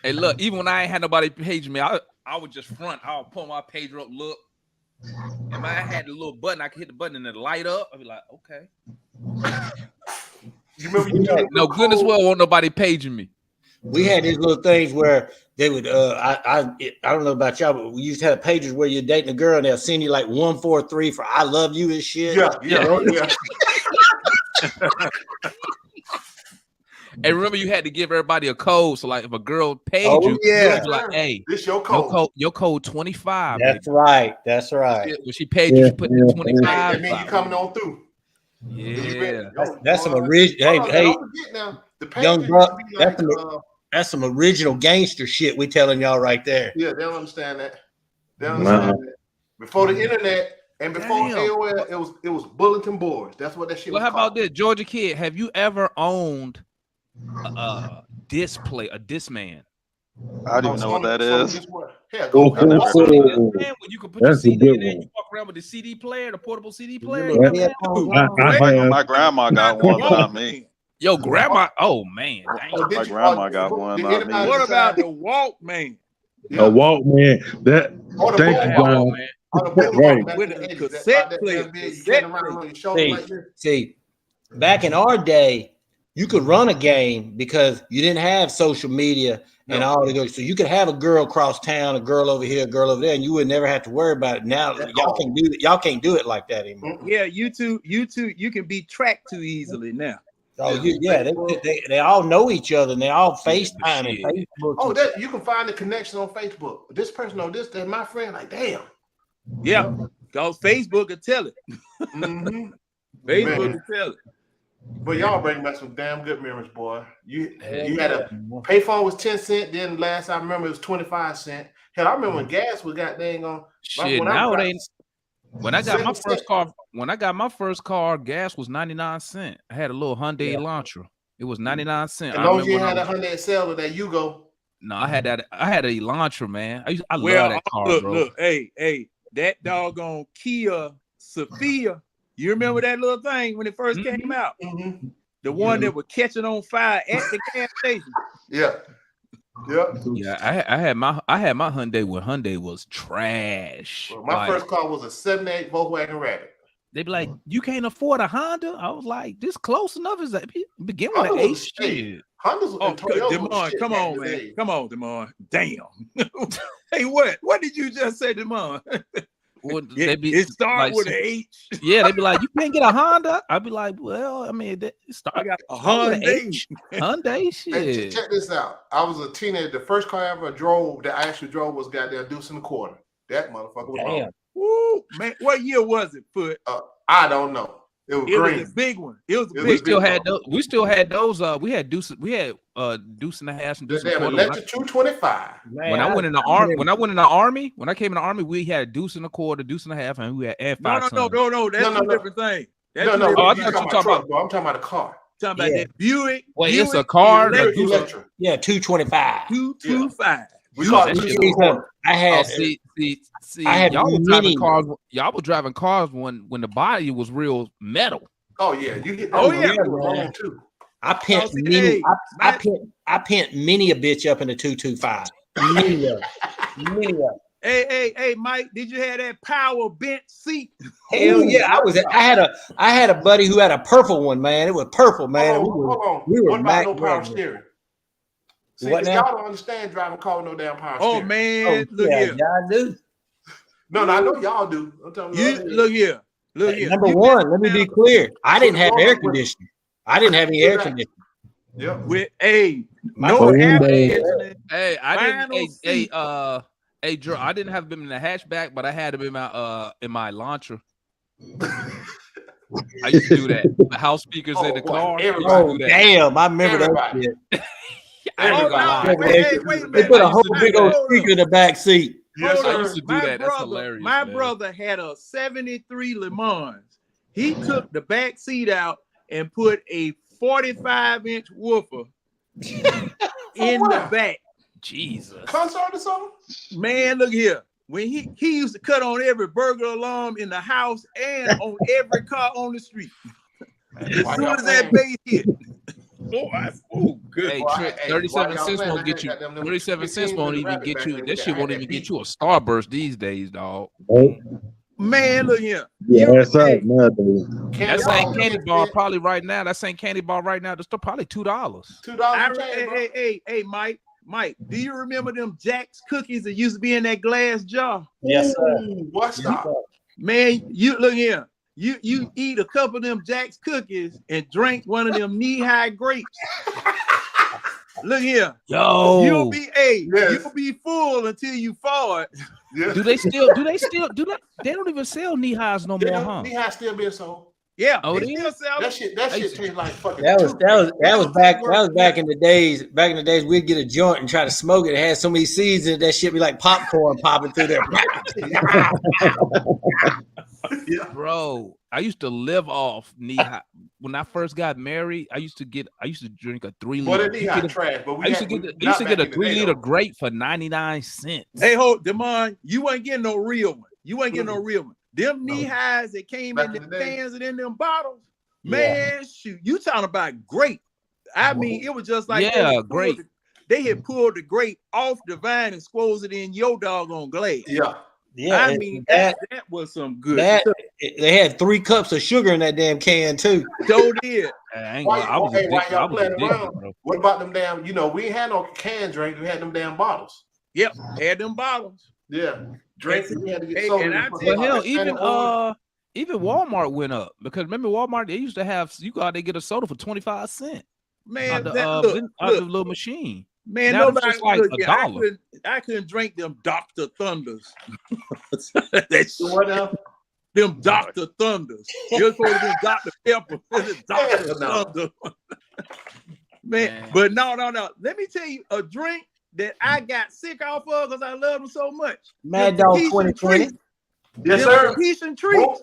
hey, look, even when I ain't had nobody page me, I would just front. I would pull my pager up, look. And I had the little button, I could hit the button and it light up. I'd be like, okay. You remember no goodness well won't nobody paging me. We had these little things where they would I don't know about y'all, but we used to have pages where you're dating a girl and they'll send you like 143 for I love you and shit. Yeah. And remember, you had to give everybody a code. So, like, if a girl paid you, you'd be like, "Hey, this your code. Your code 25." That's right. That's right. When she paid you, she put in 25. That means you coming on through. Yeah, that's some original. Hey, young buck. That's some original gangster shit we telling y'all right there. Yeah, they don't understand that. They don't understand that. Before the internet and before AOL, it was bulletin boards. That's what that shit was how called. about this, Georgia Kid? Have you ever owned a Discman? I don't even know what that is. You can put your CD in there. You walk around with the CD player, the portable CD player. My grandma got one, but not me. Yo, grandma. Oh man, my grandma got one. Not me. What about the Walkman? A Walkman. Thank you, John. Right. With a cassette player. See, back in our day, you could run a game because you didn't have social media and all the so you could have a girl across town, a girl over here, a girl over there, and you would never have to worry about it. Now y'all can't do it. Y'all can't do it like that anymore. Yeah, you can be tracked too easily now. Oh, they all know each other and they all FaceTime and Facebook. Oh, you can find the connection on Facebook. This person know this, that's my friend. Like, damn. Yeah, because Facebook will tell it. Facebook will tell it. But y'all bring back some damn good memories, boy. You had a payphone was 10 cents. Then last I remember it was 25 cents. Hell, I remember when gas was goddamn on. Shit, now it ain't. When I got my first car, gas was 99 cents. I had a little Hyundai Elantra. It was 99 cents. As long as you had a Hyundai Excel that you go. No, I had that. I had an Elantra, man. I love that car, bro. Look, hey, that doggone Kia Sophia. You remember that little thing when it first came out? The one that was catching on fire at the gas station. Yeah. I had my Hyundai when Hyundai was trash. Well, my first car was a 78 Volkswagen Rabbit. They be like, you can't afford a Honda? I was like, this close enough is that begin with an H. Honda's Demond, come on, man. Come on, Demond. Damn. Hey, what did you just say, Demond? It starts with an H. Yeah, they'd be like, you can't get a Honda. I'd be like, well, I mean, I got a Hyundai. Hyundai shit. Hey, check this out. I was a teenager. The first car I ever drove that I actually drove was goddamn Deuce in the Quarter. That motherfucker was damn. Woo, man, what year was it, Foot? I don't know. It was green. Was a big one. It was. We still had those. We had Deuce. We had Deuce and a half and Deuce and a quarter. Electric 225. When I went in the army, when I came in the army, we had a Deuce and a quarter, Deuce and a half, and we had Air 5. No. That's two different things. No. Oh, I thought you talking about. I'm talking about a car. Talking about that Buick. Wait, it's a car. Electric. Yeah, 225. 225. We call it 225. I had. See, y'all was driving cars. Y'all was driving cars when the body was real metal. Oh yeah, you get. Too. I pent many. I pent many a bitch up in the 225. Many of. Hey, Mike, did you have that power bench seat? Hell yeah, I had a buddy who had a purple one, man. It was purple, man. Hold on. We were what about no power steering? See, What now? y'all don't understand driving car with no damn power steering. Oh man, look here. Y'all do. No, I know y'all do. I'm telling you. Look here. Number one, let me be clear. I didn't have air conditioning. I didn't have any air conditioning. Yeah. With no air windows. conditioning. Hey, I Final didn't. Hey, Drew, I didn't have them in the hatchback, but I had them in my launcher. I used to do that. The house speakers in the car. Oh, damn. I remember that shit. Wait a minute. They put a whole big old speaker in the back seat. Yes, I used to do that. That's hilarious. My man. brother had a 73 Le Mans. He took the back seat out and put a 45-inch woofer in the back. Jesus. Concert or something? Man, look here. When he used to cut on every burglar alarm in the house and on every car on the street. As soon as that bass hit. Good. Hey, 37 cents won't get you. 37 cents won't even get you. That shit won't even get you a Starburst these days, dog. Man, look here. Yeah, that's right. That same candy bar probably right now. That same candy bar right now. That's still probably $2. Hey, Mike, do you remember them Jack's cookies that used to be in that glass jar? Yes, sir. What's that? Man, you look here. You eat a couple of them Jack's cookies and drink one of them knee-high grapes. Look here. Yo. You'll be full until you fart. Yes. Do they they don't even sell knee-highs no more, huh? Knee-high still being sold. Yeah, they still sell that shit tastes like fucking. That was back in the days. Back in the days, we'd get a joint and try to smoke it. It had so many seeds in it, that shit be like popcorn popping through there. Bro, I used to live off knee-high. When I first got married, I used to drink a 3 liter. But knee-high trash. But I used to get a 3 liter grape for 99 cents. Hey, Demond, you ain't getting no real one. Them knee highs that came in the cans and in them bottles, man, shoot, you talking about grape. I mean, it was just like great. They had pulled the grape off the vine and squoze it in your doggone glass. Yeah, I mean that was some good stuff. They had 3 cups of sugar in that damn can too. So did. What about them damn? We ain't had no can drink. We had them damn bottles. Yep, had them bottles. Yeah, drinks. We had to get soda. Even Walmart went up because remember Walmart they used to have you go out there get a soda for 25 cents. Man, out the little machine. Man, now nobody just like $1. I couldn't drink them Dr. Thunders. What now? Them Dr. Thunders. You're supposed to be Dr. Pepper. Dr. Thunder. Man, but no. Let me tell you a drink that I got sick off of because I love them so much. Mad Dog 2020. Yes, sir. Peace and treats.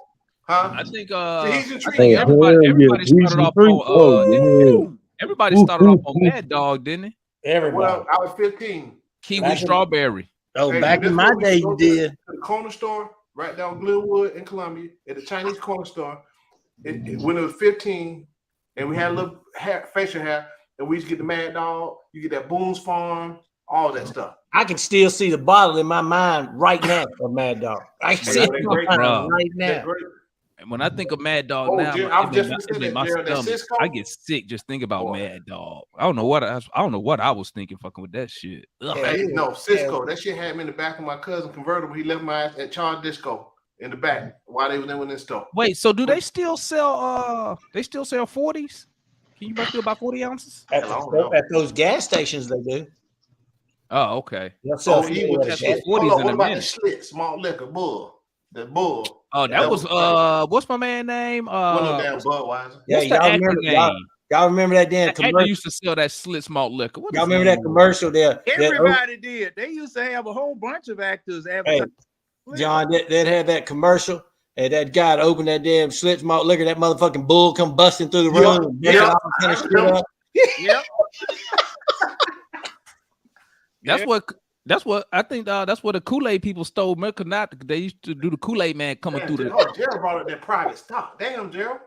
Huh? I think everybody started off on everybody started off on Mad Dog, didn't it? Everybody. Well, I was 15. Kiwi strawberry. Back in my day, you did. To the corner store right down Glenwood in Columbia at the Chinese corner store. When it was 15, and we had a little facial hair, and we used to get the Mad Dog. You get that Boone's Farm, all that stuff. I can still see the bottle in my mind right now of Mad Dog. I can see it right now. And when I think of Mad Dog now, I get sick just thinking about Mad Dog. I don't know what I was thinking fucking with that shit. No, Cisco. That shit had me in the back of my cousin convertible. He left my ass at Charles Disco in the back while they was in the store. Wait, so do they still sell 40s? Can you buy still about 40 ounces? At those gas stations they do. Oh, okay. What about the Schlitz, malt liquor, Bull? The Bull. Oh, that was what's my man name? Damn Budweiser. Yeah, y'all remember that damn commercial? They used to sell that Schlitz malt liquor. Y'all remember that commercial there? Everybody did. They used to have a whole bunch of actors advertising. John, that had that commercial, and that guy to open that damn Schlitz malt liquor, that motherfucking bull come busting through the room. That's what I think. That's what the Kool-Aid people stole. Because they used to do the Kool-Aid man coming through the. Oh, Gerald brought up that private stock. Damn, Gerald.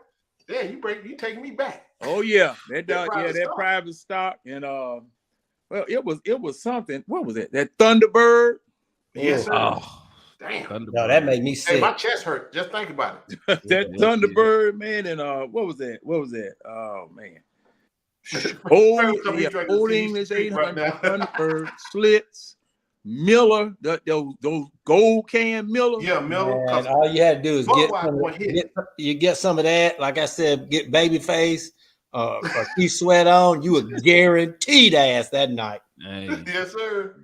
Damn, you taking me back. Oh yeah, that private stock, and well, it was something. What was it? That Thunderbird. Yes, sir. Oh, Damn. No, that made me sick. Hey, my chest hurt. Just think about it. That Thunderbird, man, and what was that? Oh man. Old English 800 Thunderbird, Slits, Miller, those gold can Miller. Yeah, Miller. And all you had to do is get some of that. Like I said, get Babyface, a key sweat on. You were guaranteed ass that night. Hey. Yes, sir.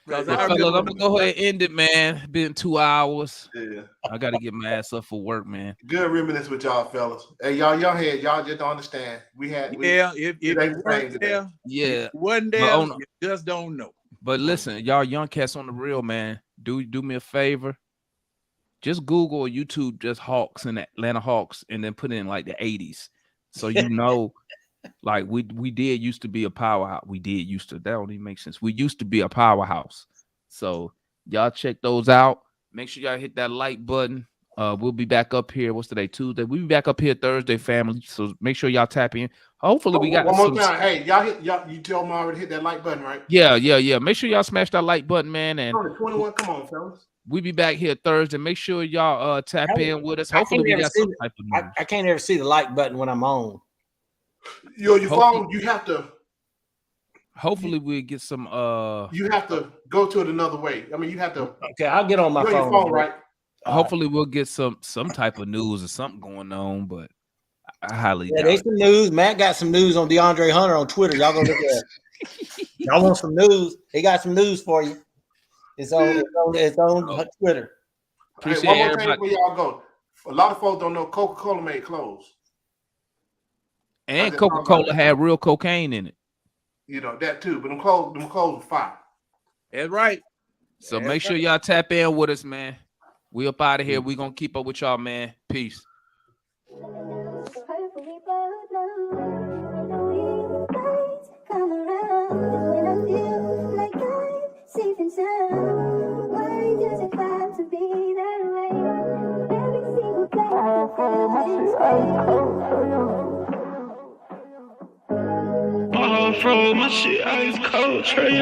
Fellas, I'm gonna go ahead and end it, man. It's been 2 hours. Yeah. I gotta get my ass up for work, man. Good reminiscence with y'all, fellas. Hey, y'all young head, y'all just don't understand. If you weren't there, yeah, wasn't there, you just don't know. But listen, y'all young cats on the real, man. Do me a favor. Just Google or YouTube just Hawks and Atlanta Hawks, and then put in like the 80s. So you know, like we did used to be a powerhouse. That don't even make sense. We used to be a powerhouse. So y'all check those out. Make sure y'all hit that like button. We'll be back up here. What's today? Tuesday. We'll be back up here Thursday, family. So make sure y'all tap in. Hopefully we got one more time. Hey, y'all you told me I already hit that like button, right? Yeah. Make sure y'all smash that like button, man. And 21. Come on, fellas. We'll be back here Thursday. Make sure y'all tap in with us. Hopefully we got some type of news. I can't ever see the like button when I'm on. Your phone, you have to. Hopefully we'll get some. You have to go to it another way. I mean, you have to. Okay, I'll get on my phone. Your phone, right? Hopefully we'll get some type of news or something going on, but I highly doubt there's some news. Matt got some news on DeAndre Hunter on Twitter. Y'all go look at it. Y'all want some news? He got some news for you. It's on Twitter. Hey, one more thing before y'all go. A lot of folks don't know Coca-Cola made clothes. And Coca-Cola had real cocaine in it. You know, that too. But them clothes were fire. That's right. So make sure y'all tap in with us, man. We up out of here. We gonna keep up with y'all, man. Peace. My shit ice cold, Trey.